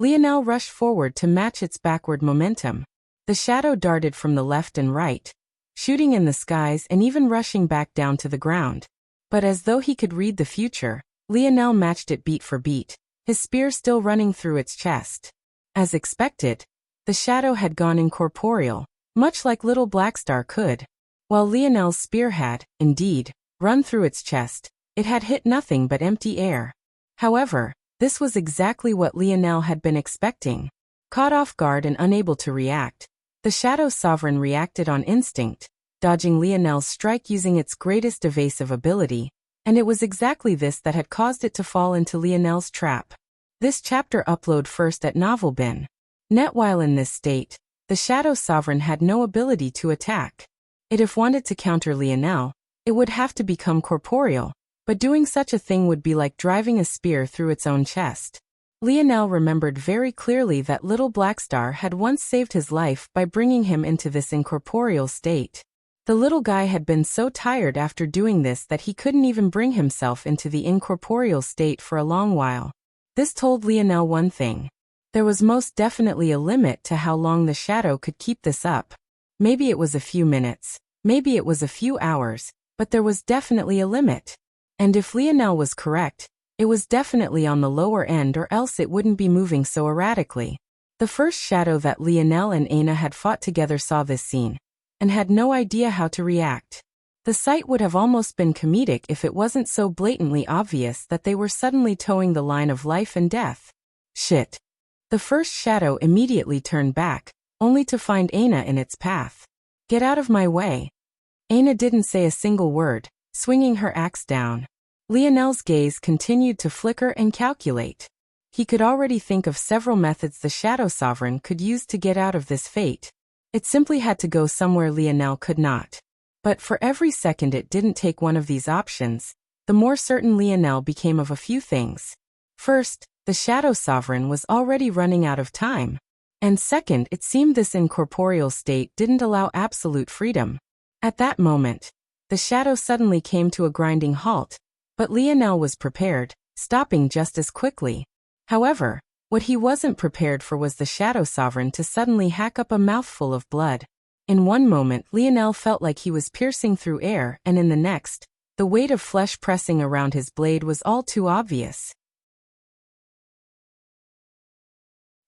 Lionel rushed forward to match its backward momentum. The shadow darted from the left and right, shooting in the skies and even rushing back down to the ground. But as though he could read the future, Lionel matched it beat for beat, his spear still running through its chest. As expected, the shadow had gone incorporeal, much like Little Black Star could. While Lionel's spear had, indeed, run through its chest, it had hit nothing but empty air. However, this was exactly what Lionel had been expecting. Caught off guard and unable to react, the Shadow Sovereign reacted on instinct, dodging Lionel's strike using its greatest evasive ability, And it was exactly this that had caused it to fall into Lionel's trap. This chapter upload first at Novel Bin. Net. While in this state, the Shadow Sovereign had no ability to attack. It if wanted to counter Lionel, it would have to become corporeal, but doing such a thing would be like driving a spear through its own chest. Lionel remembered very clearly that Little Blackstar had once saved his life by bringing him into this incorporeal state. The little guy had been so tired after doing this that he couldn't even bring himself into the incorporeal state for a long while. This told Lionel one thing. There was most definitely a limit to how long the shadow could keep this up. Maybe it was a few minutes, maybe it was a few hours, but there was definitely a limit. And if Lionel was correct, it was definitely on the lower end, or else it wouldn't be moving so erratically. The first shadow that Lionel and Aina had fought together saw this scene, and had no idea how to react. The sight would have almost been comedic if it wasn't so blatantly obvious that they were suddenly towing the line of life and death. Shit. The first shadow immediately turned back, only to find Aina in its path. Get out of my way. Aina didn't say a single word, swinging her axe down. Lionel's gaze continued to flicker and calculate. He could already think of several methods the Shadow Sovereign could use to get out of this fate. It simply had to go somewhere Lionel could not. But for every second it didn't take one of these options, the more certain Lionel became of a few things. First, the Shadow Sovereign was already running out of time. And second, it seemed this incorporeal state didn't allow absolute freedom. At that moment, the shadow suddenly came to a grinding halt, but Lionel was prepared, stopping just as quickly. However, what he wasn't prepared for was the Shadow Sovereign to suddenly hack up a mouthful of blood. In one moment, Lionel felt like he was piercing through air, and in the next, the weight of flesh pressing around his blade was all too obvious.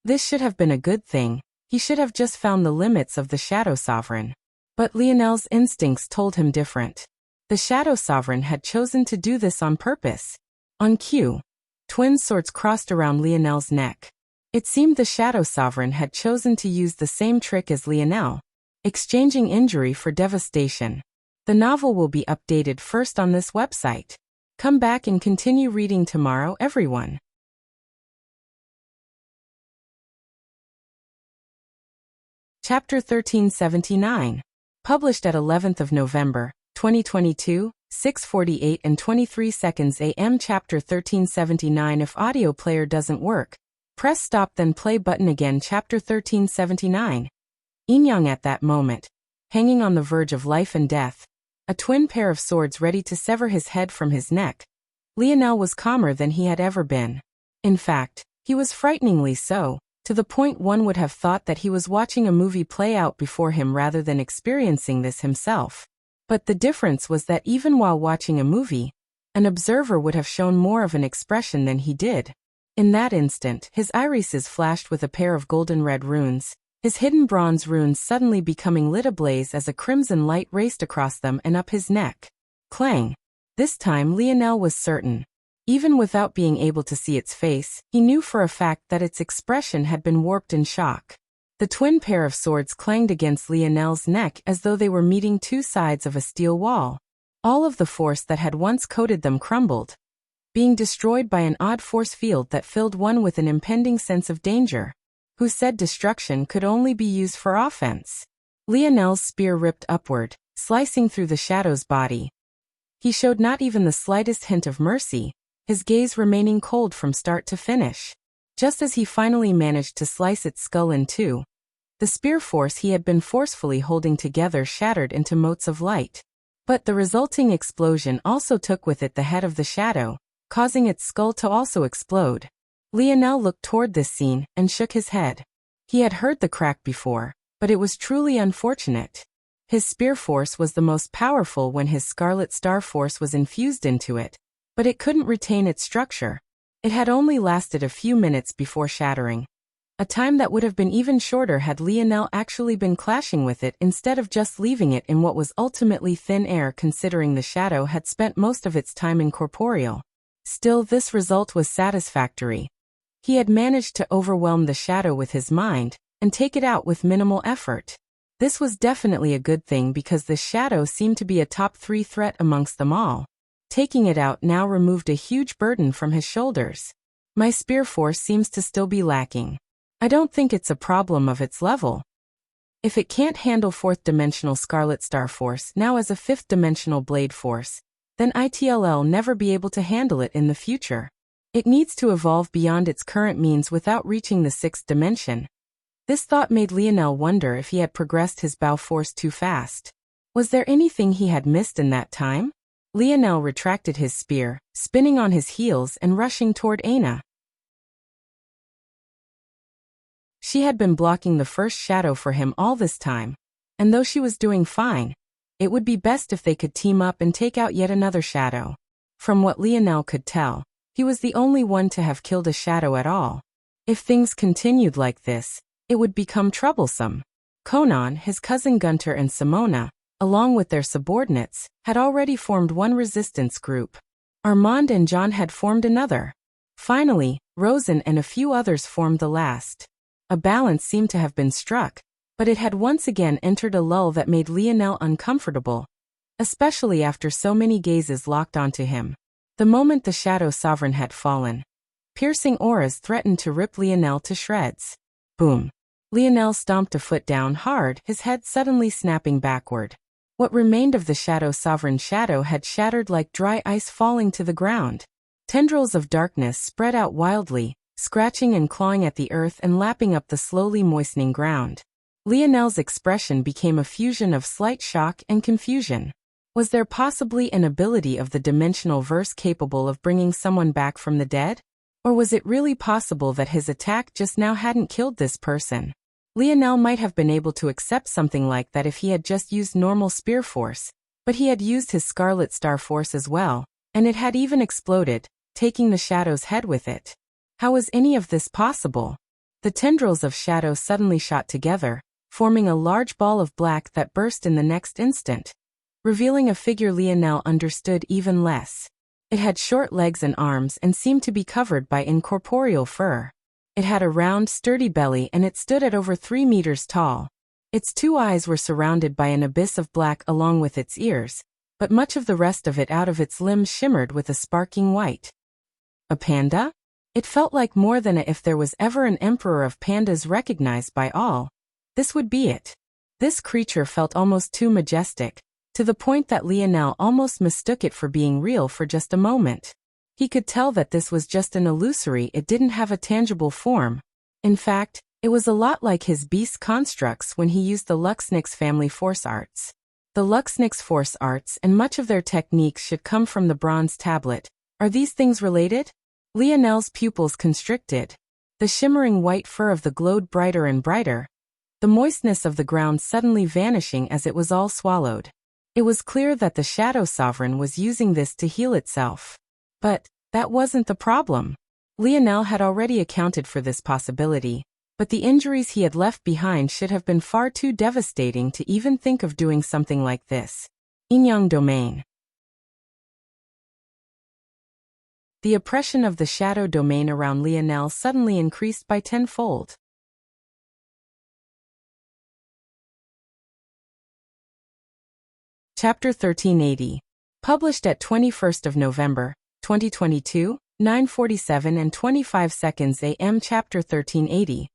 This should have been a good thing. He should have just found the limits of the Shadow Sovereign. But Lionel's instincts told him different. The Shadow Sovereign had chosen to do this on purpose. On cue, twin swords crossed around Lionel's neck. It seemed the Shadow Sovereign had chosen to use the same trick as Lionel, exchanging injury for devastation. The novel will be updated first on this website. Come back and continue reading tomorrow, everyone. Chapter 1379. Published at 11th of November, 2022, 6:48 and 23 seconds AM. Chapter 1379. If audio player doesn't work, press stop then play button again. Chapter 1379. Inyang at that moment, hanging on the verge of life and death, a twin pair of swords ready to sever his head from his neck. Lionel was calmer than he had ever been. In fact, he was frighteningly so, to the point one would have thought that he was watching a movie play out before him rather than experiencing this himself. But the difference was that even while watching a movie, an observer would have shown more of an expression than he did. In that instant, his irises flashed with a pair of golden red runes, his hidden bronze runes suddenly becoming lit ablaze as a crimson light raced across them and up his neck. Clang! This time Lionel was certain. Even without being able to see its face, he knew for a fact that its expression had been warped in shock. The twin pair of swords clanged against Lionel's neck as though they were meeting two sides of a steel wall. All of the force that had once coated them crumbled, being destroyed by an odd force field that filled one with an impending sense of danger. Who said destruction could only be used for offense? Lionel's spear ripped upward, slicing through the shadow's body. He showed not even the slightest hint of mercy, his gaze remaining cold from start to finish. Just as he finally managed to slice its skull in two, the spear force he had been forcefully holding together shattered into motes of light. But the resulting explosion also took with it the head of the shadow, causing its skull to also explode. Lionel looked toward this scene and shook his head. He had heard the crack before, but it was truly unfortunate. His spear force was the most powerful when his Scarlet Star force was infused into it, but it couldn't retain its structure. It had only lasted a few minutes before shattering, a time that would have been even shorter had Lionel actually been clashing with it instead of just leaving it in what was ultimately thin air, considering the shadow had spent most of its time incorporeal. Still, this result was satisfactory. He had managed to overwhelm the shadow with his mind and take it out with minimal effort. This was definitely a good thing because the shadow seemed to be a top 3 threat amongst them all. Taking it out now removed a huge burden from his shoulders. My spear force seems to still be lacking. I don't think it's a problem of its level. If it can't handle 4th-dimensional Scarlet Star Force now as a 5th-dimensional Blade Force, then it'll never be able to handle it in the future. It needs to evolve beyond its current means without reaching the 6th dimension. This thought made Lionel wonder if he had progressed his bow force too fast. Was there anything he had missed in that time? Lionel retracted his spear, spinning on his heels and rushing toward Aina. She had been blocking the first shadow for him all this time, and though she was doing fine, it would be best if they could team up and take out yet another shadow. From what Lionel could tell, he was the only one to have killed a shadow at all. If things continued like this, it would become troublesome. Conan, his cousin Gunter and Simona, along with their subordinates, had already formed one resistance group. Armand and John had formed another. Finally, Rosen and a few others formed the last. A balance seemed to have been struck, but it had once again entered a lull that made Lionel uncomfortable, especially after so many gazes locked onto him. The moment the Shadow Sovereign had fallen, piercing auras threatened to rip Lionel to shreds. Boom. Lionel stomped a foot down hard, his head suddenly snapping backward. What remained of the Shadow Sovereign's shadow had shattered like dry ice falling to the ground. Tendrils of darkness spread out wildly, scratching and clawing at the earth and lapping up the slowly moistening ground. Lionel's expression became a fusion of slight shock and confusion. Was there possibly an ability of the dimensional verse capable of bringing someone back from the dead? Or was it really possible that his attack just now hadn't killed this person? Lionel might have been able to accept something like that if he had just used normal spear force, but he had used his Scarlet Star Force as well, and it had even exploded, taking the Shadow's head with it. How was any of this possible? The tendrils of Shadow suddenly shot together, forming a large ball of black that burst in the next instant, revealing a figure Lionel understood even less. It had short legs and arms and seemed to be covered by incorporeal fur. It had a round, sturdy belly and it stood at over 3 meters tall. Its 2 eyes were surrounded by an abyss of black along with its ears, but much of the rest of it out of its limbs shimmered with a sparkling white. A panda? It felt like more than if there was ever an emperor of pandas recognized by all. This would be it. This creature felt almost too majestic, to the point that Lionel almost mistook it for being real for just a moment. He could tell that this was just an illusory, it didn't have a tangible form. In fact, it was a lot like his beast constructs when he used the Luxnix family force arts. The Luxnix force arts and much of their techniques should come from the bronze tablet. Are these things related? Lionel's pupils constricted. The shimmering white fur of the glowed brighter and brighter, the moistness of the ground suddenly vanishing as it was all swallowed. It was clear that the Shadow Sovereign was using this to heal itself. But that wasn't the problem. Lionel had already accounted for this possibility, but the injuries he had left behind should have been far too devastating to even think of doing something like this. Inyang Domain. The oppression of the shadow domain around Lionel suddenly increased by tenfold. Chapter 1380. Published at 21st of November, 2022, 9:47 and 25 seconds AM. Chapter 1380.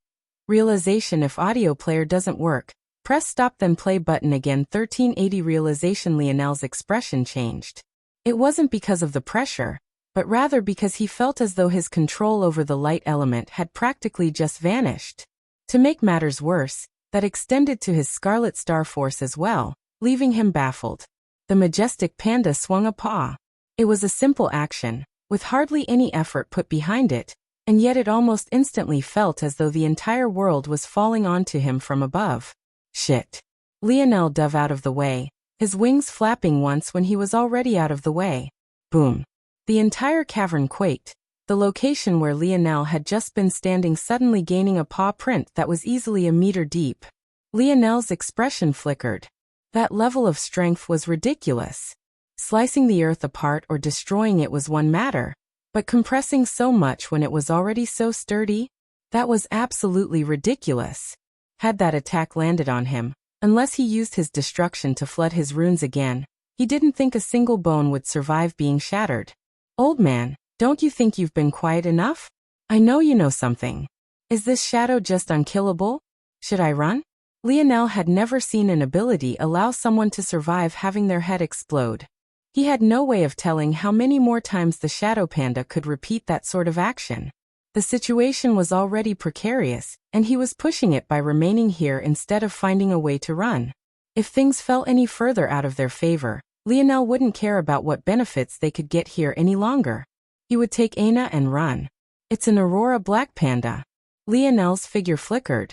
Realization: if audio player doesn't work, press stop then play button again. 1380 realization. Lionel's expression changed. It wasn't because of the pressure, but rather because he felt as though his control over the light element had practically just vanished. To make matters worse, that extended to his Scarlet Star Force as well, leaving him baffled. The majestic panda swung a paw. It was a simple action, with hardly any effort put behind it, and yet it almost instantly felt as though the entire world was falling onto him from above. Shit. Lionel dove out of the way, his wings flapping once when he was already out of the way. Boom. The entire cavern quaked, the location where Lionel had just been standing suddenly gaining a paw print that was easily a meter deep. Lionel's expression flickered. That level of strength was ridiculous. Slicing the earth apart or destroying it was one matter, but compressing so much when it was already so sturdy? That was absolutely ridiculous. Had that attack landed on him, unless he used his destruction to flood his runes again, He didn't think a single bone would survive being shattered. Old man, don't you think you've been quiet enough? I know you know something. Is this shadow just unkillable? Should I run? Lionel had never seen an ability allow someone to survive having their head explode. He had no way of telling how many more times the shadow panda could repeat that sort of action. The situation was already precarious, and he was pushing it by remaining here instead of finding a way to run. If things fell any further out of their favor, Lionel wouldn't care about what benefits they could get here any longer. He would take Aina and run. It's an Aurora black panda. Lionel's figure flickered.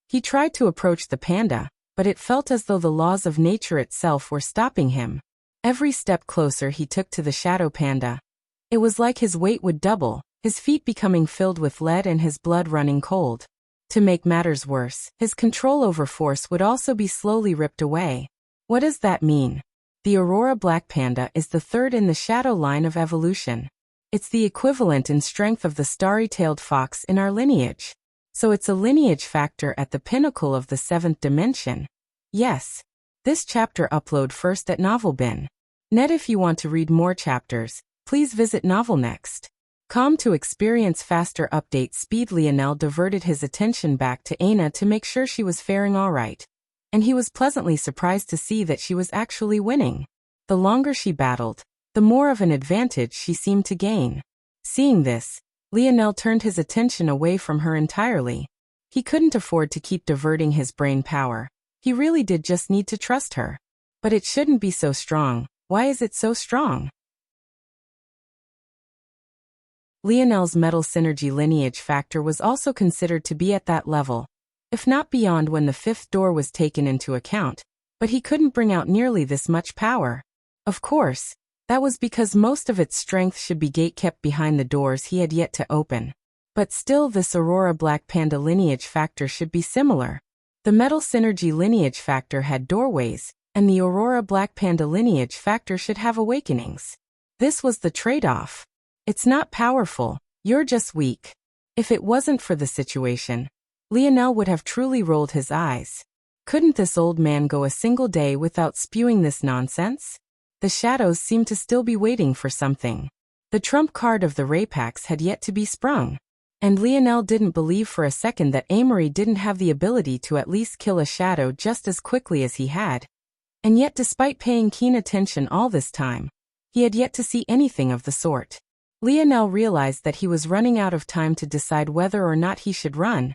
He tried to approach the panda, but it felt as though the laws of nature itself were stopping him. Every step closer he took to the shadow panda. It was like his weight would double, his feet becoming filled with lead and his blood running cold. To make matters worse, his control over force would also be slowly ripped away. What does that mean? The Aurora black panda is the third in the shadow line of evolution. It's the equivalent in strength of the starry-tailed fox in our lineage. So it's a lineage factor at the pinnacle of the 7th dimension. Yes. This chapter upload first at NovelBin. Net. If you want to read more chapters, please visit NovelNext.com to experience faster update speed. Lionel diverted his attention back to Aina to make sure she was faring all right. And he was pleasantly surprised to see that she was actually winning. The longer she battled, the more of an advantage she seemed to gain. Seeing this, Lionel turned his attention away from her entirely. He couldn't afford to keep diverting his brain power. He really did just need to trust her. But it shouldn't be so strong. Why is it so strong? Lionel's metal synergy lineage factor was also considered to be at that level, if not beyond when the 5th door was taken into account, but he couldn't bring out nearly this much power. Of course, that was because most of its strength should be gate-kept behind the doors he had yet to open. But still, this Aurora black panda lineage factor should be similar. The metal synergy lineage factor had doorways, and the Aurora black panda lineage factor should have awakenings. This was the trade-off. It's not powerful, you're just weak. If it wasn't for the situation, Lionel would have truly rolled his eyes. Couldn't this old man go a single day without spewing this nonsense? The shadows seemed to still be waiting for something. The trump card of the Rapax had yet to be sprung. And Lionel didn't believe for a second that Amory didn't have the ability to at least kill a shadow just as quickly as he had. And yet, despite paying keen attention all this time, he had yet to see anything of the sort. Lionel realized that he was running out of time to decide whether or not he should run.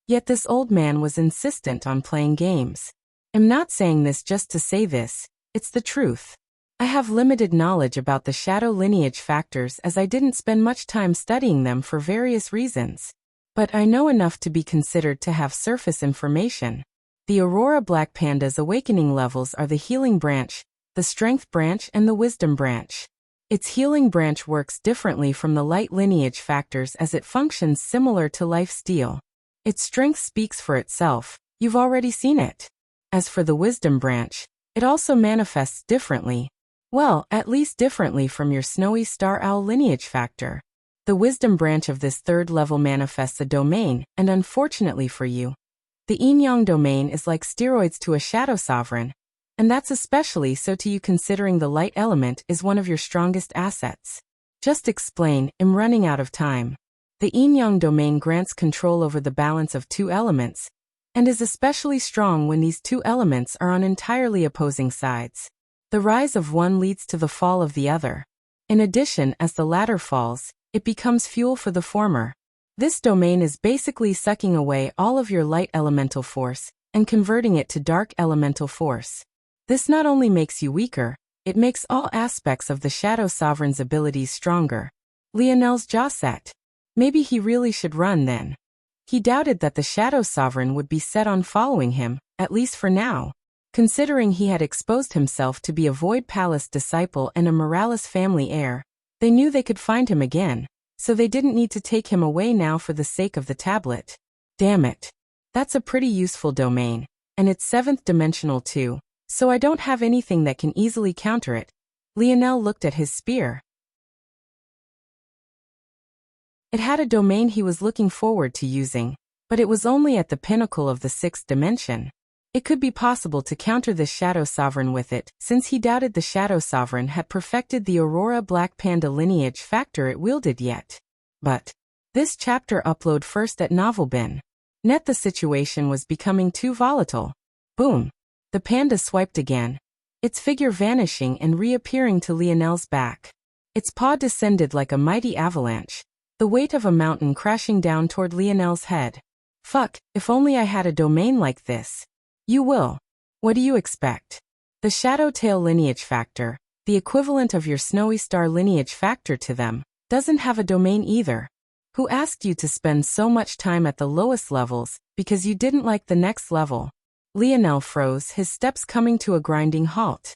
Yet this old man was insistent on playing games. I'm not saying this just to say this, it's the truth. I have limited knowledge about the shadow lineage factors as I didn't spend much time studying them for various reasons. But I know enough to be considered to have surface information. The Aurora Black Panda's awakening levels are the healing branch, the strength branch, and the wisdom branch. Its healing branch works differently from the light lineage factors as it functions similar to life steal. Its strength speaks for itself, you've already seen it. As for the wisdom branch, it also manifests differently. Well, at least differently from your snowy star owl lineage factor. The wisdom branch of this 3rd level manifests a domain, and unfortunately for you, the yin-yang domain is like steroids to a shadow sovereign, and that's especially so to you considering the light element is one of your strongest assets. Just explain, I'm running out of time. The yin-yang domain grants control over the balance of 2 elements, and is especially strong when these 2 elements are on entirely opposing sides. The rise of one leads to the fall of the other. In addition, as the latter falls, it becomes fuel for the former. This domain is basically sucking away all of your light elemental force and converting it to dark elemental force. This not only makes you weaker, it makes all aspects of the Shadow Sovereign's abilities stronger. Lionel's jaw set. Maybe he really should run then. He doubted that the Shadow Sovereign would be set on following him, at least for now. Considering he had exposed himself to be a Void Palace disciple and a Morales family heir, they knew they could find him again, so they didn't need to take him away now for the sake of the tablet. Damn it. That's a pretty useful domain, and it's 7th dimensional too, so I don't have anything that can easily counter it. Lionel looked at his spear. It had a domain he was looking forward to using, but it was only at the pinnacle of the 6th dimension. It could be possible to counter this Shadow Sovereign with it, since he doubted the Shadow Sovereign had perfected the Aurora Black Panda lineage factor it wielded yet. But this chapter upload first at Novel Bin. Net the situation was becoming too volatile. Boom. The panda swiped again, its figure vanishing and reappearing to Lionel's back. Its paw descended like a mighty avalanche, the weight of a mountain crashing down toward Lionel's head. Fuck, if only I had a domain like this. You will. What do you expect? The Shadowtail lineage factor, the equivalent of your Snowy Star lineage factor to them, doesn't have a domain either. Who asked you to spend so much time at the lowest levels, because you didn't like the next level? Lionel froze, his steps coming to a grinding halt.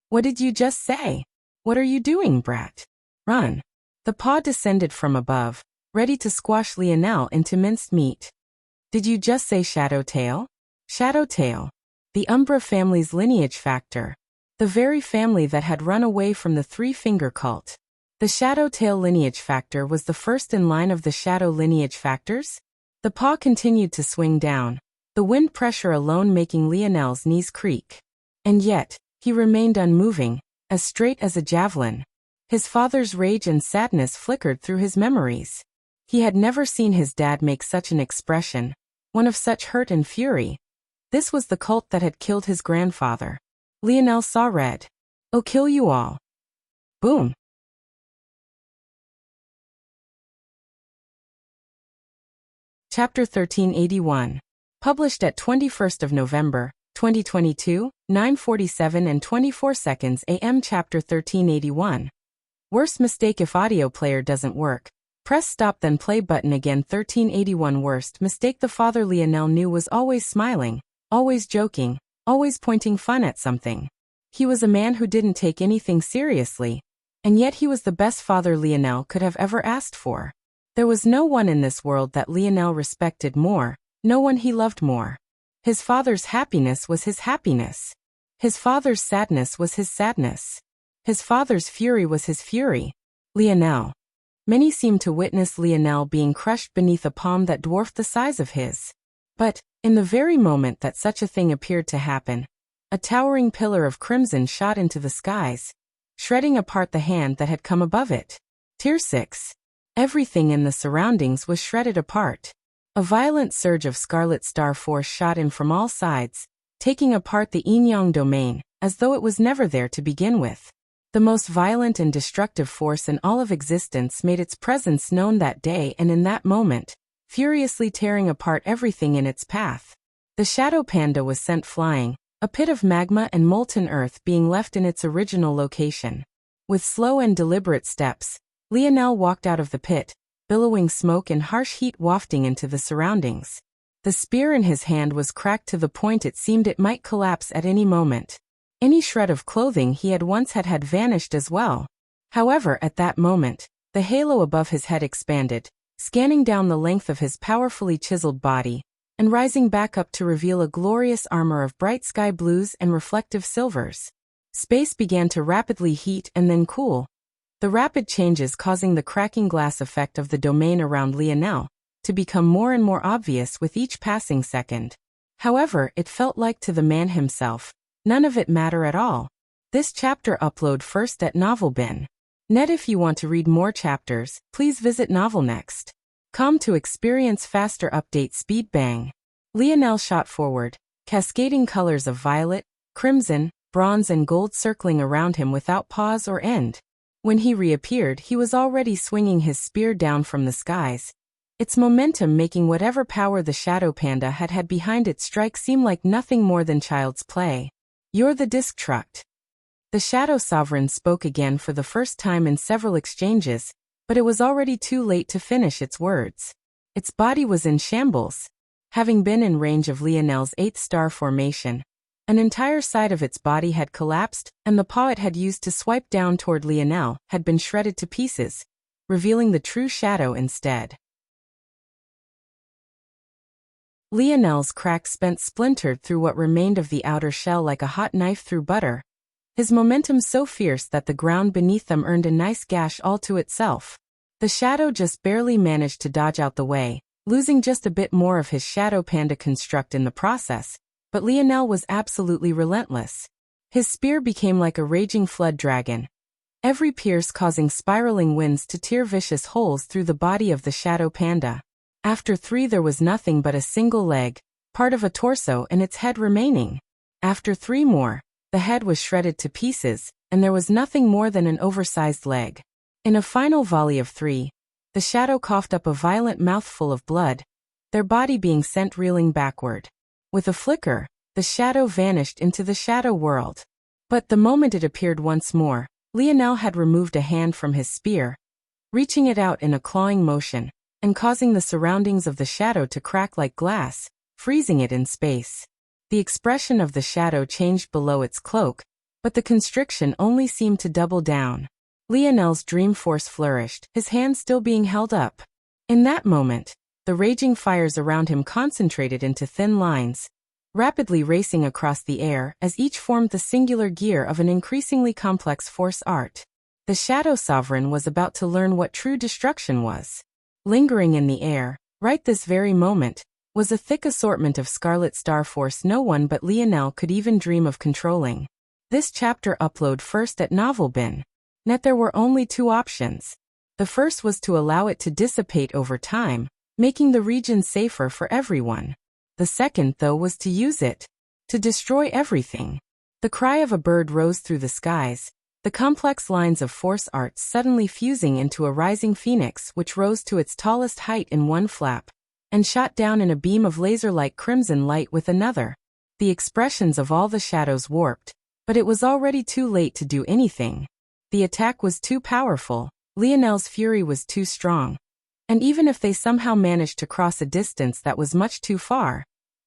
What did you just say? What are you doing, brat? Run. The paw descended from above, ready to squash Lionel into minced meat. Did you just say Shadowtail? Shadowtail. The Umbra family's lineage factor. The very family that had run away from the Three-Finger cult. The Shadowtail lineage factor was the first in line of the Shadow lineage factors? The paw continued to swing down, the wind pressure alone making Lionel's knees creak. And yet, he remained unmoving, as straight as a javelin. His father's rage and sadness flickered through his memories. He had never seen his dad make such an expression, one of such hurt and fury. This was the cult that had killed his grandfather. Lionel saw red. "I'll kill you all." Boom. Chapter 1381. Published at 21st of November, 2022, 9:47 and 24 seconds AM. Chapter 1381. Worst mistake if audio player doesn't work. Press stop then play button again. 1381. Worst mistake. The father Lionel knew was always smiling, always joking, always pointing fun at something. He was a man who didn't take anything seriously, and yet he was the best father Lionel could have ever asked for. There was no one in this world that Lionel respected more, no one he loved more. His father's happiness was his happiness. His father's sadness was his sadness. His father's fury was his fury. Lionel. Many seemed to witness Lionel being crushed beneath a palm that dwarfed the size of his. But, in the very moment that such a thing appeared to happen, a towering pillar of crimson shot into the skies, shredding apart the hand that had come above it. Tier 6. Everything in the surroundings was shredded apart. A violent surge of Scarlet Star force shot in from all sides, taking apart the Yin-Yang domain, as though it was never there to begin with. The most violent and destructive force in all of existence made its presence known that day and in that moment, furiously tearing apart everything in its path. The Shadow Panda was sent flying, a pit of magma and molten earth being left in its original location. With slow and deliberate steps, Lionel walked out of the pit, billowing smoke and harsh heat wafting into the surroundings. The spear in his hand was cracked to the point it seemed it might collapse at any moment. Any shred of clothing he had once had vanished as well. However, at that moment, the halo above his head expanded, scanning down the length of his powerfully chiseled body, and rising back up to reveal a glorious armor of bright sky blues and reflective silvers. Space began to rapidly heat and then cool, the rapid changes causing the cracking glass effect of the domain around Lionel to become more and more obvious with each passing second. However, it felt like to the man himself, none of it mattered at all. This chapter upload first at Novel Bin. Net. If you want to read more chapters, please visit novelnext.com to experience faster update speed. Bang. Lionel shot forward, cascading colors of violet, crimson, bronze and gold circling around him without pause or end. When he reappeared, he was already swinging his spear down from the skies, its momentum making whatever power the Shadow Panda had behind its strike seem like nothing more than child's play. "You're the disc trucked." The Shadow Sovereign spoke again for the first time in several exchanges, but it was already too late to finish its words. Its body was in shambles. Having been in range of Lionel's 8th star formation, an entire side of its body had collapsed, and the paw it had used to swipe down toward Lionel had been shredded to pieces, revealing the true shadow instead. Lionel's crack splintered through what remained of the outer shell like a hot knife through butter, his momentum so fierce that the ground beneath them earned a nice gash all to itself. The shadow just barely managed to dodge out the way, losing just a bit more of his Shadow Panda construct in the process, But Lionel was absolutely relentless. His spear became like a raging flood dragon, every pierce causing spiraling winds to tear vicious holes through the body of the shadow panda. After 3 there was nothing but a single leg, part of a torso and its head remaining. After 3 more, the head was shredded to pieces, and there was nothing more than an oversized leg. In a final volley of 3, the shadow coughed up a violent mouthful of blood, their body being sent reeling backward. With a flicker, the shadow vanished into the shadow world. But the moment it appeared once more, Lionel had removed a hand from his spear, reaching it out in a clawing motion, and causing the surroundings of the shadow to crack like glass, freezing it in space. The expression of the shadow changed below its cloak, but the constriction only seemed to double down. Lionel's dream force flourished, his hand still being held up. In that moment, the raging fires around him concentrated into thin lines, rapidly racing across the air as each formed the singular gear of an increasingly complex force art. The Shadow Sovereign was about to learn what true destruction was. Lingering in the air, right this very moment, was a thick assortment of Scarlet Star Force no one but Lionel could even dream of controlling. This chapter upload first at NovelBin.net. There were only 2 options. The first was to allow it to dissipate over time, making the region safer for everyone. The second, though, was to use it to destroy everything. The cry of a bird rose through the skies, the complex lines of force arts suddenly fusing into a rising phoenix which rose to its tallest height in one flap, and shot down in a beam of laser-like crimson light with another. The expressions of all the shadows warped, but it was already too late to do anything. The attack was too powerful, Lionel's fury was too strong. And even if they somehow managed to cross a distance that was much too far,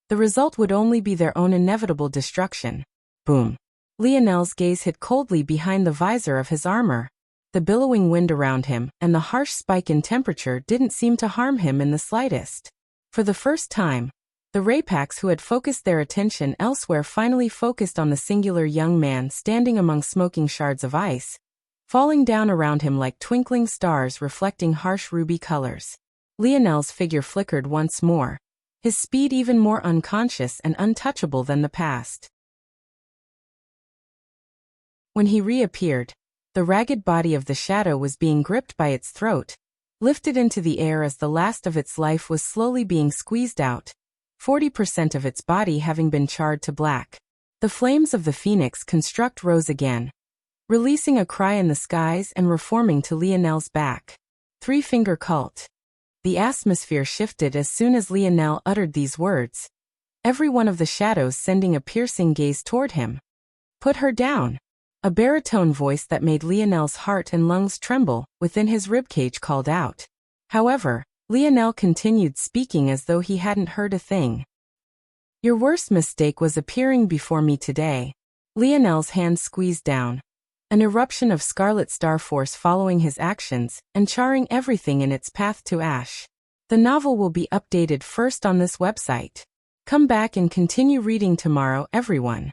the result would only be their own inevitable destruction. Boom. Lionel's gaze hit coldly behind the visor of his armor. The billowing wind around him and the harsh spike in temperature didn't seem to harm him in the slightest. For the first time, the Raypaks who had focused their attention elsewhere finally focused on the singular young man standing among smoking shards of ice, falling down around him like twinkling stars reflecting harsh ruby colors. Lionel's figure flickered once more, his speed even more unconscious and untouchable than the past. When he reappeared, the ragged body of the shadow was being gripped by its throat, lifted into the air as the last of its life was slowly being squeezed out, 40% of its body having been charred to black. The flames of the phoenix construct rose again, releasing a cry in the skies and reforming to Lionel's back. 3-finger cult. The atmosphere shifted as soon as Lionel uttered these words, every one of the shadows sending a piercing gaze toward him. Put her down. A baritone voice that made Lionel's heart and lungs tremble within his ribcage called out. However, Lionel continued speaking as though he hadn't heard a thing. Your worst mistake was appearing before me today. Lionel's hand squeezed down, an eruption of Scarlet Star Force following his actions and charring everything in its path to ash. The novel will be updated first on this website. Come back and continue reading tomorrow, everyone.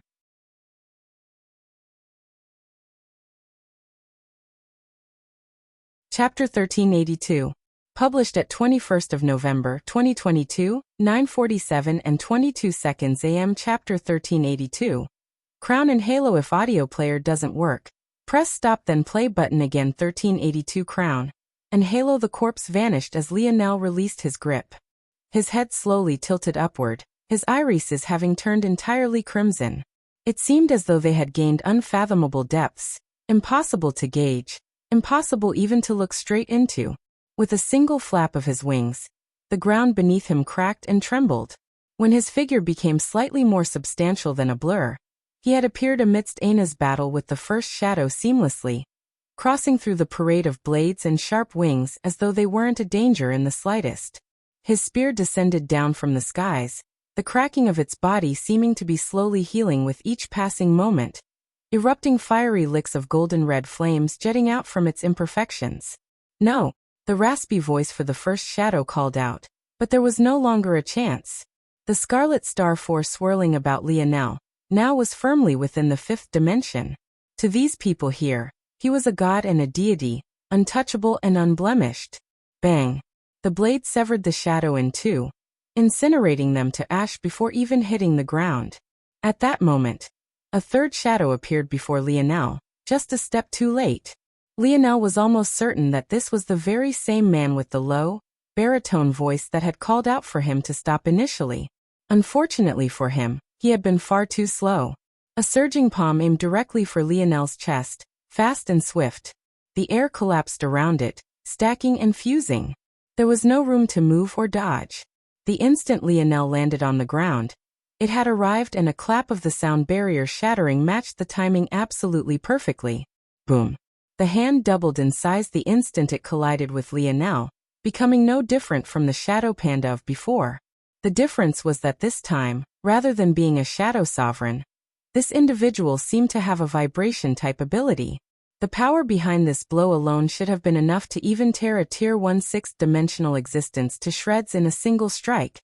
Chapter 1382. Published at 21st of November 2022, 9:47 and 22 seconds AM. Chapter 1382. Crown and Halo. If audio player doesn't work, press stop then play button again. 1382. Crown and Halo. The corpse vanished as Lionel released his grip. His head slowly tilted upward, his irises having turned entirely crimson. It seemed as though they had gained unfathomable depths, impossible to gauge, impossible even to look straight into. With a single flap of his wings, the ground beneath him cracked and trembled. When his figure became slightly more substantial than a blur, he had appeared amidst Aina's battle with the first shadow seamlessly, crossing through the parade of blades and sharp wings as though they weren't a danger in the slightest. His spear descended down from the skies, the cracking of its body seeming to be slowly healing with each passing moment, erupting fiery licks of golden red flames jetting out from its imperfections. No, the raspy voice for the first shadow called out, but there was no longer a chance. The Scarlet Star Force swirling about Lionel now was firmly within the 5th dimension. To these people here, he was a god and a deity, untouchable and unblemished. Bang! The blade severed the shadow in two, incinerating them to ash before even hitting the ground. At that moment, a third shadow appeared before Lionel, just a step too late. Lionel was almost certain that this was the very same man with the low, baritone voice that had called out for him to stop initially. Unfortunately for him, he had been far too slow. A surging palm aimed directly for Lionel's chest, fast and swift. The air collapsed around it, stacking and fusing. There was no room to move or dodge. The instant Lionel landed on the ground, it had arrived, and a clap of the sound barrier shattering matched the timing absolutely perfectly. Boom. The hand doubled in size the instant it collided with Lionel, becoming no different from the shadow panda of before. The difference was that this time, rather than being a shadow sovereign, this individual seemed to have a vibration-type ability. The power behind this blow alone should have been enough to even tear a Tier 1 sixth-dimensional existence to shreds in a single strike.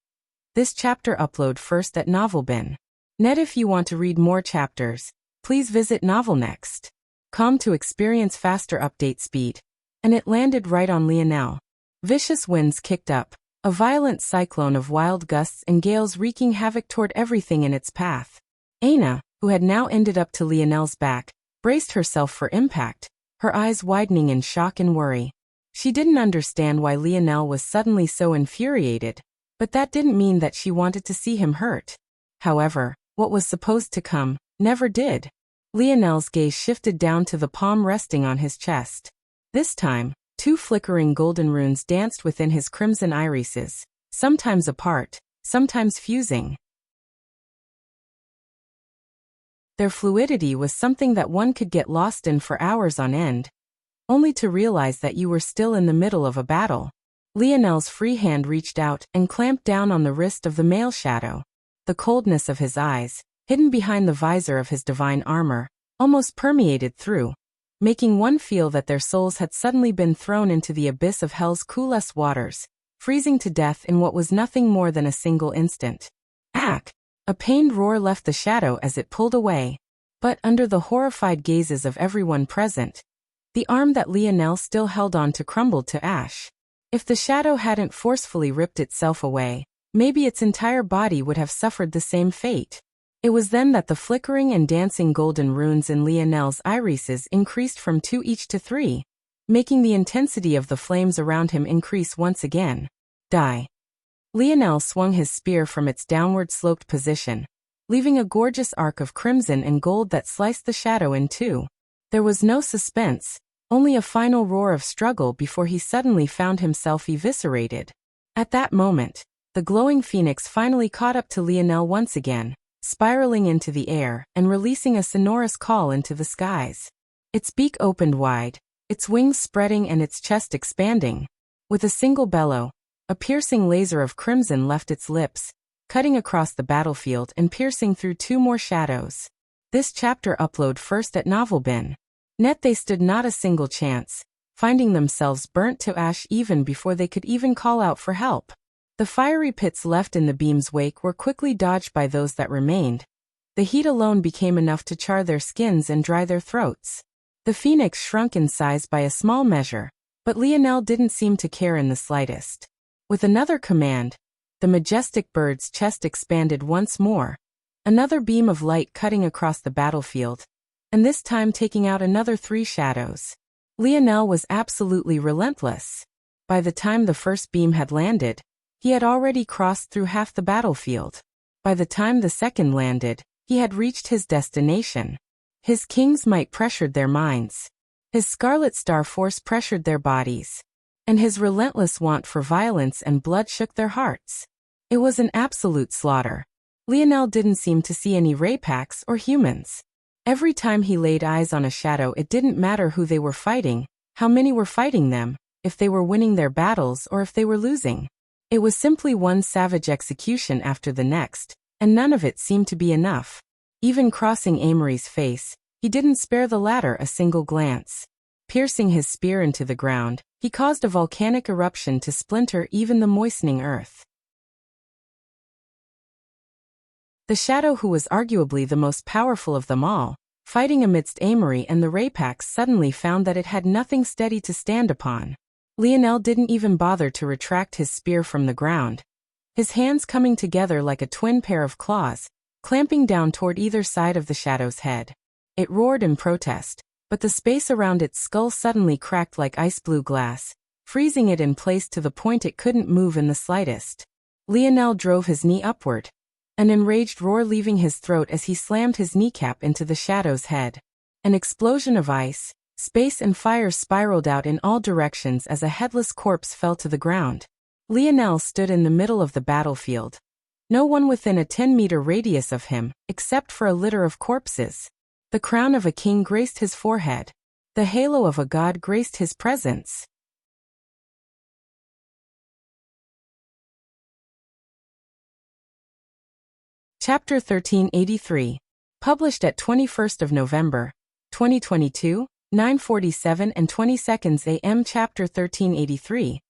This chapter upload first at NovelBin.net. If you want to read more chapters, please visit NovelNext.com to experience faster update speed. And it landed right on Lionel. Vicious winds kicked up, a violent cyclone of wild gusts and gales wreaking havoc toward everything in its path. Aina, who had now ended up to Lionel's back, braced herself for impact, her eyes widening in shock and worry. She didn't understand why Lionel was suddenly so infuriated, but that didn't mean that she wanted to see him hurt. However, what was supposed to come, never did. Lionel's gaze shifted down to the palm resting on his chest. This time, two flickering golden runes danced within his crimson irises, sometimes apart, sometimes fusing. Their fluidity was something that one could get lost in for hours on end, only to realize that you were still in the middle of a battle. Lionel's free hand reached out and clamped down on the wrist of the male shadow. The coldness of his eyes, hidden behind the visor of his divine armor, almost permeated through, making one feel that their souls had suddenly been thrown into the abyss of hell's coolest waters, freezing to death in what was nothing more than a single instant. Ack! A pained roar left the shadow as it pulled away. But under the horrified gazes of everyone present, the arm that Lionel still held on to crumbled to ash. If the shadow hadn't forcefully ripped itself away, maybe its entire body would have suffered the same fate. It was then that the flickering and dancing golden runes in Lionel's irises increased from 2 each to 3, making the intensity of the flames around him increase once again. Die. Lionel swung his spear from its downward-sloped position, leaving a gorgeous arc of crimson and gold that sliced the shadow in two. There was no suspense, only a final roar of struggle before he suddenly found himself eviscerated. At that moment, the glowing phoenix finally caught up to Lionel once again, spiraling into the air and releasing a sonorous call into the skies. Its beak opened wide, its wings spreading and its chest expanding. With a single bellow, a piercing laser of crimson left its lips, cutting across the battlefield and piercing through 2 more shadows. This chapter upload first at NovelBin.net. They stood not a single chance, finding themselves burnt to ash even before they could even call out for help. The fiery pits left in the beam's wake were quickly dodged by those that remained. The heat alone became enough to char their skins and dry their throats. The phoenix shrunk in size by a small measure, but Lionel didn't seem to care in the slightest. With another command, the majestic bird's chest expanded once more, another beam of light cutting across the battlefield, and this time taking out another 3 shadows. Lionel was absolutely relentless. By the time the first beam had landed, he had already crossed through half the battlefield. By the time the second landed, he had reached his destination. His king's might pressured their minds. His scarlet star force pressured their bodies. And his relentless want for violence and blood shook their hearts. It was an absolute slaughter. Lionel didn't seem to see any Raypaks or humans. Every time he laid eyes on a shadow, it didn't matter who they were fighting, how many were fighting them, if they were winning their battles or if they were losing. It was simply one savage execution after the next, and none of it seemed to be enough. Even crossing Amory's face, he didn't spare the latter a single glance. Piercing his spear into the ground, he caused a volcanic eruption to splinter even the moistening earth. The shadow, who was arguably the most powerful of them all, fighting amidst Amory and the Raypaks, suddenly found that it had nothing steady to stand upon. Lionel didn't even bother to retract his spear from the ground. His hands coming together like a twin pair of claws, clamping down toward either side of the shadow's head. It roared in protest, but the space around its skull suddenly cracked like ice-blue glass, freezing it in place to the point it couldn't move in the slightest. Lionel drove his knee upward, an enraged roar leaving his throat as he slammed his kneecap into the shadow's head. An explosion of ice, space and fire spiraled out in all directions as a headless corpse fell to the ground. Lionel stood in the middle of the battlefield. No one within a 10-meter radius of him, except for a litter of corpses. The crown of a king graced his forehead. The halo of a god graced his presence. Chapter 1383. Published at 21st of November, 2022, 9:47 and 20 seconds AM. Chapter 1383.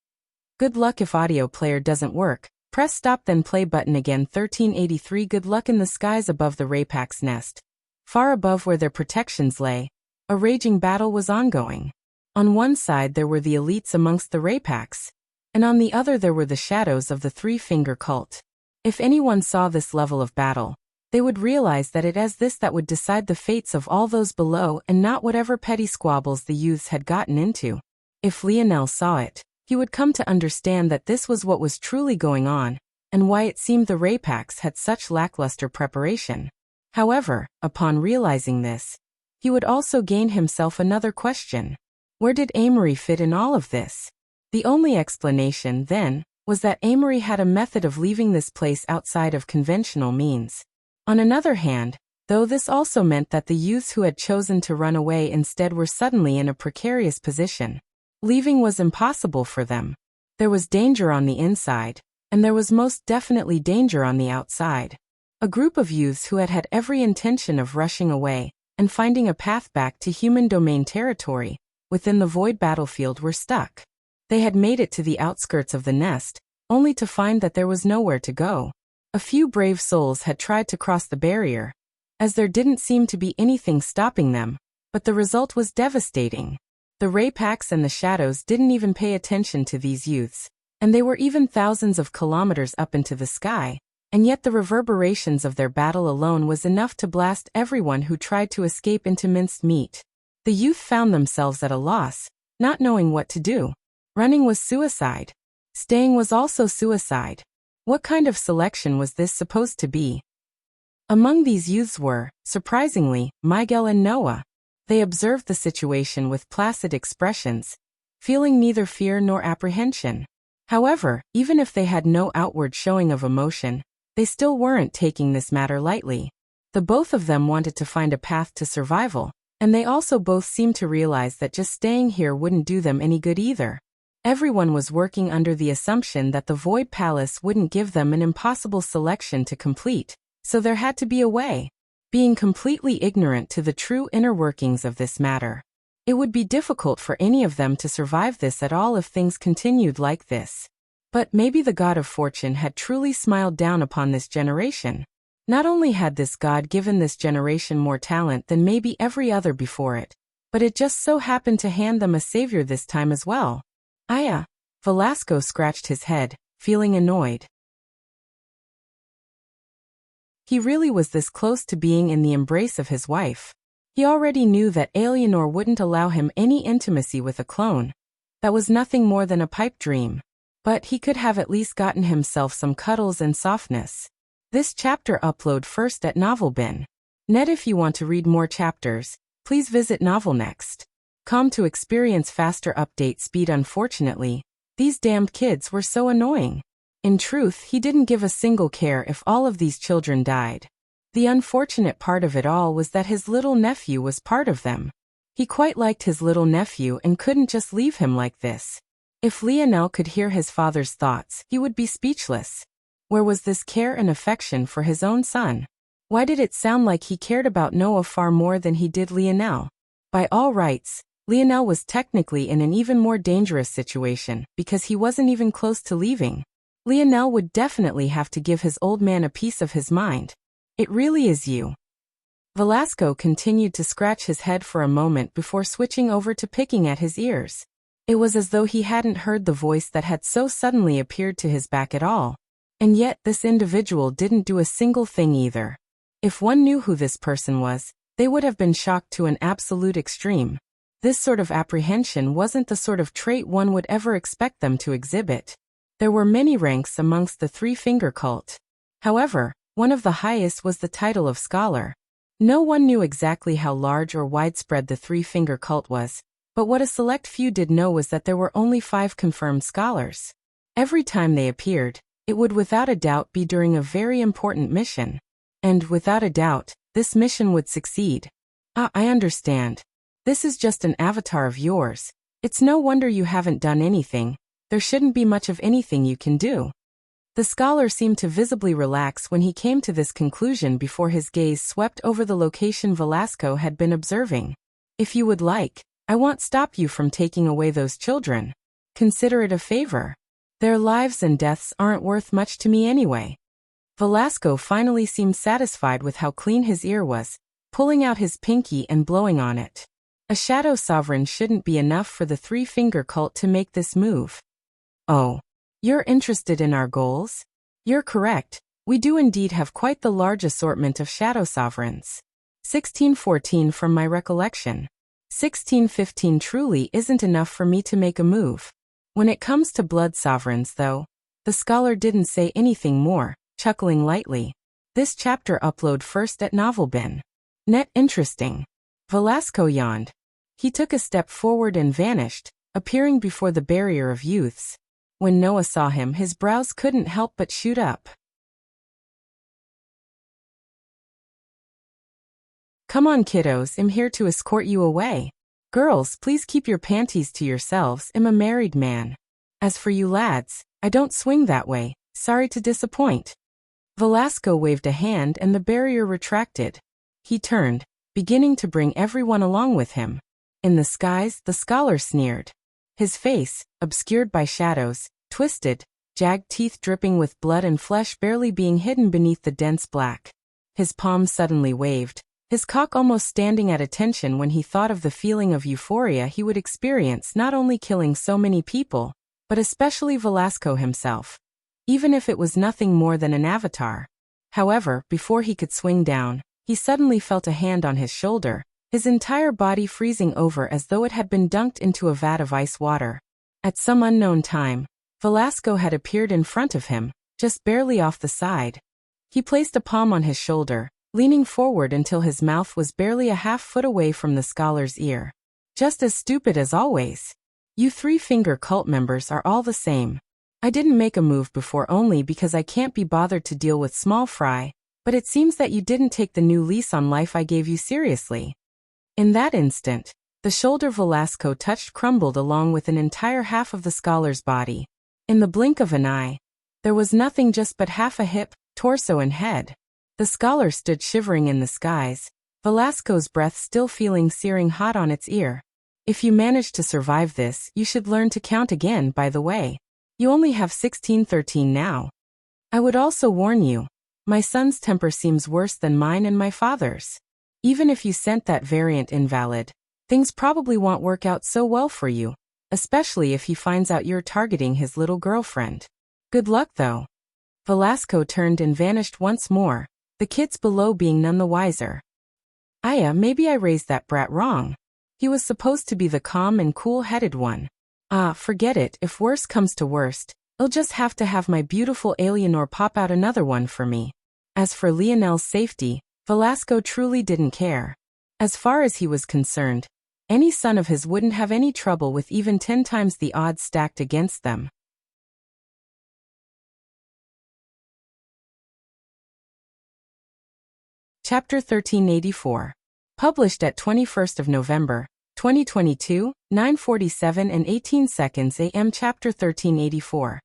Good luck if audio player doesn't work. Press stop then play button again. 1383. Good luck in the skies above the Rapak's nest. Far above where their protections lay, a raging battle was ongoing. On one side there were the elites amongst the Rapaks, and on the other there were the shadows of the Three-Finger Cult. If anyone saw this level of battle, they would realize that it is this that would decide the fates of all those below and not whatever petty squabbles the youths had gotten into. If Lionel saw it, he would come to understand that this was what was truly going on, and why it seemed the Rapaks had such lackluster preparation. However, upon realizing this, he would also gain himself another question. Where did Amory fit in all of this? The only explanation, then, was that Amory had a method of leaving this place outside of conventional means. On another hand, though this also meant that the youths who had chosen to run away instead were suddenly in a precarious position. Leaving was impossible for them. There was danger on the inside, and there was most definitely danger on the outside. A group of youths who had had every intention of rushing away and finding a path back to human domain territory within the void battlefield were stuck. They had made it to the outskirts of the nest, only to find that there was nowhere to go. A few brave souls had tried to cross the barrier, as there didn't seem to be anything stopping them, but the result was devastating. The Rapaks and the Shadows didn't even pay attention to these youths, and they were even thousands of kilometers up into the sky, and yet the reverberations of their battle alone was enough to blast everyone who tried to escape into minced meat. The youth found themselves at a loss, not knowing what to do. Running was suicide. Staying was also suicide. What kind of selection was this supposed to be? Among these youths were, surprisingly, Miguel and Noah. They observed the situation with placid expressions, feeling neither fear nor apprehension. However, even if they had no outward showing of emotion, they still weren't taking this matter lightly. The both of them wanted to find a path to survival, and they also both seemed to realize that just staying here wouldn't do them any good either. Everyone was working under the assumption that the Void Palace wouldn't give them an impossible selection to complete, so there had to be a way. Being completely ignorant to the true inner workings of this matter, it would be difficult for any of them to survive this at all if things continued like this. But maybe the god of fortune had truly smiled down upon this generation. Not only had this god given this generation more talent than maybe every other before it, but it just so happened to hand them a savior this time as well. Aya. Velasco scratched his head, feeling annoyed. He really was this close to being in the embrace of his wife. He already knew that Alienor wouldn't allow him any intimacy with a clone. That was nothing more than a pipe dream. But he could have at least gotten himself some cuddles and softness. This chapter upload first at NovelBin. Net. If you want to read more chapters, please visit NovelNext.com to experience faster update speed. Unfortunately, these damned kids were so annoying. In truth, he didn't give a single care if all of these children died. The unfortunate part of it all was that his little nephew was part of them. He quite liked his little nephew and couldn't just leave him like this. If Lionel could hear his father's thoughts, he would be speechless. Where was this care and affection for his own son? Why did it sound like he cared about Noah far more than he did Lionel? By all rights, Lionel was technically in an even more dangerous situation because he wasn't even close to leaving. Lionel would definitely have to give his old man a piece of his mind. It really is you. Velasco continued to scratch his head for a moment before switching over to picking at his ears. It was as though he hadn't heard the voice that had so suddenly appeared to his back at all. And yet this individual didn't do a single thing either. If one knew who this person was, they would have been shocked to an absolute extreme. This sort of apprehension wasn't the sort of trait one would ever expect them to exhibit. There were many ranks amongst the three-finger cult. However, one of the highest was the title of scholar. No one knew exactly how large or widespread the three-finger cult was, but what a select few did know was that there were only 5 confirmed scholars. Every time they appeared, it would without a doubt be during a very important mission. And without a doubt, this mission would succeed. Ah, I understand. This is just an avatar of yours. It's no wonder you haven't done anything. There shouldn't be much of anything you can do. The scholar seemed to visibly relax when he came to this conclusion before his gaze swept over the location Velasco had been observing. If you would like, I won't stop you from taking away those children. Consider it a favor. Their lives and deaths aren't worth much to me anyway. Velasco finally seemed satisfied with how clean his ear was, pulling out his pinky and blowing on it. A shadow sovereign shouldn't be enough for the three-finger cult to make this move. Oh, you're interested in our goals? You're correct, we do indeed have quite the large assortment of shadow sovereigns. 1614 from my recollection. 1615 truly isn't enough for me to make a move. When it comes to blood sovereigns though, the scholar didn't say anything more, chuckling lightly. This chapter upload first at Novelbin. Net interesting. Velasco yawned. He took a step forward and vanished, appearing before the barrier of youths. When Noah saw him, his brows couldn't help but shoot up. Come on kiddos, I'm here to escort you away. Girls, please keep your panties to yourselves, I'm a married man. As for you lads, I don't swing that way, sorry to disappoint. Velasco waved a hand and the barrier retracted. He turned, beginning to bring everyone along with him. In the skies, the scholar sneered. His face, obscured by shadows, twisted, jagged teeth dripping with blood and flesh barely being hidden beneath the dense black. His palms suddenly waved, his cock almost standing at attention when he thought of the feeling of euphoria he would experience not only killing so many people, but especially Velasco himself. Even if it was nothing more than an avatar. However, before he could swing down, he suddenly felt a hand on his shoulder, his entire body freezing over as though it had been dunked into a vat of ice water. At some unknown time, Velasco had appeared in front of him, just barely off the side. He placed a palm on his shoulder, leaning forward until his mouth was barely a half-foot away from the scholar's ear. Just as stupid as always. You three-finger cult members are all the same. I didn't make a move before only because I can't be bothered to deal with small fry, but it seems that you didn't take the new lease on life I gave you seriously. In that instant, the shoulder Velasco touched crumbled along with an entire half of the scholar's body. In the blink of an eye, there was nothing just but half a hip, torso and head. The scholar stood shivering in the skies, Velasco's breath still feeling searing hot on its ear. If you manage to survive this, you should learn to count again, by the way. You only have 1613 now. I would also warn you, my son's temper seems worse than mine and my father's. Even if you sent that variant invalid, things probably won't work out so well for you, especially if he finds out you're targeting his little girlfriend. Good luck though. Velasco turned and vanished once more, the kids below being none the wiser. Maybe I raised that brat wrong. He was supposed to be the calm and cool-headed one. Forget it, if worse comes to worst, I'll just have to have my beautiful Eleanor pop out another one for me. As for Lionel's safety, Velasco truly didn't care. As far as he was concerned, any son of his wouldn't have any trouble with even 10 times the odds stacked against them. Chapter 1384. Published at 21st of November, 2022, 9:47 and 18 seconds AM. Chapter 1384.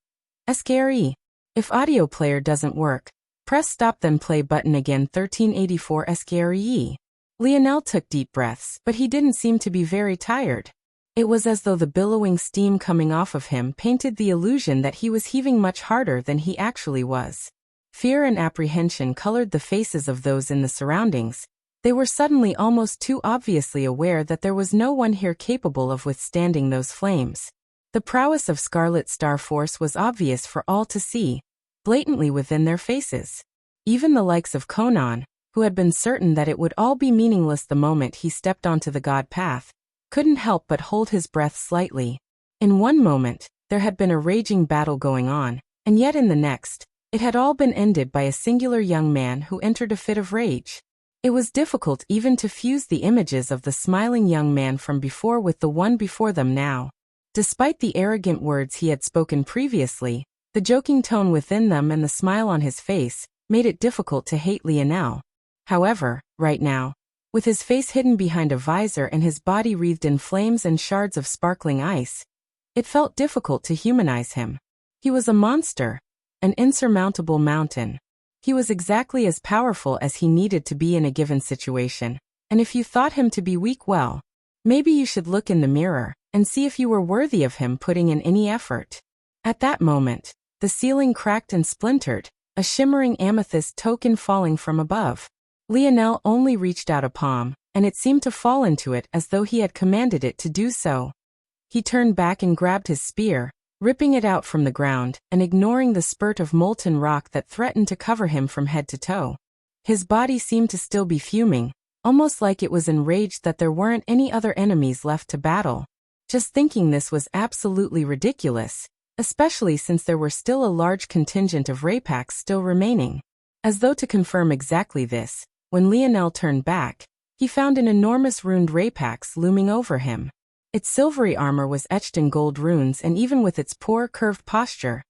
SKRE. If audio player doesn't work, press stop then play button again. 1384 SKRE. Lionel took deep breaths, but he didn't seem to be very tired. It was as though the billowing steam coming off of him painted the illusion that he was heaving much harder than he actually was. Fear and apprehension colored the faces of those in the surroundings. They were suddenly almost too obviously aware that there was no one here capable of withstanding those flames. The prowess of Scarlet Star Force was obvious for all to see, blatantly within their faces. Even the likes of Conan, who had been certain that it would all be meaningless the moment he stepped onto the god path, couldn't help but hold his breath slightly. In one moment, there had been a raging battle going on, and yet in the next, it had all been ended by a singular young man who entered a fit of rage. It was difficult even to fuse the images of the smiling young man from before with the one before them now. Despite the arrogant words he had spoken previously, the joking tone within them and the smile on his face made it difficult to hate Lionel. However, right now, with his face hidden behind a visor and his body wreathed in flames and shards of sparkling ice, it felt difficult to humanize him. He was a monster, an insurmountable mountain. He was exactly as powerful as he needed to be in a given situation, and if you thought him to be weak, well, maybe you should look in the mirror and see if you were worthy of him putting in any effort. At that moment, the ceiling cracked and splintered, a shimmering amethyst token falling from above. Lionel only reached out a palm, and it seemed to fall into it as though he had commanded it to do so. He turned back and grabbed his spear, ripping it out from the ground and ignoring the spurt of molten rock that threatened to cover him from head to toe. His body seemed to still be fuming, almost like it was enraged that there weren't any other enemies left to battle. Just thinking this was absolutely ridiculous, especially since there were still a large contingent of Raypaks still remaining. As though to confirm exactly this, when Lionel turned back, he found an enormous runed Raypax looming over him. Its silvery armor was etched in gold runes, and even with its poor, curved posture,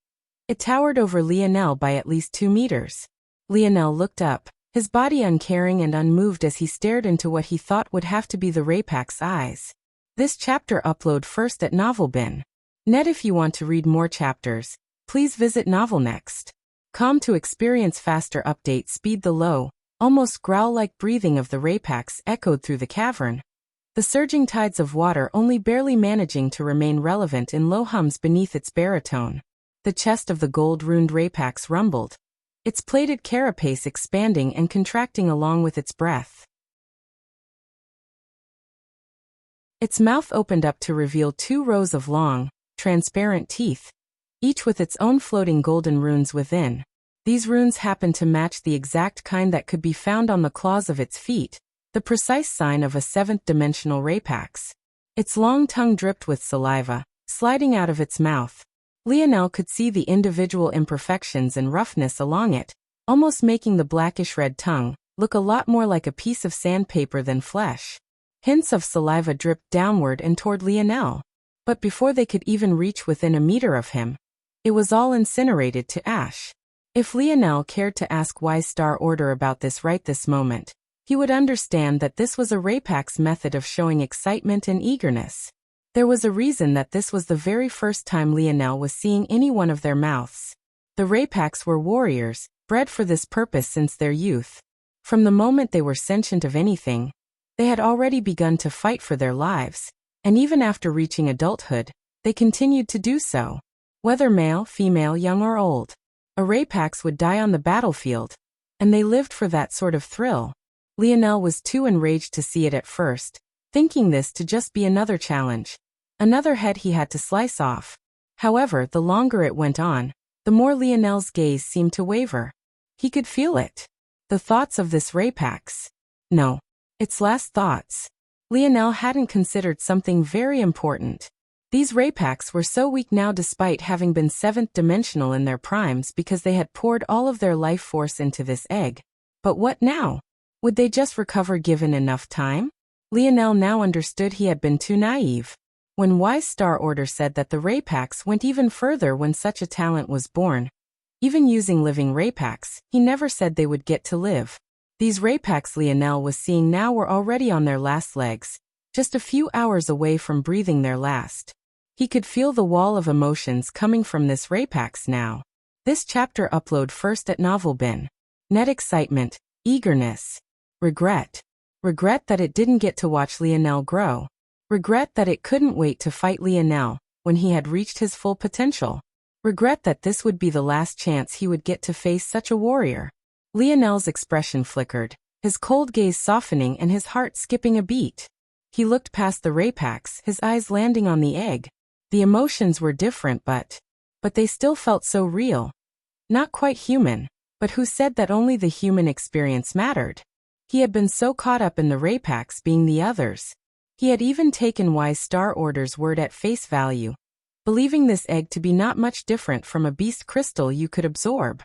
it towered over Lionel by at least 2 meters. Lionel looked up, his body uncaring and unmoved as he stared into what he thought would have to be the Raypax's eyes. This chapter upload first at Novelbin. Net. If you want to read more chapters, please visit Novelnext.com to experience faster update speed. The low, almost growl-like breathing of the Raypax echoed through the cavern, the surging tides of water only barely managing to remain relevant in low hums beneath its baritone. The chest of the gold-runed Raypax rumbled, its plated carapace expanding and contracting along with its breath. Its mouth opened up to reveal 2 rows of long, transparent teeth, each with its own floating golden runes within. These runes happened to match the exact kind that could be found on the claws of its feet, the precise sign of a 7th-dimensional Raypax. Its long tongue dripped with saliva, sliding out of its mouth. Lionel could see the individual imperfections and roughness along it, almost making the blackish-red tongue look a lot more like a piece of sandpaper than flesh. Hints of saliva dripped downward and toward Lionel, but before they could even reach within a meter of him, it was all incinerated to ash. If Lionel cared to ask why Star Order about this right this moment, he would understand that this was a Raypax's method of showing excitement and eagerness. There was a reason that this was the very first time Lionel was seeing any one of their mouths. The Raypax were warriors, bred for this purpose since their youth. From the moment they were sentient of anything, they had already begun to fight for their lives, and even after reaching adulthood, they continued to do so. Whether male, female, young or old, a Raypax would die on the battlefield, and they lived for that sort of thrill. Lionel was too enraged to see it at first, thinking this to just be another challenge, another head he had to slice off. However, the longer it went on, the more Lionel's gaze seemed to waver. He could feel it. The thoughts of this Raypax. No, its last thoughts. Lionel hadn't considered something very important. These Raypax were so weak now despite having been 7th-dimensional in their primes because they had poured all of their life force into this egg. But what now? Would they just recover given enough time? Lionel now understood he had been too naive. When wise Star Order said that the Raypax went even further when such a talent was born, even using living Raypax, he never said they would get to live. These Raypax Lionel was seeing now were already on their last legs, just a few hours away from breathing their last. He could feel the wall of emotions coming from this Raypax now. This chapter upload first at Novelbin. Net. Excitement, eagerness, regret. Regret that it didn't get to watch Lionel grow. Regret that it couldn't wait to fight Lionel when he had reached his full potential. Regret that this would be the last chance he would get to face such a warrior. Lionel's expression flickered, his cold gaze softening and his heart skipping a beat. He looked past the Raypax, his eyes landing on the egg. The emotions were different but they still felt so real. Not quite human, but who said that only the human experience mattered? He had been so caught up in the Rapax being the others. He had even taken Wise Star Order's word at face value, believing this egg to be not much different from a beast crystal you could absorb.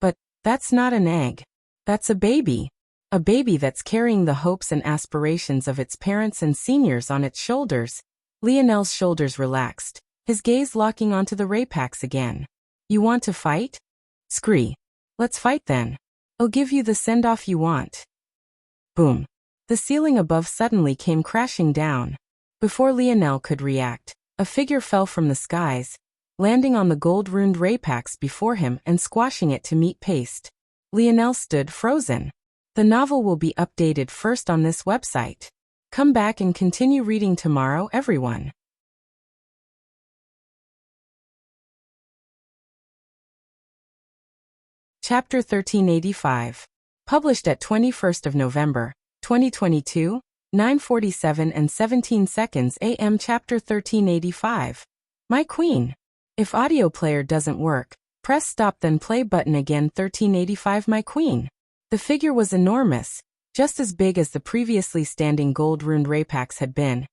But that's not an egg. That's a baby. A baby that's carrying the hopes and aspirations of its parents and seniors on its shoulders. Lionel's shoulders relaxed, his gaze locking onto the Rapax again. You want to fight? Scree. Let's fight then. I'll give you the send-off you want. Boom. The ceiling above suddenly came crashing down. Before Lionel could react, a figure fell from the skies, landing on the gold-runed Rapax before him and squashing it to meat paste. Lionel stood frozen. The novel will be updated first on this website. Come back and continue reading tomorrow, everyone. Chapter 1385. Published at 21st of November, 2022, 9:47 and 17 seconds AM. Chapter 1385. My Queen. If audio player doesn't work, press stop then play button again. 1385. My Queen. The figure was enormous, just as big as the previously standing gold-runed Rapax had been,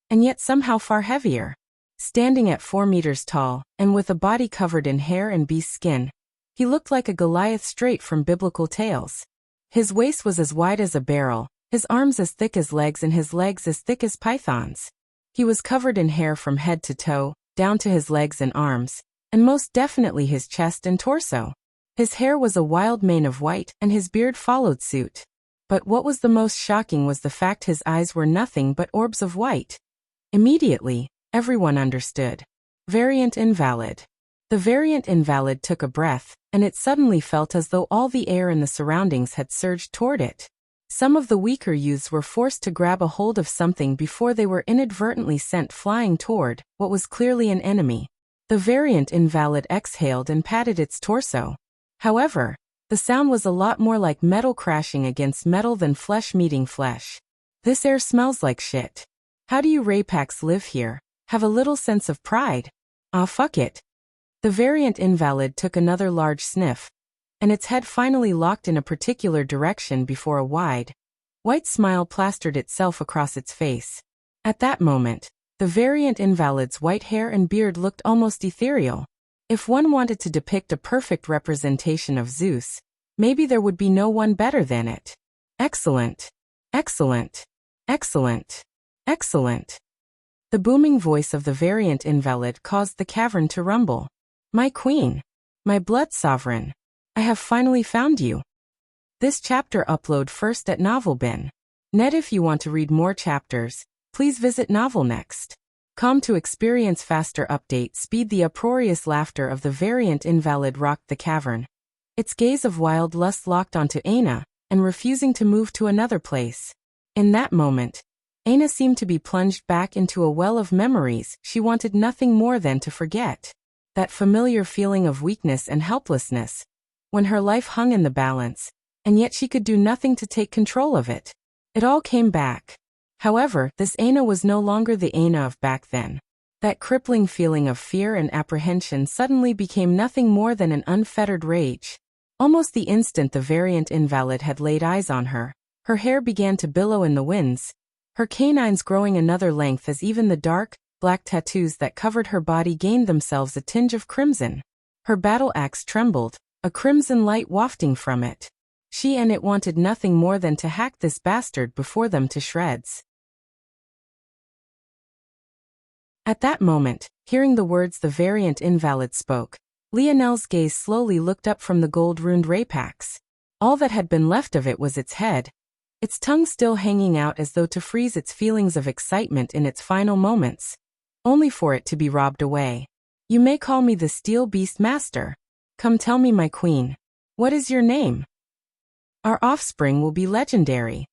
and yet somehow far heavier. Standing at 4 meters tall, and with a body covered in hair and beast skin, he looked like a Goliath straight from biblical tales. His waist was as wide as a barrel, his arms as thick as legs and his legs as thick as pythons. He was covered in hair from head to toe, down to his legs and arms, and most definitely his chest and torso. His hair was a wild mane of white and his beard followed suit. But what was the most shocking was the fact his eyes were nothing but orbs of white. Immediately, everyone understood. Variant invalid. The variant invalid took a breath, and it suddenly felt as though all the air in the surroundings had surged toward it. Some of the weaker youths were forced to grab a hold of something before they were inadvertently sent flying toward what was clearly an enemy. The variant invalid exhaled and patted its torso. However, the sound was a lot more like metal crashing against metal than flesh meeting flesh. This air smells like shit. How do you Rapax live here? Have a little sense of pride? Ah, fuck it. The variant invalid took another large sniff, and its head finally locked in a particular direction before a wide, white smile plastered itself across its face. At that moment, the variant invalid's white hair and beard looked almost ethereal. If one wanted to depict a perfect representation of Zeus, maybe there would be no one better than it. Excellent. Excellent. Excellent. Excellent. The booming voice of the variant invalid caused the cavern to rumble. My queen. My blood sovereign. I have finally found you. This chapter upload first at Novelbin. Net. If you want to read more chapters, please visit Novelnext. Com to experience faster update speed. The uproarious laughter of the variant invalid rocked the cavern. Its gaze of wild lust locked onto Aina, and refusing to move to another place. In that moment, Aina seemed to be plunged back into a well of memories she wanted nothing more than to forget. That familiar feeling of weakness and helplessness, when her life hung in the balance, and yet she could do nothing to take control of it. It all came back. However, this Aina was no longer the Aina of back then. That crippling feeling of fear and apprehension suddenly became nothing more than an unfettered rage. Almost the instant the variant invalid had laid eyes on her, her hair began to billow in the winds, her canines growing another length as even the dark, black tattoos that covered her body gained themselves a tinge of crimson. Her battle axe trembled, a crimson light wafting from it. She and it wanted nothing more than to hack this bastard before them to shreds. At that moment, hearing the words the variant invalid spoke, Lionel's gaze slowly looked up from the gold-runed Rapax. All that had been left of it was its head, its tongue still hanging out as though to freeze its feelings of excitement in its final moments, only for it to be robbed away. You may call me the Steel Beast Master. Come tell me, my queen. What is your name? Our offspring will be legendary.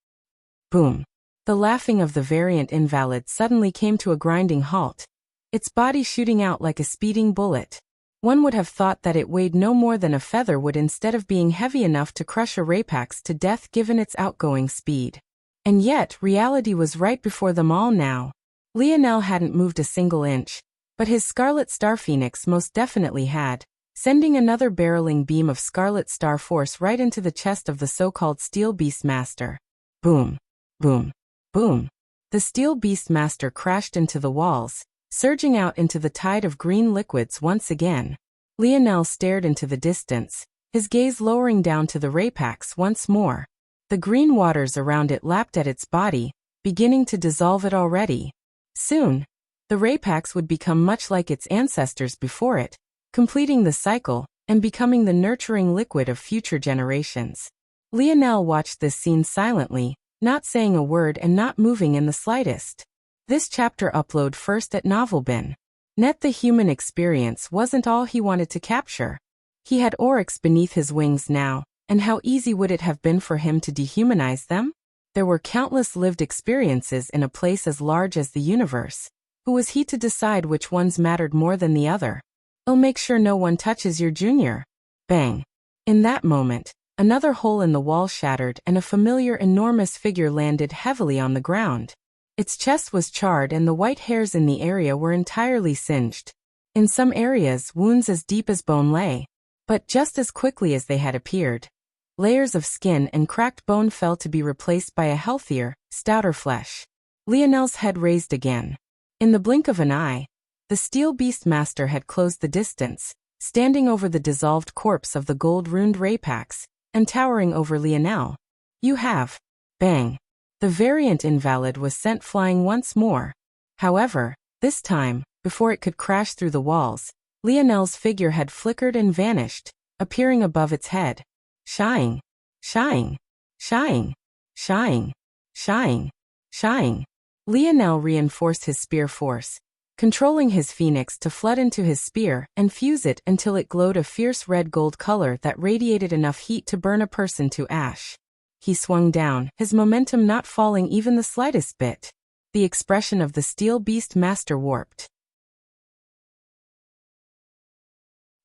Boom. The laughing of the variant invalid suddenly came to a grinding halt, its body shooting out like a speeding bullet. One would have thought that it weighed no more than a feather would instead of being heavy enough to crush a Rapax to death given its outgoing speed. And yet, reality was right before them all now. Lionel hadn't moved a single inch, but his Scarlet Star Phoenix most definitely had. sending another barreling beam of Scarlet Star Force right into the chest of the so-called Steel Beast Master. Boom, boom, boom. The Steel Beast Master crashed into the walls, surging out into the tide of green liquids once again. Lionel stared into the distance, his gaze lowering down to the Rapax once more. The green waters around it lapped at its body, beginning to dissolve it already. Soon, the Rapax would become much like its ancestors before it, completing the cycle and becoming the nurturing liquid of future generations. Lionel watched this scene silently, not saying a word and not moving in the slightest. This chapter upload first at Novelbin. Net the human experience wasn't all he wanted to capture. He had Oryx beneath his wings now, and how easy would it have been for him to dehumanize them? There were countless lived experiences in a place as large as the universe. Who was he to decide which ones mattered more than the other? I'll make sure no one touches your junior. Bang. In that moment, another hole in the wall shattered and a familiar enormous figure landed heavily on the ground. Its chest was charred and the white hairs in the area were entirely singed. In some areas, wounds as deep as bone lay. But just as quickly as they had appeared, layers of skin and cracked bone fell to be replaced by a healthier, stouter flesh. Lionel's head raised again. In the blink of an eye, the Steel Beast Master had closed the distance, standing over the dissolved corpse of the gold-runed Rapax, and towering over Lionel. You have. Bang. The variant invalid was sent flying once more. However, this time, before it could crash through the walls, Lionel's figure had flickered and vanished, appearing above its head. Shying, shying, shying, shying, shying, shying. Lionel reinforced his spear force, controlling his phoenix to flood into his spear and fuse it until it glowed a fierce red-gold color that radiated enough heat to burn a person to ash. He swung down, his momentum not falling even the slightest bit. The expression of the Steel Beast Master warped.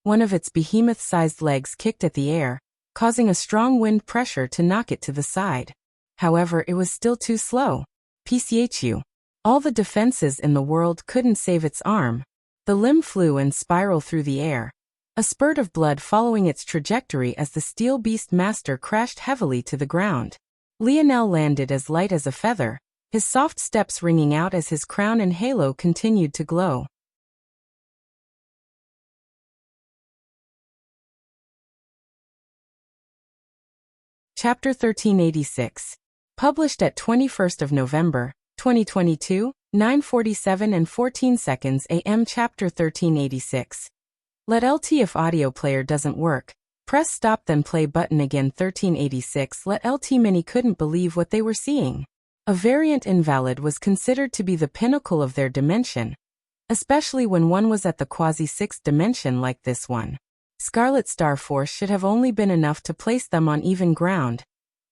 One of its behemoth-sized legs kicked at the air, causing a strong wind pressure to knock it to the side. However, it was still too slow. PCHU. All the defenses in the world couldn't save its arm. The limb flew and spiraled through the air, a spurt of blood following its trajectory as the Steel Beast Master crashed heavily to the ground. Lionel landed as light as a feather, his soft steps ringing out as his crown and halo continued to glow. Chapter 1386. Published at 21st of November, 2022, 9:47 and 14 seconds AM. Chapter 1386. Let LT if audio player doesn't work. Press stop then play button again. 1386. Let LT many couldn't believe what they were seeing. A variant invalid was considered to be the pinnacle of their dimension, especially when one was at the quasi-sixth dimension like this one. Scarlet Star Force should have only been enough to place them on even ground.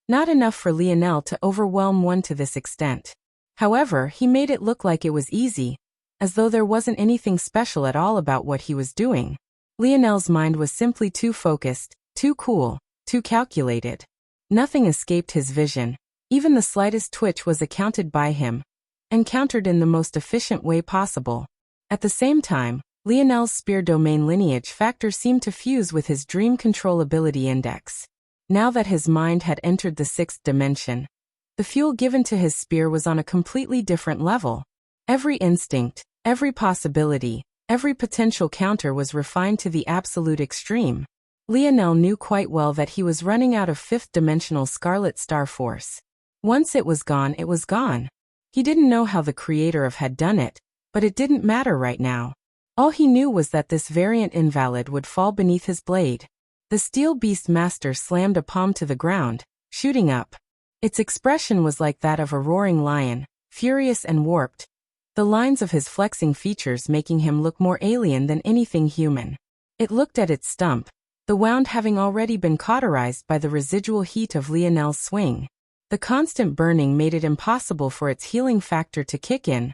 Not enough for Lionel to overwhelm one to this extent. However, he made it look like it was easy, as though there wasn't anything special at all about what he was doing. Lionel's mind was simply too focused, too cool, too calculated. Nothing escaped his vision. Even the slightest twitch was accounted by him, and countered in the most efficient way possible. At the same time, Lionel's spear domain lineage factor seemed to fuse with his dream controllability index. Now that his mind had entered the sixth dimension, the fuel given to his spear was on a completely different level. Every instinct, every possibility, every potential counter was refined to the absolute extreme. Lionel knew quite well that he was running out of fifth-dimensional Scarlet Star Force. Once it was gone, it was gone. He didn't know how the creator of had done it, but it didn't matter right now. All he knew was that this variant invalid would fall beneath his blade. The Steel Beast Master slammed a palm to the ground, shooting up. Its expression was like that of a roaring lion, furious and warped, the lines of his flexing features making him look more alien than anything human. It looked at its stump, the wound having already been cauterized by the residual heat of Lionel's swing. The constant burning made it impossible for its healing factor to kick in,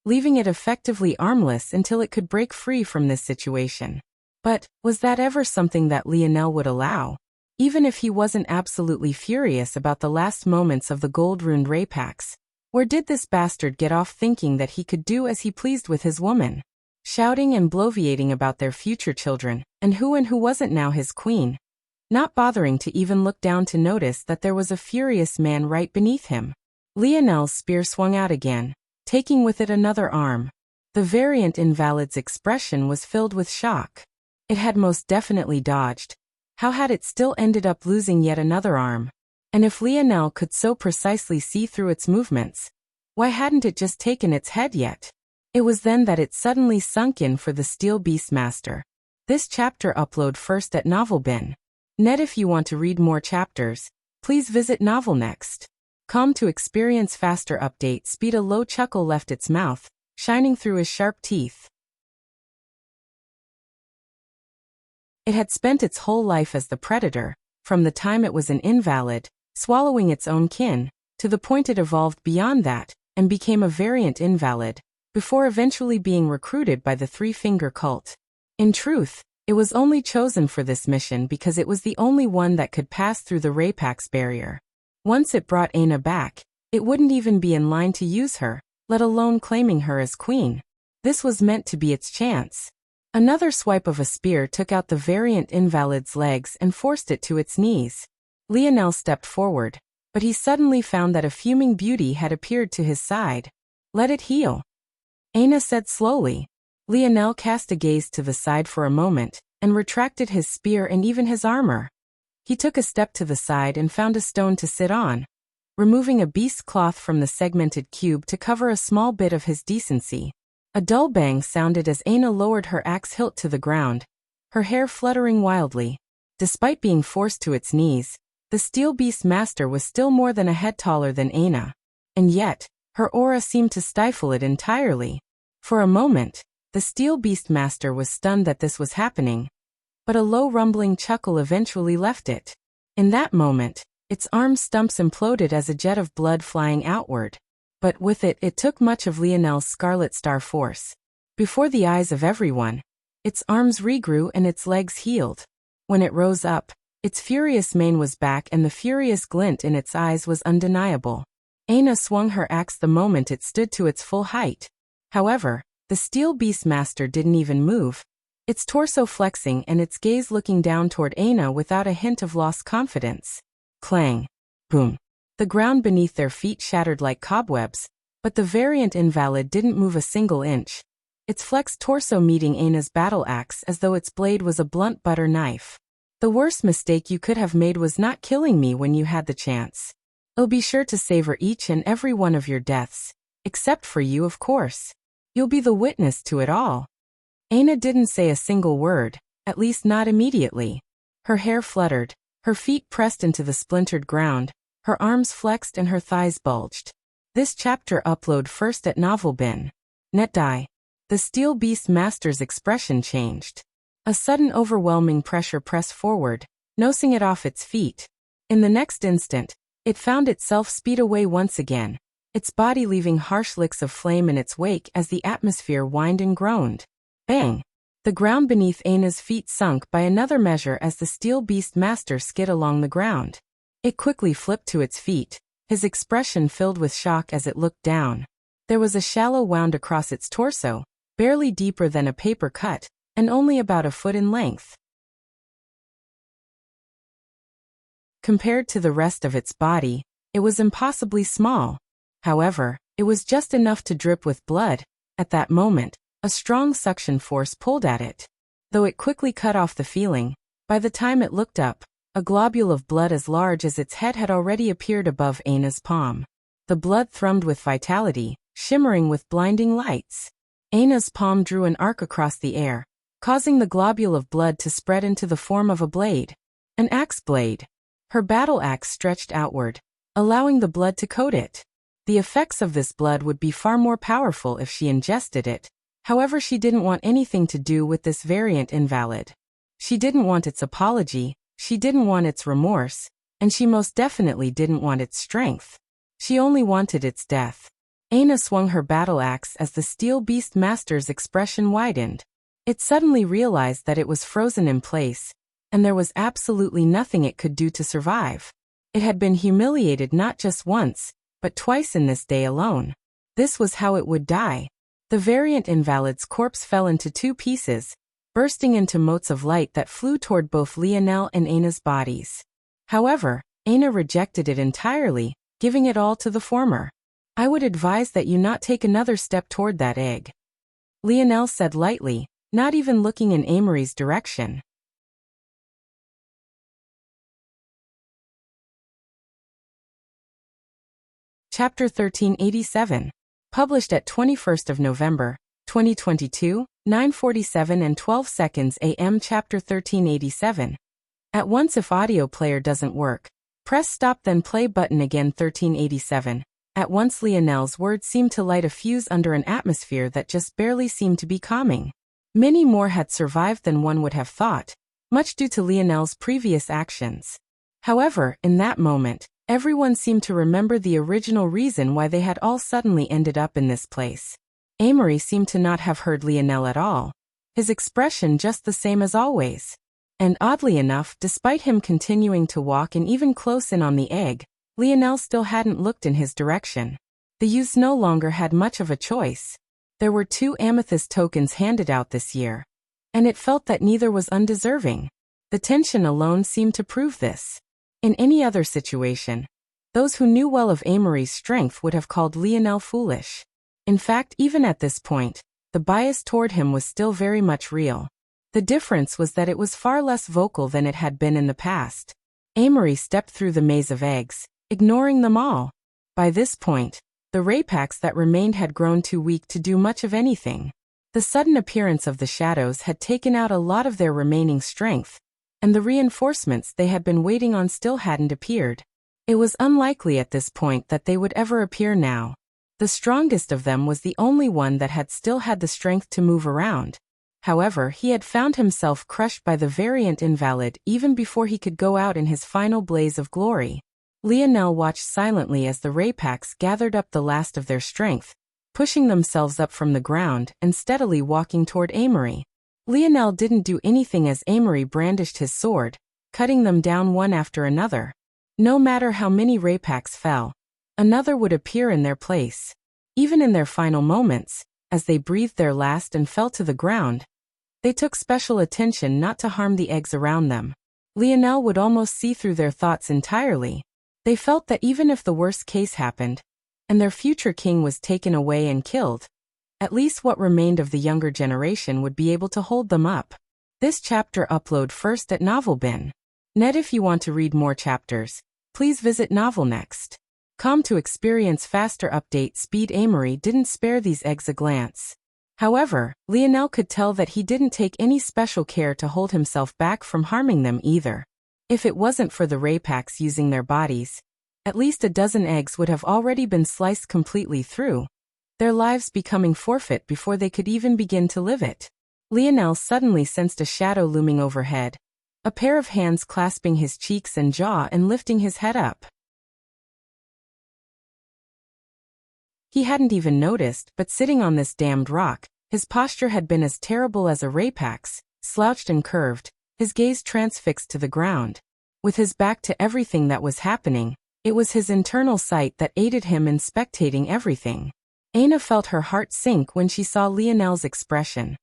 leaving it effectively armless until it could break free from this situation. But, was that ever something that Lionel would allow? Even if he wasn't absolutely furious about the last moments of the gold-runed Rapax, where did this bastard get off thinking that he could do as he pleased with his woman? shouting and bloviating about their future children, and who wasn't now his queen, not bothering to even look down to notice that there was a furious man right beneath him. Lionel's spear swung out again, taking with it another arm. The variant invalid's expression was filled with shock. It had most definitely dodged. How had it still ended up losing yet another arm? And if Lionel could so precisely see through its movements, why hadn't it just taken its head yet? It was then that it suddenly sunk in for the Steel Beastmaster. This chapter upload first at Novelbin. Net. If you want to read more chapters, please visit Novel Next. Com to experience faster update speed. A low chuckle left its mouth, shining through his sharp teeth. It had spent its whole life as the predator, from the time it was an invalid, swallowing its own kin, to the point it evolved beyond that, and became a variant invalid, before eventually being recruited by the Three-Finger Cult. In truth, it was only chosen for this mission because it was the only one that could pass through the Rapax barrier. Once it brought Aina back, it wouldn't even be in line to use her, let alone claiming her as queen. This was meant to be its chance. Another swipe of a spear took out the variant invalid's legs and forced it to its knees. Lionel stepped forward, but he suddenly found that a fuming beauty had appeared to his side. Let it heal, Aina said slowly. Lionel cast a gaze to the side for a moment, and retracted his spear and even his armor. He took a step to the side and found a stone to sit on, removing a beast's cloth from the segmented cube to cover a small bit of his decency. A dull bang sounded as Aina lowered her axe hilt to the ground, her hair fluttering wildly. Despite being forced to its knees, the Steel Beastmaster was still more than a head taller than Aina. And yet, her aura seemed to stifle it entirely. For a moment, the Steel Beastmaster was stunned that this was happening, but a low rumbling chuckle eventually left it. In that moment, its arm stumps imploded as a jet of blood flying outward. But with it, it took much of Lionel's Scarlet Star force. Before the eyes of everyone, its arms regrew and its legs healed. When it rose up, its furious mane was back and the furious glint in its eyes was undeniable. Aina swung her axe the moment it stood to its full height. However, the Steel Beastmaster didn't even move, its torso flexing and its gaze looking down toward Aina without a hint of lost confidence. Clang. Boom. The ground beneath their feet shattered like cobwebs, but the variant invalid didn't move a single inch, its flexed torso meeting Aina's battle axe as though its blade was a blunt butter knife. The worst mistake you could have made was not killing me when you had the chance. I'll be sure to savor each and every one of your deaths, except for you, of course. You'll be the witness to it all. Aina didn't say a single word, at least not immediately. Her hair fluttered, her feet pressed into the splintered ground, her arms flexed and her thighs bulged. This chapter upload first at Novelbin. Net. The Steel Beastmaster's expression changed. A sudden overwhelming pressure pressed forward, nosing it off its feet. In the next instant, it found itself speed away once again, its body leaving harsh licks of flame in its wake as the atmosphere whined and groaned. Bang! The ground beneath Aina's feet sunk by another measure as the Steel Beastmaster skid along the ground. It quickly flipped to its feet, his expression filled with shock as it looked down. There was a shallow wound across its torso, barely deeper than a paper cut, and only about a foot in length. Compared to the rest of its body, it was impossibly small. However, it was just enough to drip with blood. At that moment, a strong suction force pulled at it. Though it quickly cut off the feeling, by the time it looked up, a globule of blood as large as its head had already appeared above Aina's palm. The blood thrummed with vitality, shimmering with blinding lights. Aina's palm drew an arc across the air, causing the globule of blood to spread into the form of a blade. An axe blade. Her battle axe stretched outward, allowing the blood to coat it. The effects of this blood would be far more powerful if she ingested it. However, she didn't want anything to do with this variant invalid. She didn't want its apology, she didn't want its remorse, and she most definitely didn't want its strength. She only wanted its death. Aina swung her battle axe as the Steel Beastmaster's expression widened. It suddenly realized that it was frozen in place, and there was absolutely nothing it could do to survive. It had been humiliated not just once, but twice in this day alone. This was how it would die. The variant invalid's corpse fell into two pieces, bursting into motes of light that flew toward both Lionel and Aina's bodies. However, Aina rejected it entirely, giving it all to the former. "I would advise that you not take another step toward that egg," Lionel said lightly, not even looking in Amory's direction. Chapter 1387. Published at 21st of November, 2022, 9:47 and 12 seconds AM. Chapter 1387. At once, if audio player doesn't work, press stop then play button again. 1387. At once, Lionel's words seemed to light a fuse under an atmosphere that just barely seemed to be calming. Many more had survived than one would have thought, much due to Lionel's previous actions. However, in that moment, everyone seemed to remember the original reason why they had all suddenly ended up in this place. Amory seemed to not have heard Lionel at all, his expression just the same as always. And oddly enough, despite him continuing to walk and even close in on the egg, Lionel still hadn't looked in his direction. The youths no longer had much of a choice. There were 2 amethyst tokens handed out this year, and it felt that neither was undeserving. The tension alone seemed to prove this. In any other situation, those who knew well of Amory's strength would have called Lionel foolish. In fact, even at this point, the bias toward him was still very much real. The difference was that it was far less vocal than it had been in the past. Amory stepped through the maze of eggs, ignoring them all. By this point, the Raypaks that remained had grown too weak to do much of anything. The sudden appearance of the shadows had taken out a lot of their remaining strength, and the reinforcements they had been waiting on still hadn't appeared. It was unlikely at this point that they would ever appear now. The strongest of them was the only one that had still had the strength to move around. However, he had found himself crushed by the variant invalid even before he could go out in his final blaze of glory. Lionel watched silently as the Raypaks gathered up the last of their strength, pushing themselves up from the ground and steadily walking toward Amory. Lionel didn't do anything as Amory brandished his sword, cutting them down one after another. No matter how many Raypaks fell, another would appear in their place. Even in their final moments, as they breathed their last and fell to the ground, they took special attention not to harm the eggs around them. Lionel would almost see through their thoughts entirely. They felt that even if the worst case happened, and their future king was taken away and killed, at least what remained of the younger generation would be able to hold them up. This chapter upload first at NovelBin.net. If you want to read more chapters, please visit NovelNext.com to experience faster update speed. Amory didn't spare these eggs a glance. However, Lionel could tell that he didn't take any special care to hold himself back from harming them either. If it wasn't for the Raypaks using their bodies, at least a dozen eggs would have already been sliced completely through, their lives becoming forfeit before they could even begin to live it. Lionel suddenly sensed a shadow looming overhead, a pair of hands clasping his cheeks and jaw and lifting his head up. He hadn't even noticed, but sitting on this damned rock, his posture had been as terrible as a Raypak's, slouched and curved, his gaze transfixed to the ground. With his back to everything that was happening, it was his internal sight that aided him in spectating everything. Aina felt her heart sink when she saw Lionel's expression.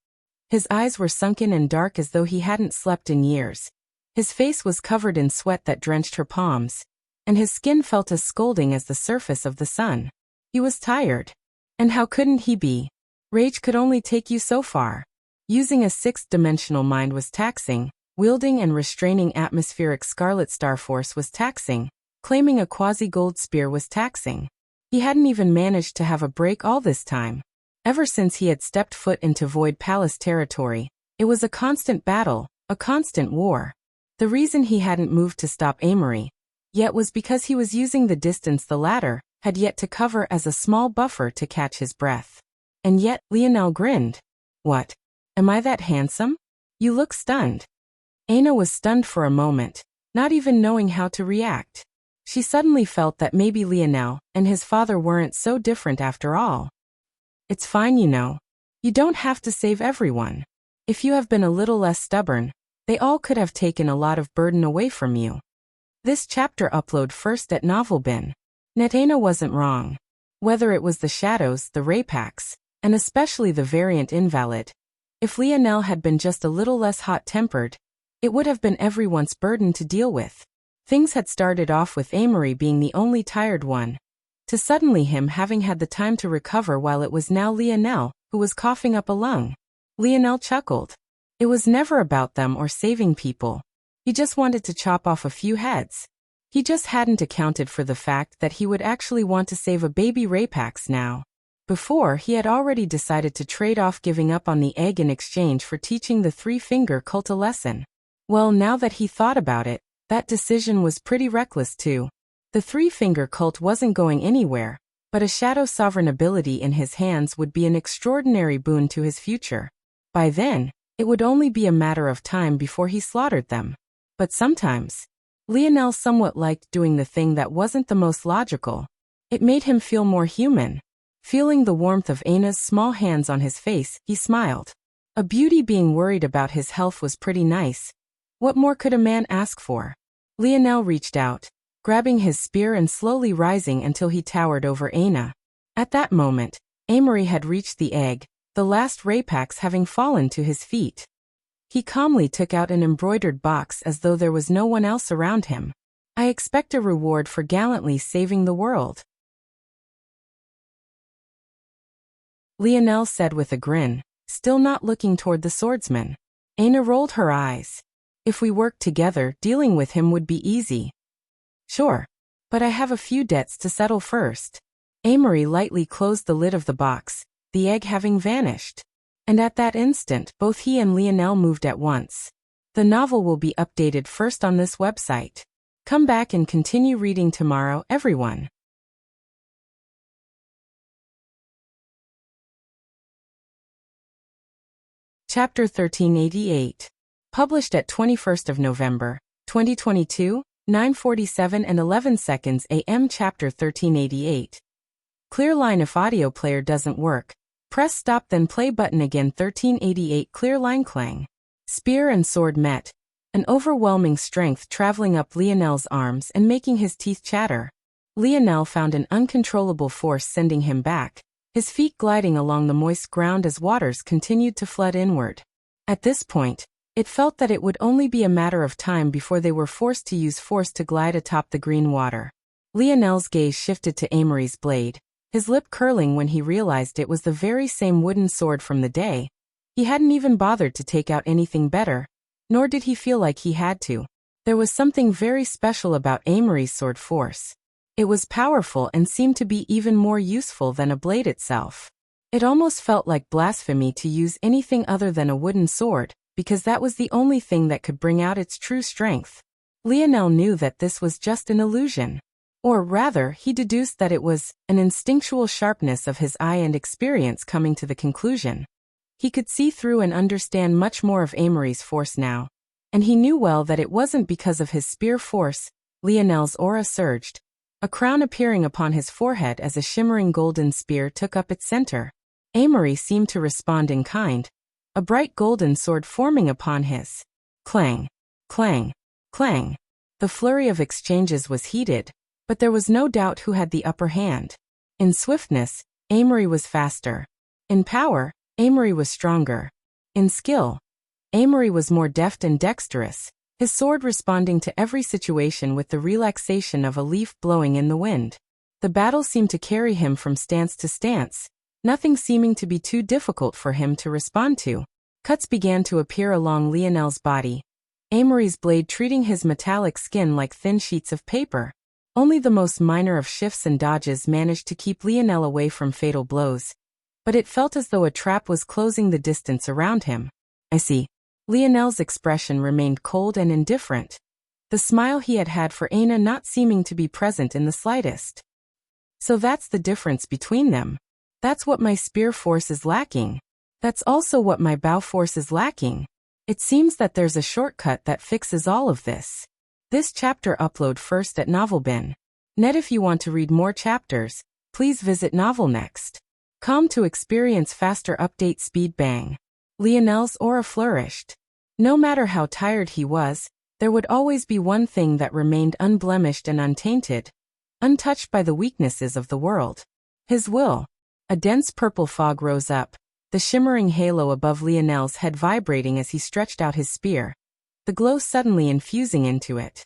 His eyes were sunken and dark as though he hadn't slept in years. His face was covered in sweat that drenched her palms, and his skin felt as scalding as the surface of the sun. He was tired. And how couldn't he be? Rage could only take you so far. Using a sixth-dimensional mind was taxing, wielding and restraining atmospheric Scarlet Star Force was taxing, claiming a quasi-gold spear was taxing. He hadn't even managed to have a break all this time. Ever since he had stepped foot into Void Palace territory, it was a constant battle, a constant war. The reason he hadn't moved to stop Amory yet was because he was using the distance the latter had yet to cover as a small buffer to catch his breath. And yet, Lionel grinned. "What? Am I that handsome? You look stunned." Aina was stunned for a moment, not even knowing how to react. She suddenly felt that maybe Lionel and his father weren't so different after all. "It's fine, you know. You don't have to save everyone. If you have been a little less stubborn, they all could have taken a lot of burden away from you." This chapter upload first at NovelBin.net. Aina wasn't wrong. Whether it was the shadows, the Raypaks, and especially the variant invalid. If Lionel had been just a little less hot-tempered, it would have been everyone's burden to deal with. Things had started off with Amory being the only tired one, to suddenly him having had the time to recover, while it was now Lionel who was coughing up a lung. Lionel chuckled. It was never about them or saving people. He just wanted to chop off a few heads. He just hadn't accounted for the fact that he would actually want to save a baby Rapax now. Before, he had already decided to trade off giving up on the egg in exchange for teaching the three-finger cult a lesson. Well, now that he thought about it, that decision was pretty reckless too. The three-finger cult wasn't going anywhere, but a shadow sovereign ability in his hands would be an extraordinary boon to his future. By then, it would only be a matter of time before he slaughtered them. But sometimes, Lionel somewhat liked doing the thing that wasn't the most logical. It made him feel more human. Feeling the warmth of Ana's small hands on his face, he smiled. A beauty being worried about his health was pretty nice. What more could a man ask for? Lionel reached out, grabbing his spear and slowly rising until he towered over Ana. At that moment, Amory had reached the egg, the last Rapax having fallen to his feet. He calmly took out an embroidered box as though there was no one else around him. I expect a reward for gallantly saving the world, Lionel said with a grin, still not looking toward the swordsman. Ana rolled her eyes. If we worked together, dealing with him would be easy. Sure, but I have a few debts to settle first. Amory lightly closed the lid of the box, the egg having vanished. And at that instant, both he and Lionel moved at once. The novel will be updated first on this website. Come back and continue reading tomorrow, everyone. Chapter 1388. Published at 21st of November, 2022, 9:47 and 11 seconds AM. Chapter 1388. Clear line. If audio player doesn't work, press stop then play button again. 1388. Clear line. Clang. Spear and sword met, an overwhelming strength traveling up Lionel's arms and making his teeth chatter. Lionel found an uncontrollable force sending him back, his feet gliding along the moist ground as waters continued to flood inward. At this point, it felt that it would only be a matter of time before they were forced to use force to glide atop the green water. Lionel's gaze shifted to Amory's blade, his lip curling when he realized it was the very same wooden sword from the day. He hadn't even bothered to take out anything better, nor did he feel like he had to. There was something very special about Amory's sword force. It was powerful and seemed to be even more useful than a blade itself. It almost felt like blasphemy to use anything other than a wooden sword, because that was the only thing that could bring out its true strength. Lionel knew that this was just an illusion. Or rather, he deduced that it was an instinctual sharpness of his eye and experience coming to the conclusion. He could see through and understand much more of Amory's force now. And he knew well that it wasn't because of his spear force. Lionel's aura surged, a crown appearing upon his forehead as a shimmering golden spear took up its center. Amory seemed to respond in kind, a bright golden sword forming upon his. Clang, clang, clang. The flurry of exchanges was heated, but there was no doubt who had the upper hand. In swiftness, Amory was faster. In power, Amory was stronger. In skill, Amory was more deft and dexterous, his sword responding to every situation with the relaxation of a leaf blowing in the wind. The battle seemed to carry him from stance to stance, nothing seeming to be too difficult for him to respond to. Cuts began to appear along Lionel's body, Amory's blade treating his metallic skin like thin sheets of paper. Only the most minor of shifts and dodges managed to keep Lionel away from fatal blows. But it felt as though a trap was closing the distance around him. I see. Lionel's expression remained cold and indifferent, the smile he had had for Ana not seeming to be present in the slightest. So that's the difference between them. That's what my spear force is lacking. That's also what my bow force is lacking. It seems that there's a shortcut that fixes all of this. This chapter upload first at NovelBin. Net. If you want to read more chapters, please visit NovelNext.com to experience faster update speed. Bang. Lionel's aura flourished. No matter how tired he was, there would always be one thing that remained unblemished and untainted, untouched by the weaknesses of the world. His will. A dense purple fog rose up, the shimmering halo above Lionel's head vibrating as he stretched out his spear, the glow suddenly infusing into it.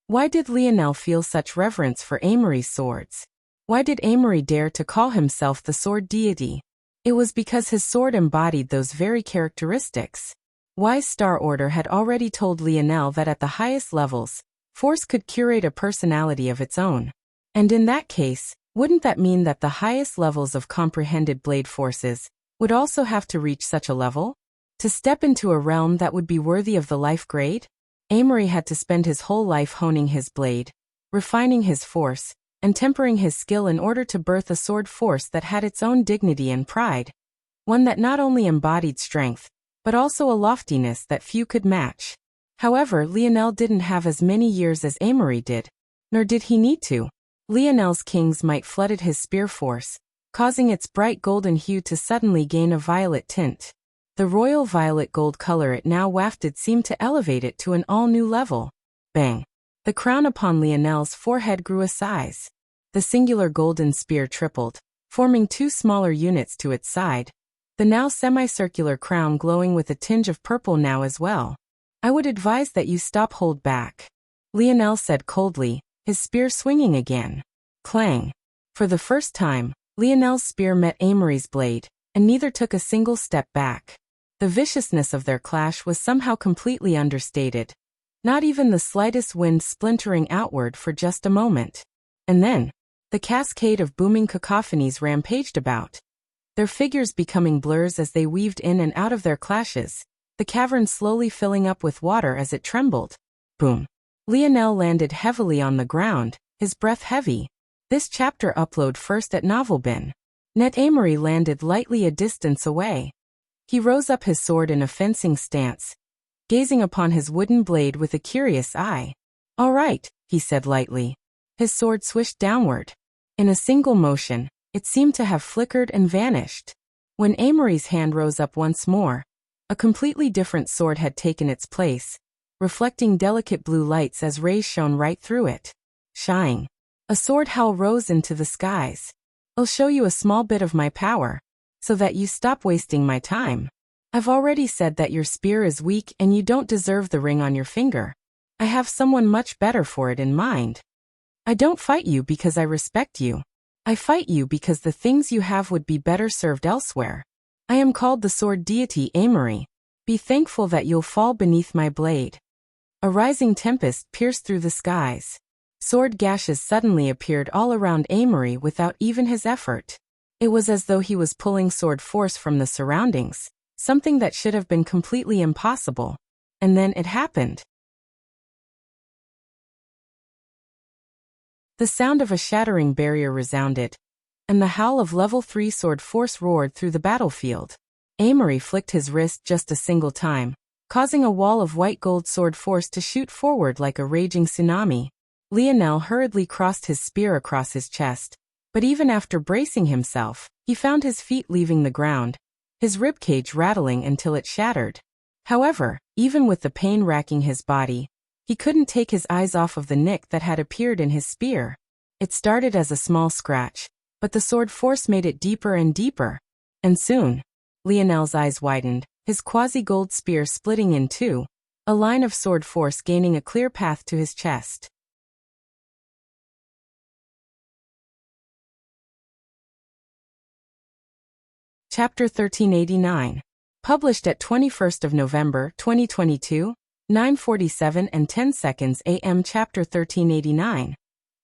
Why did Lionel feel such reverence for Amory's swords? Why did Amory dare to call himself the sword deity? It was because his sword embodied those very characteristics. Wise Star Order had already told Lionel that at the highest levels, force could curate a personality of its own. And in that case, wouldn't that mean that the highest levels of comprehended blade forces would also have to reach such a level? To step into a realm that would be worthy of the life grade? Amory had to spend his whole life honing his blade, refining his force, and tempering his skill in order to birth a sword force that had its own dignity and pride, one that not only embodied strength, but also a loftiness that few could match. However, Lionel didn't have as many years as Amory did, nor did he need to. Lionel's king's might flooded his spear force, causing its bright golden hue to suddenly gain a violet tint. The royal violet gold color it now wafted seemed to elevate it to an all-new level. Bang! The crown upon Lionel's forehead grew a size. The singular golden spear tripled, forming two smaller units to its side, the now semicircular crown glowing with a tinge of purple now as well. I would advise that you hold back, Lionel said coldly, his spear swinging again. Clang! For the first time, Lionel's spear met Amory's blade, and neither took a single step back. The viciousness of their clash was somehow completely understated. Not even the slightest wind splintering outward for just a moment. And then, the cascade of booming cacophonies rampaged about, their figures becoming blurs as they weaved in and out of their clashes, the cavern slowly filling up with water as it trembled. Boom! Lionel landed heavily on the ground, his breath heavy. This chapter upload first at Novelbin. Net Amory landed lightly a distance away. He rose up his sword in a fencing stance, gazing upon his wooden blade with a curious eye. All right, he said lightly. His sword swished downward. In a single motion, it seemed to have flickered and vanished. When Amory's hand rose up once more, a completely different sword had taken its place, reflecting delicate blue lights as rays shone right through it. Shine. A sword howl rose into the skies. I'll show you a small bit of my power, so that you stop wasting my time. I've already said that your spear is weak and you don't deserve the ring on your finger. I have someone much better for it in mind. I don't fight you because I respect you. I fight you because the things you have would be better served elsewhere. I am called the sword deity Amory. Be thankful that you'll fall beneath my blade. A rising tempest pierced through the skies. Sword gashes suddenly appeared all around Amory without even his effort. It was as though he was pulling sword force from the surroundings, something that should have been completely impossible. And then it happened. The sound of a shattering barrier resounded, and the howl of level 3 sword force roared through the battlefield. Amory flicked his wrist just a single time, causing a wall of white gold sword force to shoot forward like a raging tsunami. Lionel hurriedly crossed his spear across his chest, but even after bracing himself, he found his feet leaving the ground, his ribcage rattling until it shattered. However, even with the pain racking his body, he couldn't take his eyes off of the nick that had appeared in his spear. It started as a small scratch, but the sword force made it deeper and deeper. And soon, Lionel's eyes widened, his quasi-gold spear splitting in two, a line of sword force gaining a clear path to his chest. Chapter 1389. Published at 21st of November, 2022, 9:47 and 10 seconds AM. Chapter 1389.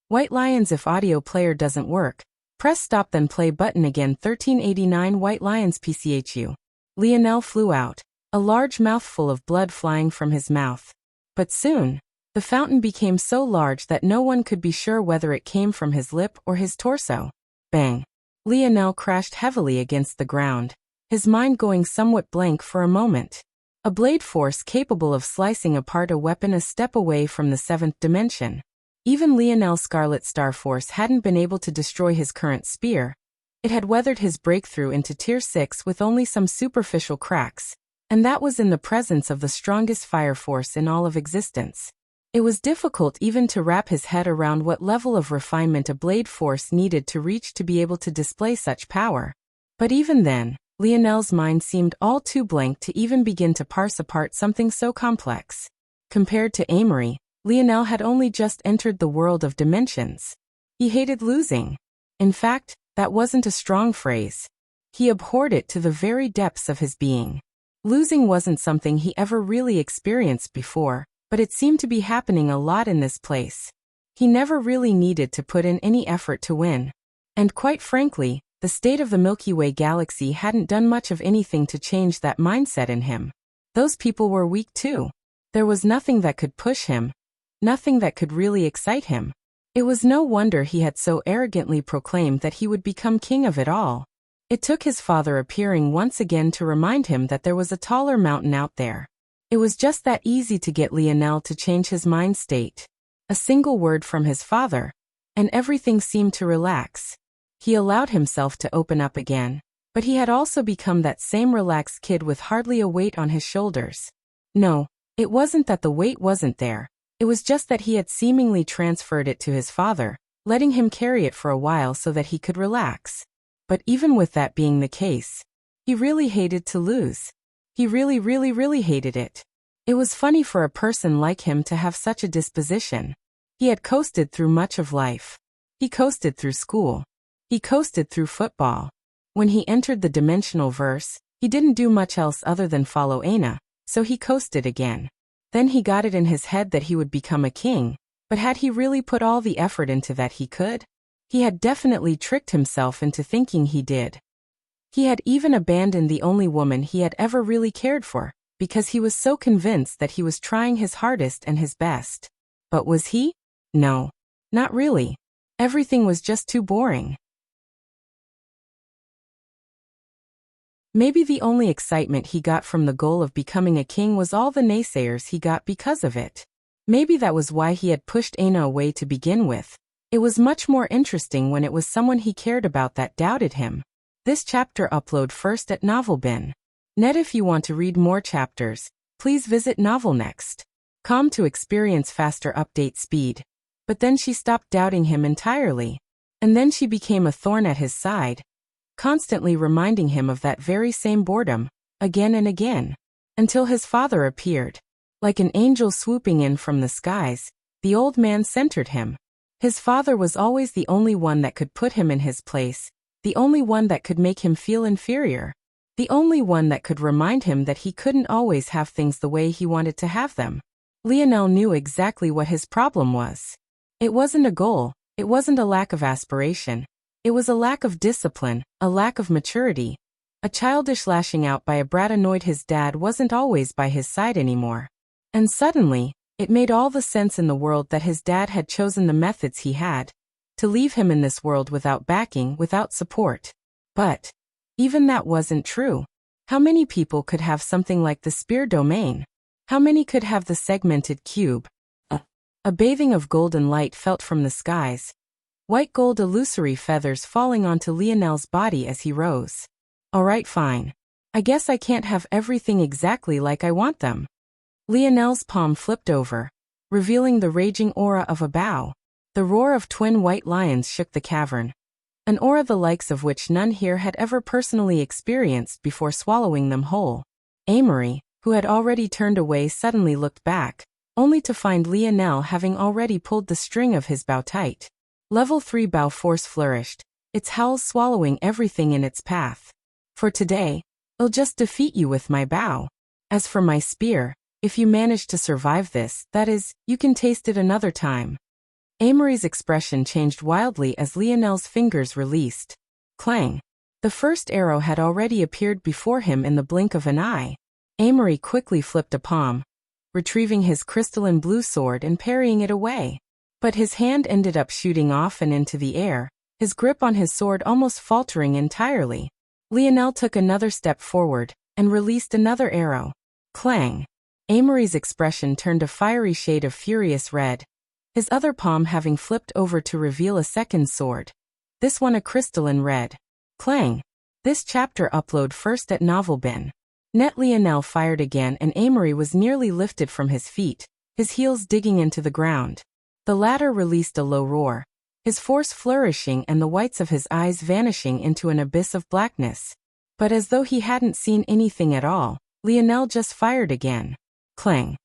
White Lions. If audio player doesn't work, press stop then play button again. 1389 White Lions PCHU. Lionel flew out, a large mouthful of blood flying from his mouth. But soon, the fountain became so large that no one could be sure whether it came from his lip or his torso. Bang! Lionel crashed heavily against the ground, his mind going somewhat blank for a moment. A blade force capable of slicing apart a weapon a step away from the 7th dimension. Even Lionel's Scarlet Star Force hadn't been able to destroy his current spear. It had weathered his breakthrough into Tier 6 with only some superficial cracks, and that was in the presence of the strongest fire force in all of existence. It was difficult even to wrap his head around what level of refinement a blade force needed to reach to be able to display such power. But even then, Lionel's mind seemed all too blank to even begin to parse apart something so complex. Compared to Amory, Lionel had only just entered the world of dimensions. He hated losing. In fact, that wasn't a strong phrase. He abhorred it to the very depths of his being. Losing wasn't something he ever really experienced before, but it seemed to be happening a lot in this place. He never really needed to put in any effort to win. And quite frankly, the state of the Milky Way galaxy hadn't done much of anything to change that mindset in him. Those people were weak too. There was nothing that could push him, nothing that could really excite him. It was no wonder he had so arrogantly proclaimed that he would become king of it all. It took his father appearing once again to remind him that there was a taller mountain out there. It was just that easy to get Lionel to change his mind state. A single word from his father, and everything seemed to relax. He allowed himself to open up again, but he had also become that same relaxed kid with hardly a weight on his shoulders. No, it wasn't that the weight wasn't there. It was just that he had seemingly transferred it to his father, letting him carry it for a while so that he could relax. But even with that being the case, he really hated to lose. He really hated it. It was funny for a person like him to have such a disposition. He had coasted through much of life. He coasted through school. He coasted through football. When he entered the dimensional verse, he didn't do much else other than follow Aina, so he coasted again. Then he got it in his head that he would become a king, but had he really put all the effort into that he could? He had definitely tricked himself into thinking he did. He had even abandoned the only woman he had ever really cared for, because he was so convinced that he was trying his hardest and his best. But was he? No. Not really. Everything was just too boring. Maybe the only excitement he got from the goal of becoming a king was all the naysayers he got because of it. Maybe that was why he had pushed Aina away to begin with. It was much more interesting when it was someone he cared about that doubted him. This chapter upload first at NovelBin. Net. If you want to read more chapters, please visit NovelNext.com to experience faster update speed. But then she stopped doubting him entirely. And then she became a thorn at his side, constantly reminding him of that very same boredom, again and again, until his father appeared. Like an angel swooping in from the skies, the old man centered him. His father was always the only one that could put him in his place, the only one that could make him feel inferior, the only one that could remind him that he couldn't always have things the way he wanted to have them. Lionel knew exactly what his problem was. It wasn't a goal, it wasn't a lack of aspiration. It was a lack of discipline, a lack of maturity. A childish lashing out by a brat annoyed his dad wasn't always by his side anymore. And suddenly, it made all the sense in the world that his dad had chosen the methods he had, to leave him in this world without backing, without support. But even that wasn't true. How many people could have something like the spear domain? How many could have the segmented cube? A bathing of golden light felt from the skies. White gold illusory feathers falling onto Lionel's body as he rose. Alright, fine. I guess I can't have everything exactly like I want them. Lionel's palm flipped over, revealing the raging aura of a bow. The roar of twin white lions shook the cavern. An aura the likes of which none here had ever personally experienced before swallowing them whole. Amory, who had already turned away, suddenly looked back, only to find Lionel having already pulled the string of his bow tight. Level 3 bow force flourished, its howls swallowing everything in its path. For today, I'll just defeat you with my bow. As for my spear, if you manage to survive this, that is, you can taste it another time. Amory's expression changed wildly as Lionel's fingers released. Clang. The first arrow had already appeared before him in the blink of an eye. Amory quickly flipped a palm, retrieving his crystalline blue sword and parrying it away. But his hand ended up shooting off and into the air, his grip on his sword almost faltering entirely. Lionel took another step forward, and released another arrow. Clang. Amory's expression turned a fiery shade of furious red, his other palm having flipped over to reveal a second sword. This one a crystalline red. Clang. This chapter upload first at NovelBin. Net. Lionel fired again and Amory was nearly lifted from his feet, his heels digging into the ground. The latter released a low roar, his force flourishing and the whites of his eyes vanishing into an abyss of blackness. But as though he hadn't seen anything at all, Lionel just fired again. Clang.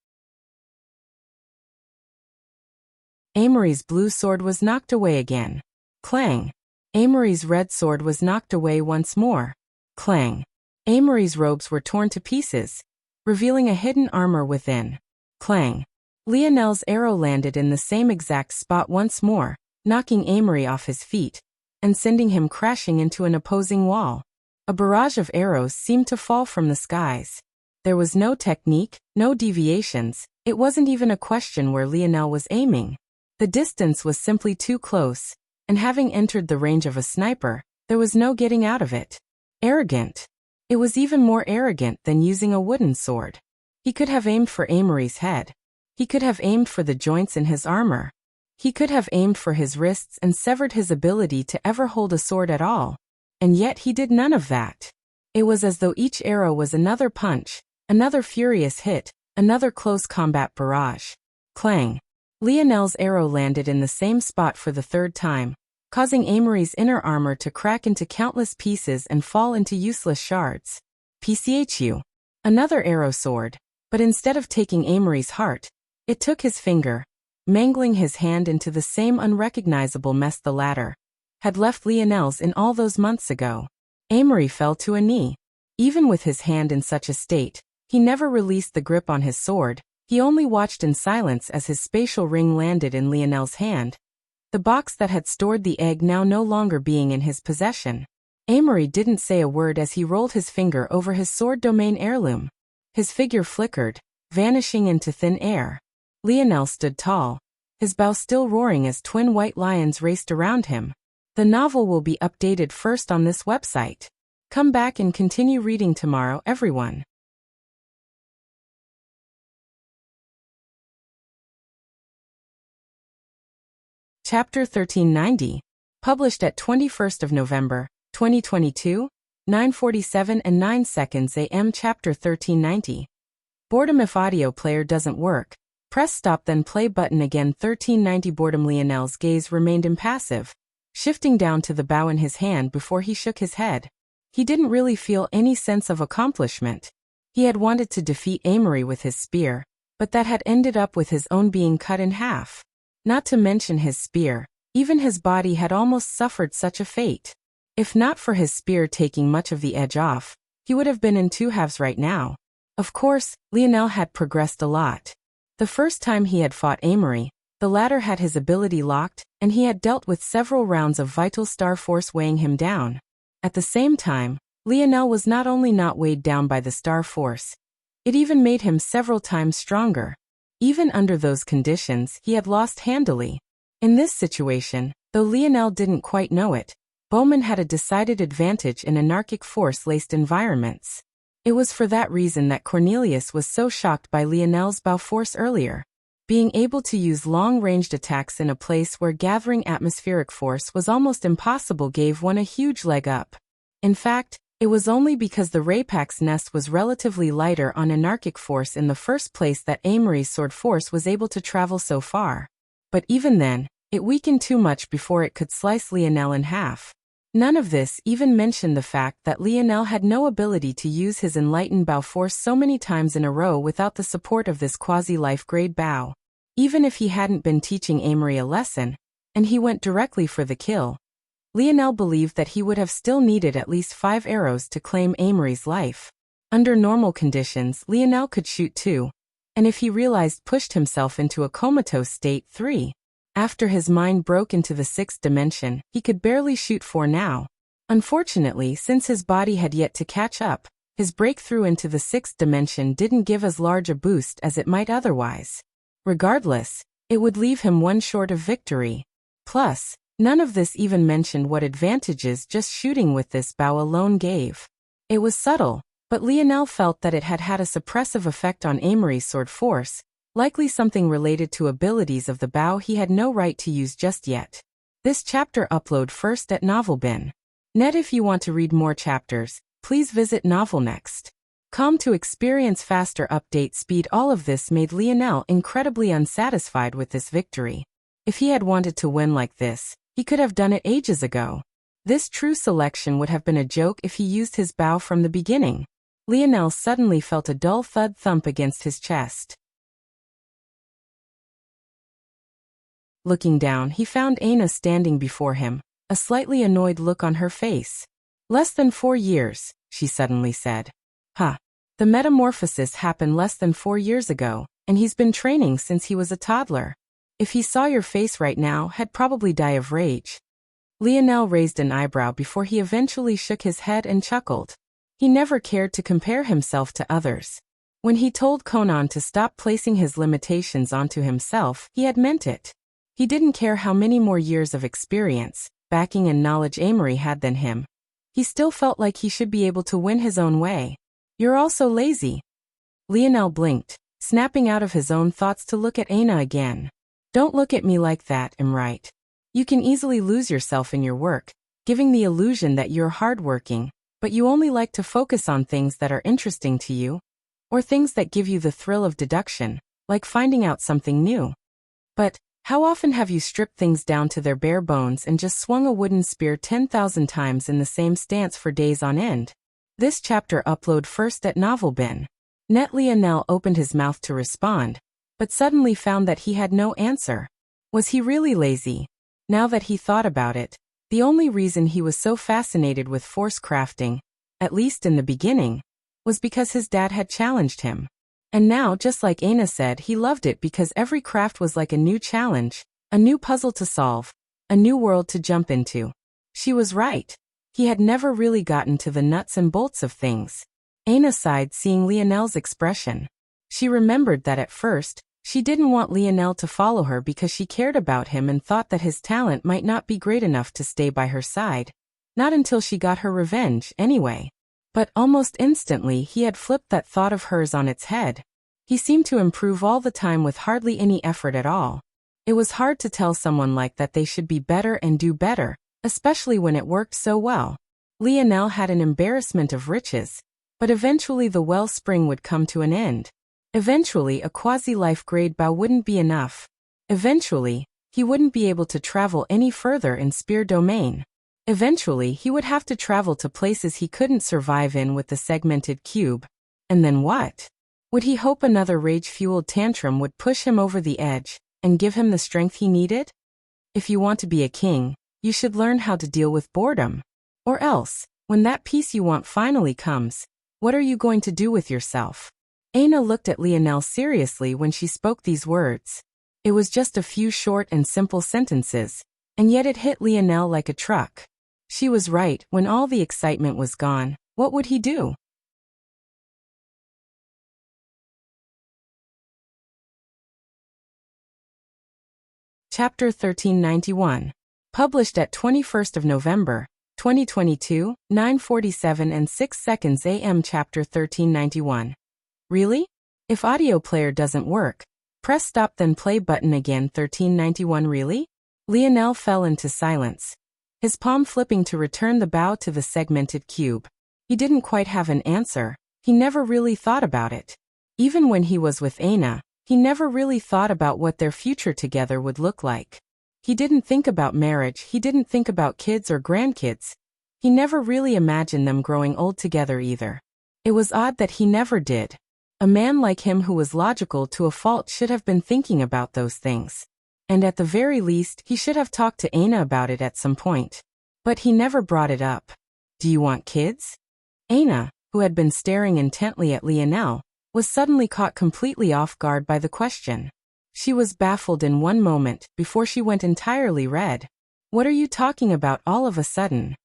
Amory's blue sword was knocked away again. Clang. Amory's red sword was knocked away once more. Clang. Amory's robes were torn to pieces, revealing a hidden armor within. Clang. Lionel's arrow landed in the same exact spot once more, knocking Amory off his feet, and sending him crashing into an opposing wall. A barrage of arrows seemed to fall from the skies. There was no technique, no deviations, it wasn't even a question where Lionel was aiming. The distance was simply too close, and having entered the range of a sniper, there was no getting out of it. Arrogant. It was even more arrogant than using a wooden sword. He could have aimed for Amory's head. He could have aimed for the joints in his armor. He could have aimed for his wrists and severed his ability to ever hold a sword at all. And yet he did none of that. It was as though each arrow was another punch, another furious hit, another close combat barrage. Clang. Lionel's arrow landed in the same spot for the third time, causing Amory's inner armor to crack into countless pieces and fall into useless shards. PCHU. Another arrow soared, but instead of taking Amory's heart, it took his finger, mangling his hand into the same unrecognizable mess the latter had left Lionel's in all those months ago. Amory fell to a knee. Even with his hand in such a state, he never released the grip on his sword. He only watched in silence as his spatial ring landed in Lionel's hand, the box that had stored the egg now no longer being in his possession. Amory didn't say a word as he rolled his finger over his sword domain heirloom. His figure flickered, vanishing into thin air. Lionel stood tall, his bow still roaring as twin white lions raced around him. The novel will be updated first on this website. Come back and continue reading tomorrow, everyone. Chapter 1390, published at 21st of November, 2022, 9:47 and 9 seconds AM. Chapter 1390. Boredom. If audio player doesn't work, press stop then play button again. 1390 Boredom. Lionel's gaze remained impassive, shifting down to the bow in his hand before he shook his head. He didn't really feel any sense of accomplishment. He had wanted to defeat Amory with his spear, but that had ended up with his own being cut in half. Not to mention his spear, even his body had almost suffered such a fate. If not for his spear taking much of the edge off, he would have been in two halves right now. Of course, Lionel had progressed a lot. The first time he had fought Amory, the latter had his ability locked, and he had dealt with several rounds of vital star force weighing him down. At the same time, Lionel was not only not weighed down by the star force, it even made him several times stronger. Even under those conditions, he had lost handily. In this situation, though Lionel didn't quite know it, Bowman had a decided advantage in anarchic force-laced environments. It was for that reason that Cornelius was so shocked by Lionel's bow force earlier. Being able to use long-ranged attacks in a place where gathering atmospheric force was almost impossible gave one a huge leg up. In fact, it was only because the Raypack's nest was relatively lighter on anarchic force in the first place that Amory's sword force was able to travel so far. But even then, it weakened too much before it could slice Lionel in half. None of this even mentioned the fact that Lionel had no ability to use his enlightened bow force so many times in a row without the support of this quasi-life-grade bow. Even if he hadn't been teaching Amory a lesson, and he went directly for the kill, Lionel believed that he would have still needed at least 5 arrows to claim Amory's life. Under normal conditions, Lionel could shoot 2, and if he realized pushed himself into a comatose state 3. After his mind broke into the 6th dimension, he could barely shoot 4 now. Unfortunately, since his body had yet to catch up, his breakthrough into the 6th dimension didn't give as large a boost as it might otherwise. Regardless, it would leave him one short of victory. Plus, none of this even mentioned what advantages just shooting with this bow alone gave. It was subtle, but Lionel felt that it had had a suppressive effect on Amory's sword force, likely something related to abilities of the bow he had no right to use just yet. This chapter upload first at NovelBin.net. If you want to read more chapters, please visit NovelNext. Calm to experience faster update speed. All of this made Lionel incredibly unsatisfied with this victory. If he had wanted to win like this, he could have done it ages ago. This true selection would have been a joke if he used his bow from the beginning. Lionel suddenly felt a dull thud thump against his chest. Looking down, he found Aina standing before him, a slightly annoyed look on her face. "Less than 4 years, she suddenly said. "Huh. The metamorphosis happened less than 4 years ago, and he's been training since he was a toddler. If he saw your face right now, he'd probably die of rage." Lionel raised an eyebrow before he eventually shook his head and chuckled. He never cared to compare himself to others. When he told Conan to stop placing his limitations onto himself, he had meant it. He didn't care how many more years of experience, backing and knowledge Amory had than him. He still felt like he should be able to win his own way. "You're all so lazy." Lionel blinked, snapping out of his own thoughts to look at Aina again. "Don't look at me like that, I'm right. You can easily lose yourself in your work, giving the illusion that you're hardworking, but you only like to focus on things that are interesting to you, or things that give you the thrill of deduction, like finding out something new. But how often have you stripped things down to their bare bones and just swung a wooden spear 10,000 times in the same stance for days on end?" This chapter upload first at Novelbin. Net Lionel opened his mouth to respond, but suddenly found that he had no answer. Was he really lazy? Now that he thought about it, the only reason he was so fascinated with force crafting, at least in the beginning, was because his dad had challenged him. And now, just like Aina said, he loved it because every craft was like a new challenge, a new puzzle to solve, a new world to jump into. She was right. He had never really gotten to the nuts and bolts of things. Aina sighed seeing Lionel's expression. She remembered that at first, she didn't want Lionel to follow her because she cared about him and thought that his talent might not be great enough to stay by her side. Not until she got her revenge, anyway. But almost instantly he had flipped that thought of hers on its head. He seemed to improve all the time with hardly any effort at all. It was hard to tell someone like that they should be better and do better, especially when it worked so well. Lionel had an embarrassment of riches, but eventually the wellspring would come to an end. Eventually a quasi-life grade bow wouldn't be enough. Eventually, he wouldn't be able to travel any further in spear domain. Eventually he would have to travel to places he couldn't survive in with the segmented cube. And then what? Would he hope another rage-fueled tantrum would push him over the edge and give him the strength he needed? If you want to be a king, you should learn how to deal with boredom. Or else, when that peace you want finally comes, what are you going to do with yourself? Aina looked at Lionel seriously when she spoke these words. It was just a few short and simple sentences, and yet it hit Lionel like a truck. She was right. When all the excitement was gone, what would he do? Chapter 1391. Published at 21st of November, 2022, 9:47 and 6 seconds AM. Chapter 1391. Really? If audio player doesn't work, press stop then play button again. 1391. Really? Lionel fell into silence, his palm flipping to return the bow to the segmented cube. He didn't quite have an answer. He never really thought about it. Even when he was with Aina, he never really thought about what their future together would look like. He didn't think about marriage, he didn't think about kids or grandkids. He never really imagined them growing old together either. It was odd that he never did. A man like him who was logical to a fault should have been thinking about those things. And at the very least, he should have talked to Aina about it at some point. But he never brought it up. Do you want kids? Aina, who had been staring intently at Lionel, was suddenly caught completely off guard by the question. She was baffled in one moment before she went entirely red. What are you talking about all of a sudden?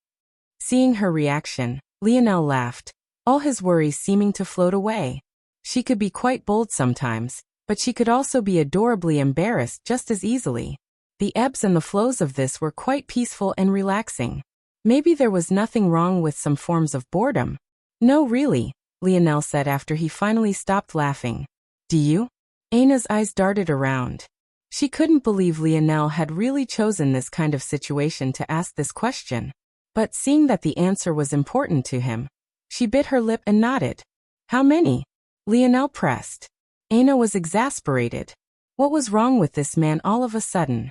Seeing her reaction, Lionel laughed, all his worries seeming to float away. She could be quite bold sometimes, but she could also be adorably embarrassed just as easily. The ebbs and the flows of this were quite peaceful and relaxing. Maybe there was nothing wrong with some forms of boredom. No, really, Lionel said after he finally stopped laughing. Do you? Aina's eyes darted around. She couldn't believe Lionel had really chosen this kind of situation to ask this question. But seeing that the answer was important to him, she bit her lip and nodded. How many? Lionel pressed. Aina was exasperated. What was wrong with this man all of a sudden?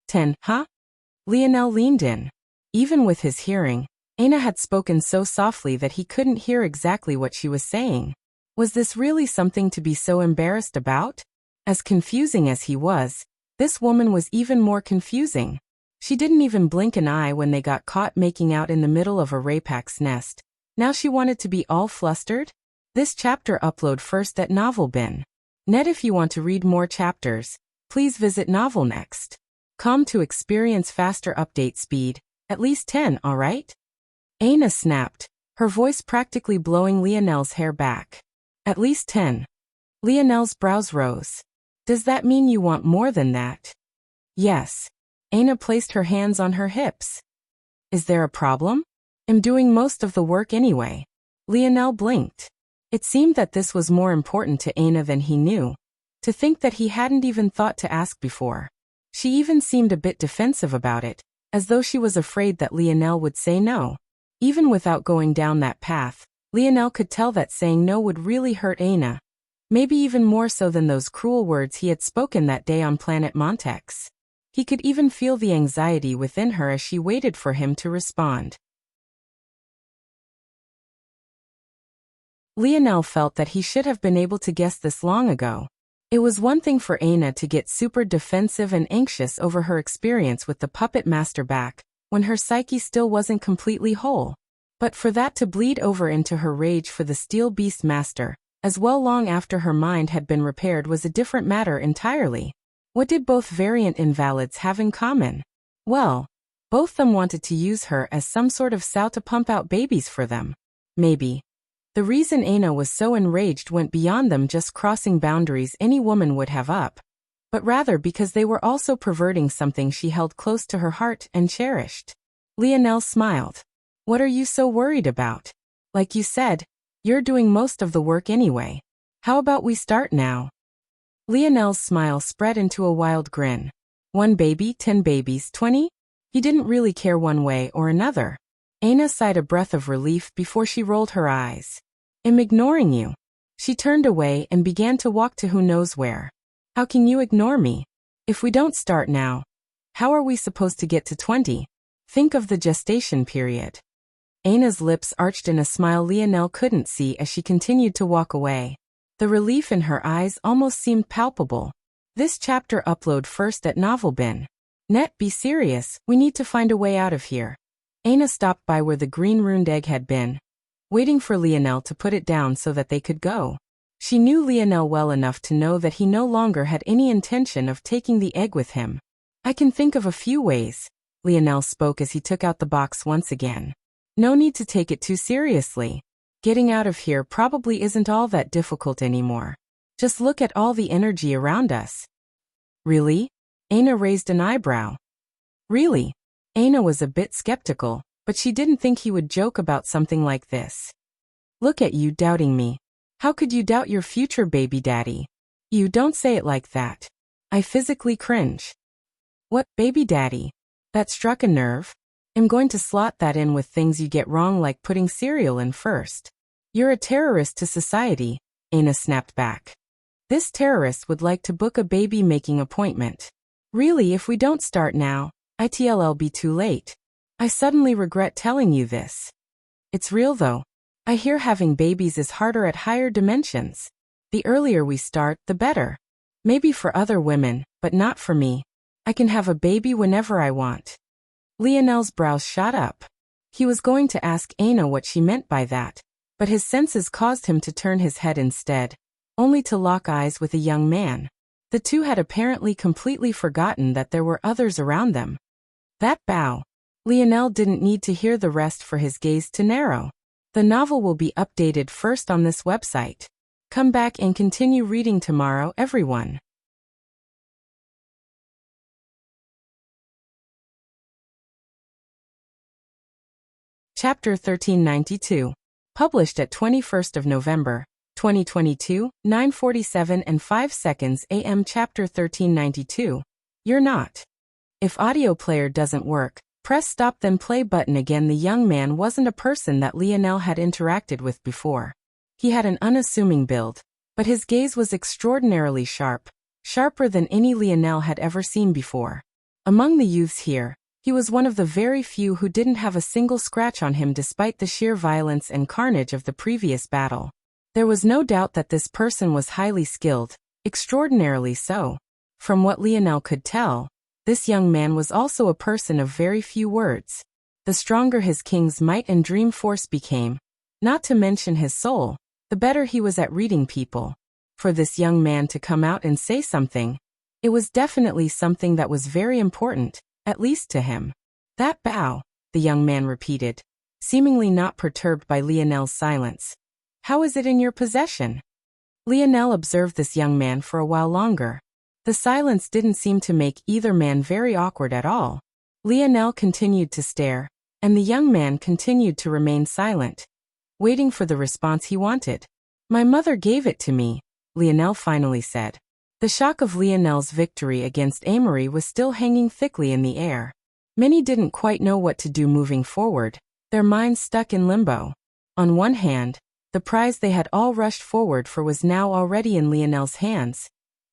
10, huh? Lionel leaned in. Even with his hearing, Aina had spoken so softly that he couldn't hear exactly what she was saying. Was this really something to be so embarrassed about? As confusing as he was, this woman was even more confusing. She didn't even blink an eye when they got caught making out in the middle of a rapak's nest. Now she wanted to be all flustered? This chapter upload first at Novel Bin. Net. If you want to read more chapters, please visit Novel Next. Com to experience faster update speed, at least 10, alright? Aina snapped, her voice practically blowing Lionel's hair back. At least 10. Lionel's brows rose. Does that mean you want more than that? Yes. Aina placed her hands on her hips. Is there a problem? I'm doing most of the work anyway. Lionel blinked. It seemed that this was more important to Aina than he knew. To think that he hadn't even thought to ask before. She even seemed a bit defensive about it, as though she was afraid that Lionel would say no. Even without going down that path, Lionel could tell that saying no would really hurt Aina. Maybe even more so than those cruel words he had spoken that day on planet Montex. He could even feel the anxiety within her as she waited for him to respond. Lionel felt that he should have been able to guess this long ago. It was one thing for Aina to get super defensive and anxious over her experience with the puppet master back, when her psyche still wasn't completely whole. But for that to bleed over into her rage for the Steel Beast Master, as well long after her mind had been repaired, was a different matter entirely. What did both variant invalids have in common? Well, both them wanted to use her as some sort of sow to pump out babies for them. Maybe. The reason Aina was so enraged went beyond them just crossing boundaries any woman would have up, but rather because they were also perverting something she held close to her heart and cherished. Lionel smiled. What are you so worried about? Like you said, you're doing most of the work anyway. How about we start now? Lionel's smile spread into a wild grin. 1 baby, 10 babies, 20? He didn't really care one way or another. Aina sighed a breath of relief before she rolled her eyes. I'm ignoring you. She turned away and began to walk to who knows where. How can you ignore me? If we don't start now, how are we supposed to get to 20? Think of the gestation period. Aina's lips arched in a smile Lionel couldn't see as she continued to walk away. The relief in her eyes almost seemed palpable. This chapter upload first at Novel Bin. Net. Be serious, we need to find a way out of here. Aina stopped by where the green runed egg had been, waiting for Lionel to put it down so that they could go. She knew Lionel well enough to know that he no longer had any intention of taking the egg with him. I can think of a few ways, Lionel spoke as he took out the box once again. No need to take it too seriously. Getting out of here probably isn't all that difficult anymore. Just look at all the energy around us. Really? Aina raised an eyebrow. Really? Aina was a bit skeptical, but she didn't think he would joke about something like this. Look at you doubting me. How could you doubt your future baby daddy? You don't say it like that. I physically cringe. What, baby daddy? That struck a nerve. I'm going to slot that in with things you get wrong, like putting cereal in first. You're a terrorist to society, Aina snapped back. This terrorist would like to book a baby-making appointment. Really, if we don't start now, it'll be too late. I suddenly regret telling you this. It's real though. I hear having babies is harder at higher dimensions. The earlier we start, the better. Maybe for other women, but not for me. I can have a baby whenever I want. Lionel's brows shot up. He was going to ask Aina what she meant by that, but his senses caused him to turn his head instead, only to lock eyes with a young man. The two had apparently completely forgotten that there were others around them. That bow. Lionel didn't need to hear the rest for his gaze to narrow. The novel will be updated first on this website. Come back and continue reading tomorrow, everyone. Chapter 1392. Published at 21st of November, 2022, 9:47 and 5 seconds AM. Chapter 1392. You're not. If audio player doesn't work, press stop then play button again. The young man wasn't a person that Lionel had interacted with before. He had an unassuming build, but his gaze was extraordinarily sharp, sharper than any Lionel had ever seen before. Among the youths here, he was one of the very few who didn't have a single scratch on him despite the sheer violence and carnage of the previous battle. There was no doubt that this person was highly skilled, extraordinarily so. From what Lionel could tell, this young man was also a person of very few words. The stronger his king's might and dream force became, not to mention his soul, the better he was at reading people. For this young man to come out and say something, it was definitely something that was very important, at least to him. That bow, the young man repeated, seemingly not perturbed by Lionel's silence. How is it in your possession? Lionel observed this young man for a while longer. The silence didn't seem to make either man very awkward at all. Lionel continued to stare, and the young man continued to remain silent, waiting for the response he wanted. My mother gave it to me, Lionel finally said. The shock of Lionel's victory against Amory was still hanging thickly in the air. Many didn't quite know what to do moving forward, their minds stuck in limbo. On one hand, the prize they had all rushed forward for was now already in Lionel's hands,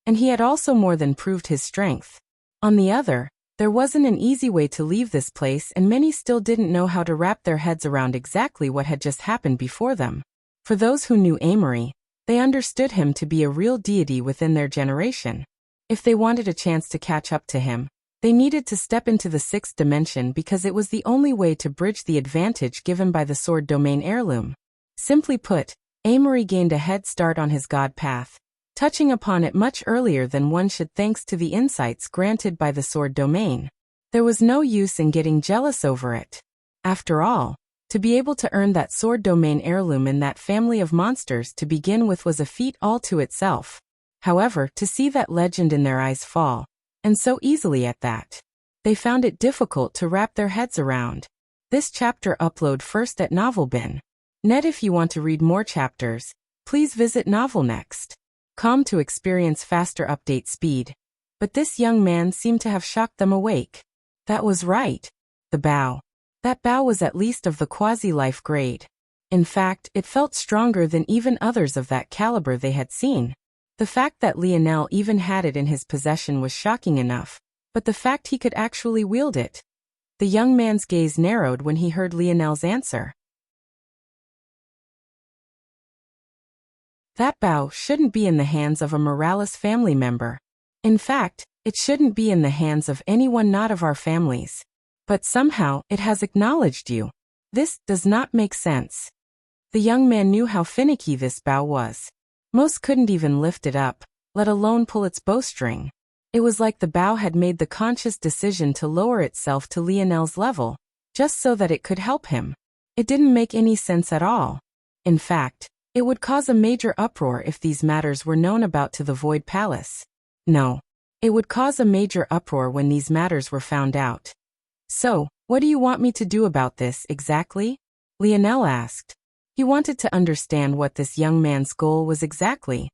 and he had also more than proved his strength. On the other, there wasn't an easy way to leave this place, and many still didn't know how to wrap their heads around exactly what had just happened before them. For those who knew Amory, they understood him to be a real deity within their generation. If they wanted a chance to catch up to him, they needed to step into the sixth dimension because it was the only way to bridge the advantage given by the sword domain heirloom. Simply put, Amory gained a head start on his god path, touching upon it much earlier than one should thanks to the insights granted by the sword domain. There was no use in getting jealous over it. After all, to be able to earn that sword domain heirloom in that family of monsters to begin with was a feat all to itself. However, to see that legend in their eyes fall, and so easily at that, they found it difficult to wrap their heads around. This chapter upload first at NovelBin.net. If you want to read more chapters, please visit NovelNext.com to experience faster update speed. But this young man seemed to have shocked them awake. That was right. The bow. That bow was at least of the quasi-life grade. In fact, it felt stronger than even others of that caliber they had seen. The fact that Lionel even had it in his possession was shocking enough, but the fact he could actually wield it. The young man's gaze narrowed when he heard Lionel's answer. That bow shouldn't be in the hands of a Morales family member. In fact, it shouldn't be in the hands of anyone not of our families. But somehow, it has acknowledged you. This does not make sense. The young man knew how finicky this bow was. Most couldn't even lift it up, let alone pull its bowstring. It was like the bow had made the conscious decision to lower itself to Lionel's level, just so that it could help him. It didn't make any sense at all. In fact, it would cause a major uproar if these matters were known about to the Void Palace. No. It would cause a major uproar when these matters were found out. So, what do you want me to do about this exactly? Lionel asked. He wanted to understand what this young man's goal was exactly.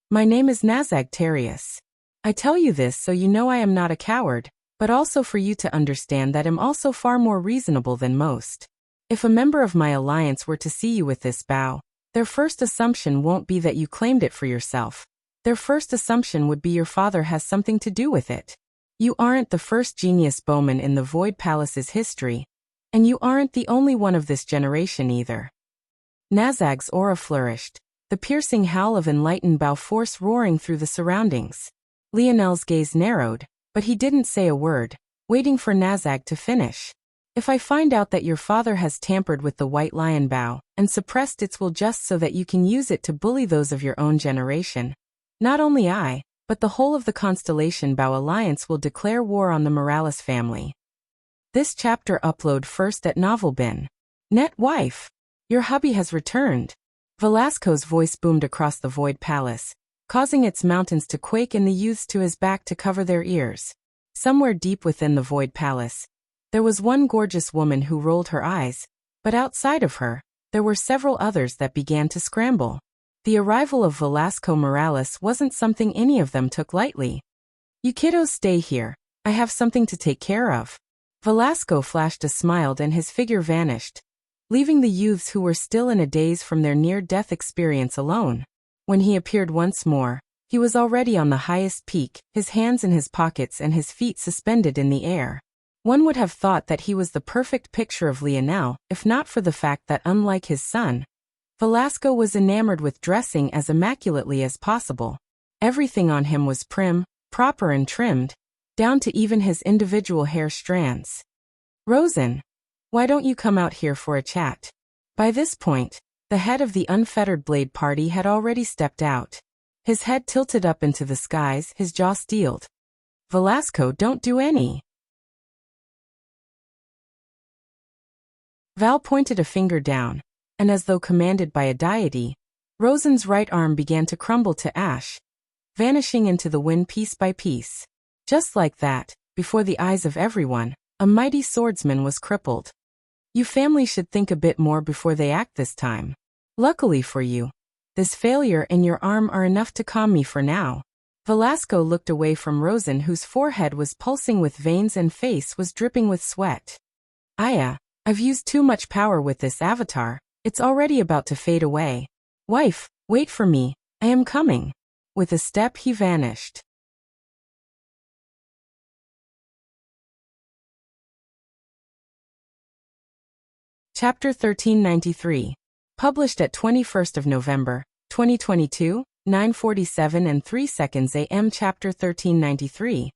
My name is Nazagtarius. I tell you this so you know I am not a coward, but also for you to understand that I'm also far more reasonable than most. If a member of my alliance were to see you with this bow, their first assumption won't be that you claimed it for yourself. Their first assumption would be your father has something to do with it. You aren't the first genius bowman in the Void Palace's history, and you aren't the only one of this generation either. Nazag's aura flourished, the piercing howl of enlightened bow force roaring through the surroundings. Lionel's gaze narrowed, but he didn't say a word, waiting for Nazag to finish. If I find out that your father has tampered with the White Lion bow and suppressed its will just so that you can use it to bully those of your own generation, not only I, but the whole of the Constellation Bow Alliance will declare war on the Morales family. This chapter upload first at NovelBin.net. Wife, your hubby has returned. Velasco's voice boomed across the Void Palace, causing its mountains to quake and the youths to his back to cover their ears. Somewhere deep within the Void Palace, there was one gorgeous woman who rolled her eyes, but outside of her, there were several others that began to scramble. The arrival of Velasco Morales wasn't something any of them took lightly. You kiddos stay here, I have something to take care of. Velasco flashed a smile and his figure vanished. leaving the youths who were still in a daze from their near-death experience alone. When he appeared once more, he was already on the highest peak, his hands in his pockets and his feet suspended in the air. One would have thought that he was the perfect picture of Lionel, if not for the fact that unlike his son, Velasco was enamored with dressing as immaculately as possible. Everything on him was prim, proper and trimmed, down to even his individual hair strands. "Rosen, why don't you come out here for a chat?" By this point, the head of the unfettered Blade party had already stepped out. His head tilted up into the skies, his jaw steeled. "Velasco, don't do any." Val pointed a finger down, and as though commanded by a deity, Rosen's right arm began to crumble to ash, vanishing into the wind piece by piece. Just like that, before the eyes of everyone, a mighty swordsman was crippled. You family should think a bit more before they act this time. Luckily for you, this failure and your arm are enough to calm me for now. Velasco looked away from Rosen, whose forehead was pulsing with veins and face was dripping with sweat. I've used too much power with this avatar. It's already about to fade away. Wife, wait for me, I am coming." With a step he vanished. Chapter 1393. Published at 21st of November, 2022, 9:47 and 3 seconds AM. Chapter 1393.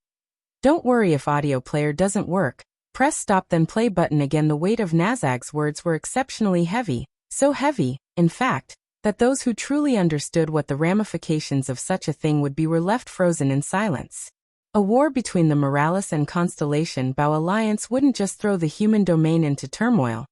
Don't worry if audio player doesn't work. Press stop then play button again. The weight of Nazag's words were exceptionally heavy, so heavy, in fact, that those who truly understood what the ramifications of such a thing would be were left frozen in silence. A war between the Morales and Constellation Bow alliance wouldn't just throw the human domain into turmoil.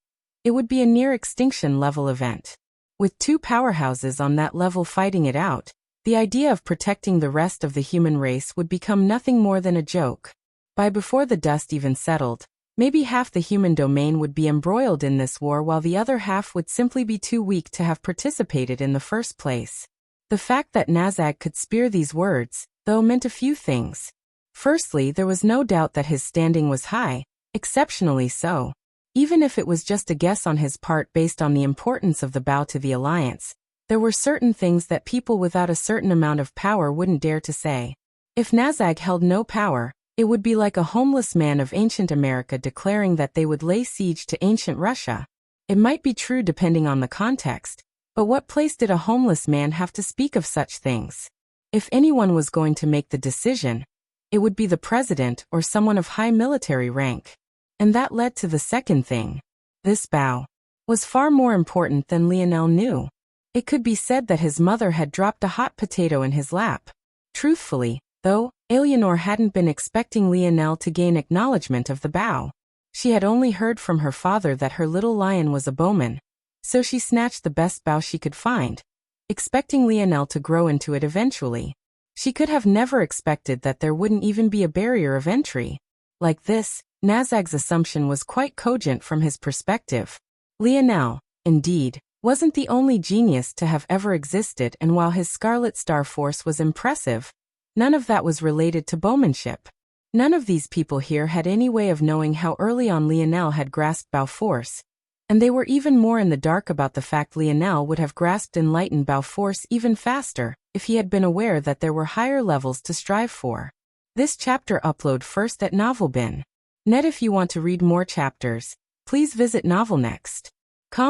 It would be a near-extinction level event. With two powerhouses on that level fighting it out, the idea of protecting the rest of the human race would become nothing more than a joke. By before the dust even settled, maybe half the human domain would be embroiled in this war while the other half would simply be too weak to have participated in the first place. The fact that Nazag could spear these words, though, meant a few things. Firstly, there was no doubt that his standing was high, exceptionally so. Even if it was just a guess on his part based on the importance of the bow to the alliance, there were certain things that people without a certain amount of power wouldn't dare to say. If Nazag held no power, it would be like a homeless man of ancient America declaring that they would lay siege to ancient Russia. It might be true depending on the context, but what place did a homeless man have to speak of such things? If anyone was going to make the decision, it would be the president or someone of high military rank. And that led to the second thing. This bow was far more important than Lionel knew. It could be said that his mother had dropped a hot potato in his lap. Truthfully, though, Eleanor hadn't been expecting Lionel to gain acknowledgement of the bow. She had only heard from her father that her little lion was a bowman, so she snatched the best bow she could find, expecting Lionel to grow into it eventually. She could have never expected that there wouldn't even be a barrier of entry. Like this, Nazag's assumption was quite cogent from his perspective. Lionel, indeed, wasn't the only genius to have ever existed, and while his Scarlet Star Force was impressive, none of that was related to bowmanship. None of these people here had any way of knowing how early on Lionel had grasped bow force, and they were even more in the dark about the fact Lionel would have grasped enlightened bow force even faster if he had been aware that there were higher levels to strive for. This chapter upload first at NovelBin.net. If you want to read more chapters, please visit NovelNext.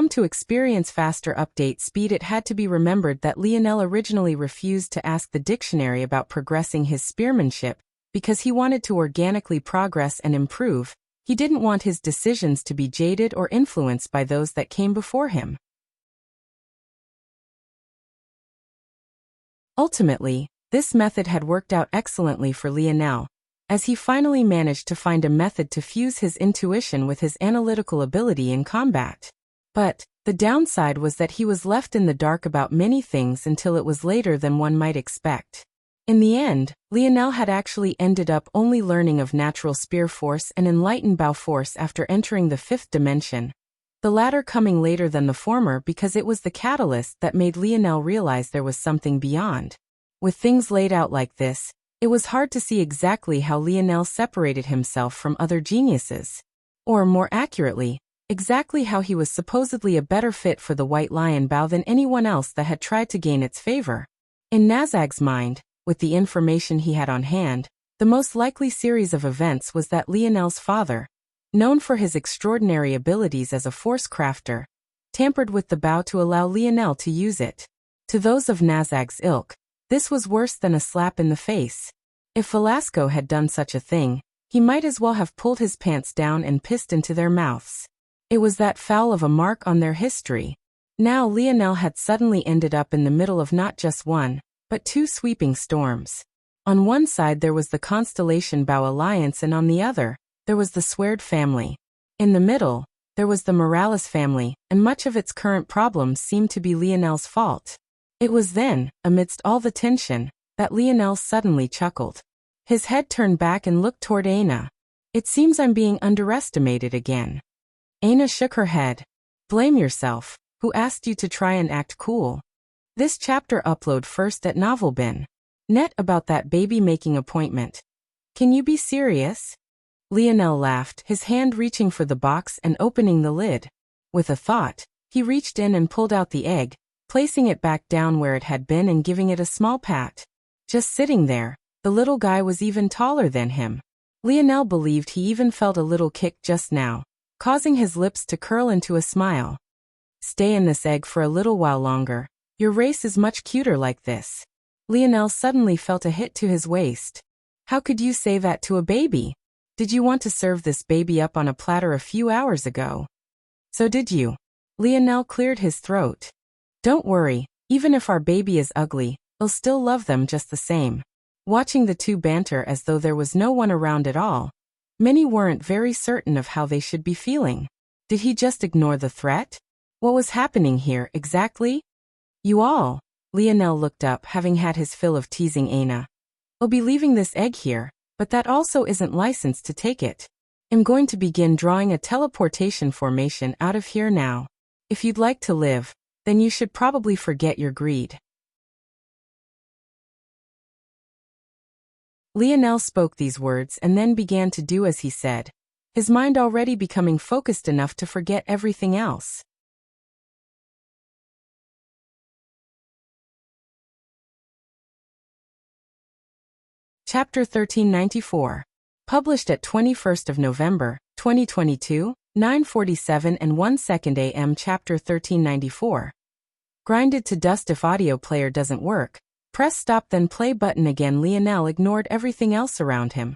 To experience faster update speed. It had to be remembered that Lionel originally refused to ask the dictionary about progressing his spearmanship because he wanted to organically progress and improve. He didn't want his decisions to be jaded or influenced by those that came before him. Ultimately, this method had worked out excellently for Lionel, as he finally managed to find a method to fuse his intuition with his analytical ability in combat. But the downside was that he was left in the dark about many things until it was later than one might expect. In the end, Lionel had actually ended up only learning of natural spear force and enlightened bow force after entering the fifth dimension, the latter coming later than the former because it was the catalyst that made Lionel realize there was something beyond. With things laid out like this, it was hard to see exactly how Lionel separated himself from other geniuses. Or more accurately, exactly how he was supposedly a better fit for the White Lion Bow than anyone else that had tried to gain its favor. In Nazag's mind, with the information he had on hand, the most likely series of events was that Lionel's father, known for his extraordinary abilities as a force crafter, tampered with the bow to allow Lionel to use it. To those of Nazag's ilk, this was worse than a slap in the face. If Velasco had done such a thing, he might as well have pulled his pants down and pissed into their mouths. It was that foul of a mark on their history. Now Lionel had suddenly ended up in the middle of not just one, but two sweeping storms. On one side there was the Constellation Bow Alliance and on the other, there was the Sweard family. In the middle, there was the Morales family, and much of its current problems seemed to be Lionel's fault. It was then, amidst all the tension, that Lionel suddenly chuckled. His head turned back and looked toward Aina. "It seems I'm being underestimated again." Aina shook her head. "Blame yourself. Who asked you to try and act cool?" This chapter upload first at Novelbin.net about that baby-making appointment. Can you be serious? Lionel laughed, his hand reaching for the box and opening the lid. With a thought, he reached in and pulled out the egg, placing it back down where it had been and giving it a small pat. Just sitting there, the little guy was even taller than him. Lionel believed he even felt a little kick just now, causing his lips to curl into a smile. "Stay in this egg for a little while longer. Your race is much cuter like this." Lionel suddenly felt a hit to his waist. "How could you say that to a baby? Did you want to serve this baby up on a platter a few hours ago?" "So did you." Lionel cleared his throat. "Don't worry, even if our baby is ugly, we'll still love them just the same." Watching the two banter as though there was no one around at all, many weren't very certain of how they should be feeling. Did he just ignore the threat? What was happening here, exactly? "You all," Lionel looked up, having had his fill of teasing Aina. "We'll be leaving this egg here, but that also isn't licensed to take it. I'm going to begin drawing a teleportation formation out of here now. If you'd like to live, then you should probably forget your greed." Lionel spoke these words and then began to do as he said, his mind already becoming focused enough to forget everything else. Chapter 1394. Published at 21st of November, 2022, 9:47 and 1 second AM. Chapter 1394. Grinded to dust. If audio player doesn't work, press stop then play button again. Lionel ignored everything else around him,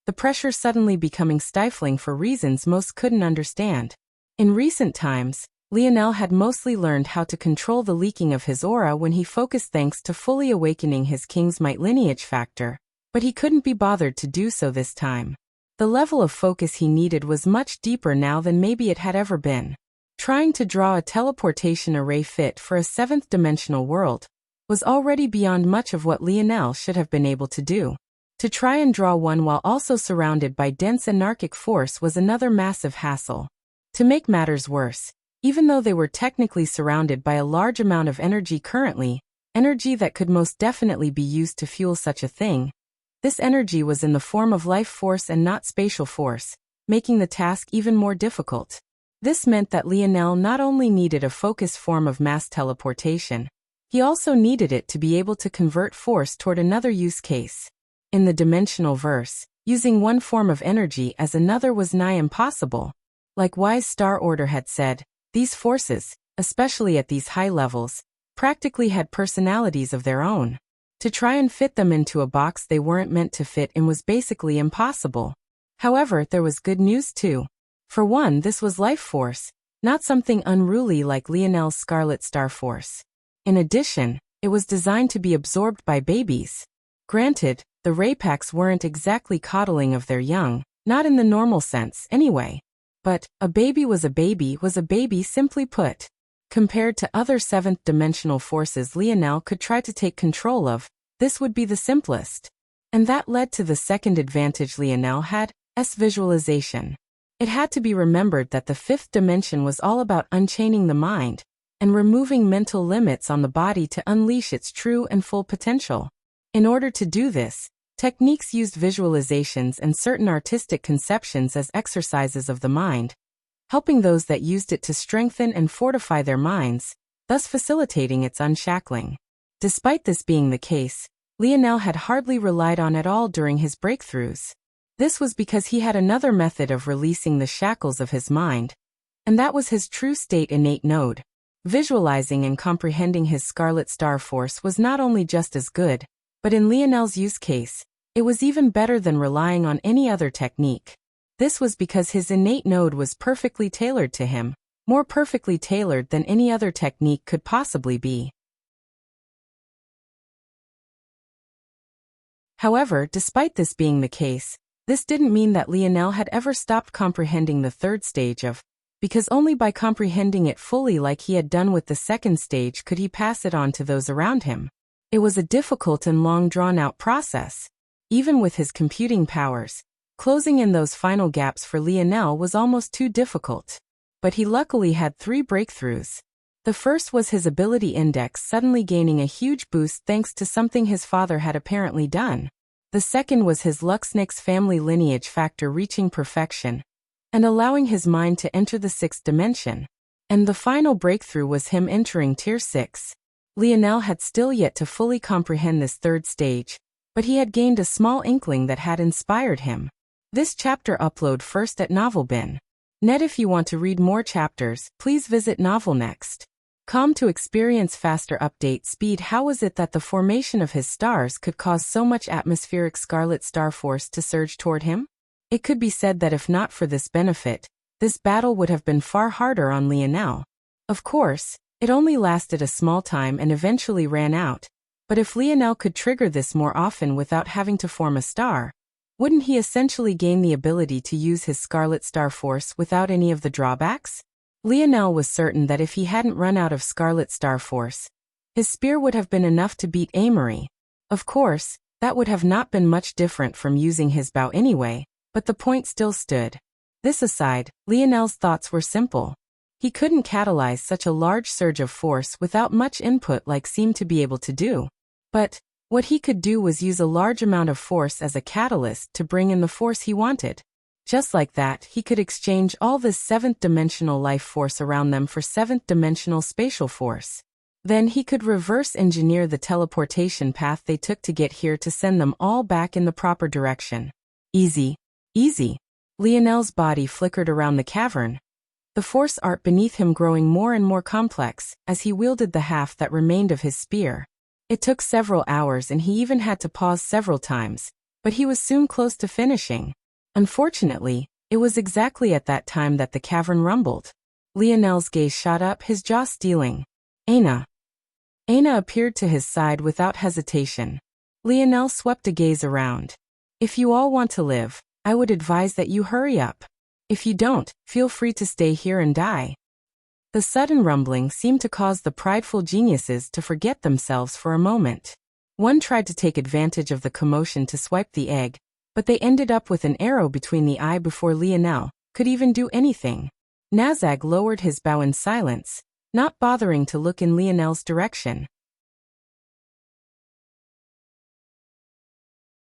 the pressure suddenly becoming stifling for reasons most couldn't understand. In recent times, Lionel had mostly learned how to control the leaking of his aura when he focused thanks to fully awakening his King's Might lineage factor, but he couldn't be bothered to do so this time. The level of focus he needed was much deeper now than maybe it had ever been. Trying to draw a teleportation array fit for a seventh-dimensional world was already beyond much of what Lionel should have been able to do. To try and draw one while also surrounded by dense anarchic force was another massive hassle. To make matters worse, even though they were technically surrounded by a large amount of energy currently, energy that could most definitely be used to fuel such a thing, this energy was in the form of life force and not spatial force, making the task even more difficult. This meant that Lionel not only needed a focused form of mass teleportation, he also needed it to be able to convert force toward another use case. In the dimensional verse, using one form of energy as another was nigh impossible. Like wise Star Order had said, these forces, especially at these high levels, practically had personalities of their own. To try and fit them into a box they weren't meant to fit in was basically impossible. However, there was good news too. For one, this was life force, not something unruly like Lionel's Scarlet Star Force. In addition, it was designed to be absorbed by babies. Granted, the Raypaks weren't exactly coddling of their young, not in the normal sense anyway. But a baby was a baby simply put. Compared to other seventh-dimensional forces Lionel could try to take control of, this would be the simplest. And that led to the second advantage Lionel had, visualization. It had to be remembered that the fifth dimension was all about unchaining the mind and removing mental limits on the body to unleash its true and full potential. In order to do this, techniques used visualizations and certain artistic conceptions as exercises of the mind. helping those that used it to strengthen and fortify their minds, thus facilitating its unshackling. Despite this being the case, Lionel had hardly relied on it all during his breakthroughs. This was because he had another method of releasing the shackles of his mind, and that was his true state innate node. Visualizing and comprehending his Scarlet Star Force was not only just as good, but in Lionel's use case, it was even better than relying on any other technique. This was because his innate node was perfectly tailored to him, more perfectly tailored than any other technique could possibly be. However, despite this being the case, this didn't mean that Lionel had ever stopped comprehending the third stage because only by comprehending it fully like he had done with the second stage could he pass it on to those around him. It was a difficult and long drawn-out process. Even with his computing powers, closing in those final gaps for Lionel was almost too difficult. But he luckily had 3 breakthroughs. The first was his ability index suddenly gaining a huge boost thanks to something his father had apparently done. The second was his Luxnix family lineage factor reaching perfection and allowing his mind to enter the 6th dimension. And the final breakthrough was him entering Tier 6. Lionel had still yet to fully comprehend this third stage, but he had gained a small inkling that had inspired him. This chapter upload first at NovelBin.net. If you want to read more chapters, please visit NovelNext.com to experience faster update speed. How was it that the formation of his stars could cause so much atmospheric Scarlet Star Force to surge toward him? It could be said that if not for this benefit, this battle would have been far harder on Lionel. Of course, it only lasted a small time and eventually ran out, but if Lionel could trigger this more often without having to form a star, wouldn't he essentially gain the ability to use his Scarlet Star Force without any of the drawbacks? Lionel was certain that if he hadn't run out of Scarlet Star Force, his spear would have been enough to beat Amory. Of course, that would have not been much different from using his bow anyway, but the point still stood. This aside, Lionel's thoughts were simple. He couldn't catalyze such a large surge of force without much input like seemed to be able to do. But what he could do was use a large amount of force as a catalyst to bring in the force he wanted. Just like that, he could exchange all this 7th-dimensional life force around them for 7th-dimensional spatial force. Then he could reverse engineer the teleportation path they took to get here to send them all back in the proper direction. Easy. Easy. Lionel's body flickered around the cavern, the force art beneath him growing more and more complex as he wielded the half that remained of his spear. It took several hours and he even had to pause several times, but he was soon close to finishing. Unfortunately, it was exactly at that time that the cavern rumbled. Lionel's gaze shot up, his jaw steeling. Aina. Aina appeared to his side without hesitation. Lionel swept a gaze around. If you all want to live, I would advise that you hurry up. If you don't, feel free to stay here and die. The sudden rumbling seemed to cause the prideful geniuses to forget themselves for a moment. One tried to take advantage of the commotion to swipe the egg, but they ended up with an arrow between the eye before Lionel could even do anything. Nazag lowered his bow in silence, not bothering to look in Lionel's direction.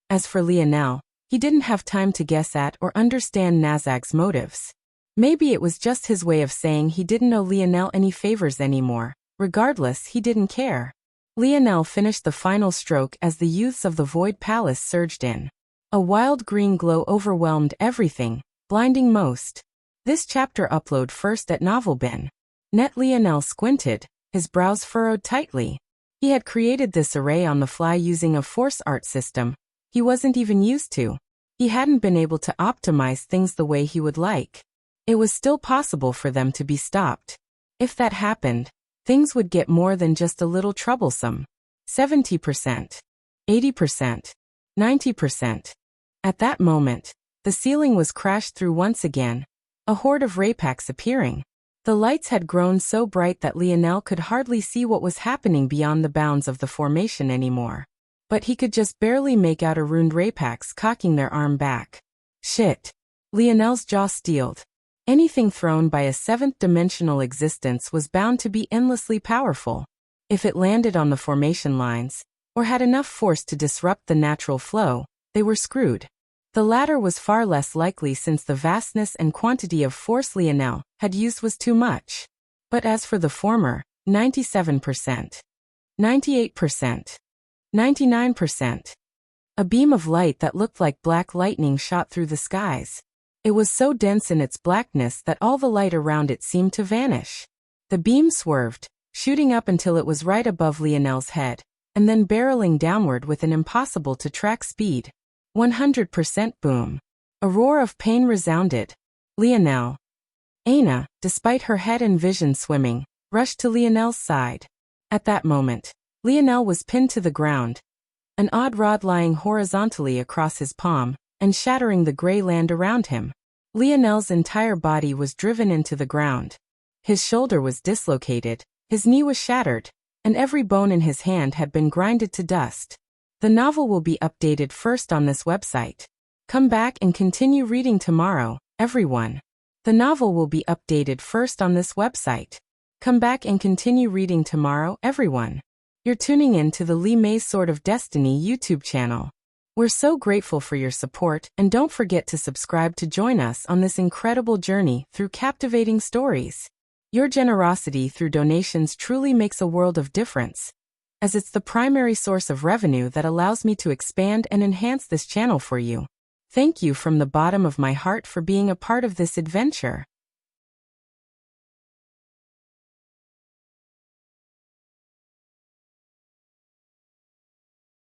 As for Lionel, he didn't have time to guess at or understand Nazag's motives. Maybe it was just his way of saying he didn't owe Lionel any favors anymore. Regardless, he didn't care. Lionel finished the final stroke as the youths of the Void Palace surged in. A wild green glow overwhelmed everything, blinding most. This chapter upload first at NovelBin.net. Lionel squinted, his brows furrowed tightly. He had created this array on the fly using a force art system he wasn't even used to. He hadn't been able to optimize things the way he would like. It was still possible for them to be stopped. If that happened, things would get more than just a little troublesome. 70%, 80%, 90%. At that moment, the ceiling was crashed through once again, a horde of Raypaks appearing. The lights had grown so bright that Lionel could hardly see what was happening beyond the bounds of the formation anymore. But he could just barely make out a ruined Raypaks cocking their arm back. Shit. Lionel's jaw steeled. Anything thrown by a 7th-dimensional existence was bound to be endlessly powerful. If it landed on the formation lines, or had enough force to disrupt the natural flow, they were screwed. The latter was far less likely since the vastness and quantity of force Lionel had used was too much. But as for the former, 97%, 98%, 99%. A beam of light that looked like black lightning shot through the skies. It was so dense in its blackness that all the light around it seemed to vanish. The beam swerved, shooting up until it was right above Lionel's head, and then barreling downward with an impossible-to-track speed. 100% boom. A roar of pain resounded. Lionel. Anna, despite her head and vision swimming, rushed to Lionel's side. At that moment, Lionel was pinned to the ground, an odd rod lying horizontally across his palm and shattering the gray land around him. Lionel's entire body was driven into the ground. His shoulder was dislocated, his knee was shattered, and every bone in his hand had been grinded to dust. The novel will be updated first on this website. Come back and continue reading tomorrow, everyone. The novel will be updated first on this website. Come back and continue reading tomorrow, everyone. You're tuning in to the Lee May's Sword of Destiny YouTube channel. We're so grateful for your support, and don't forget to subscribe to join us on this incredible journey through captivating stories. Your generosity through donations truly makes a world of difference, as it's the primary source of revenue that allows me to expand and enhance this channel for you. Thank you from the bottom of my heart for being a part of this adventure.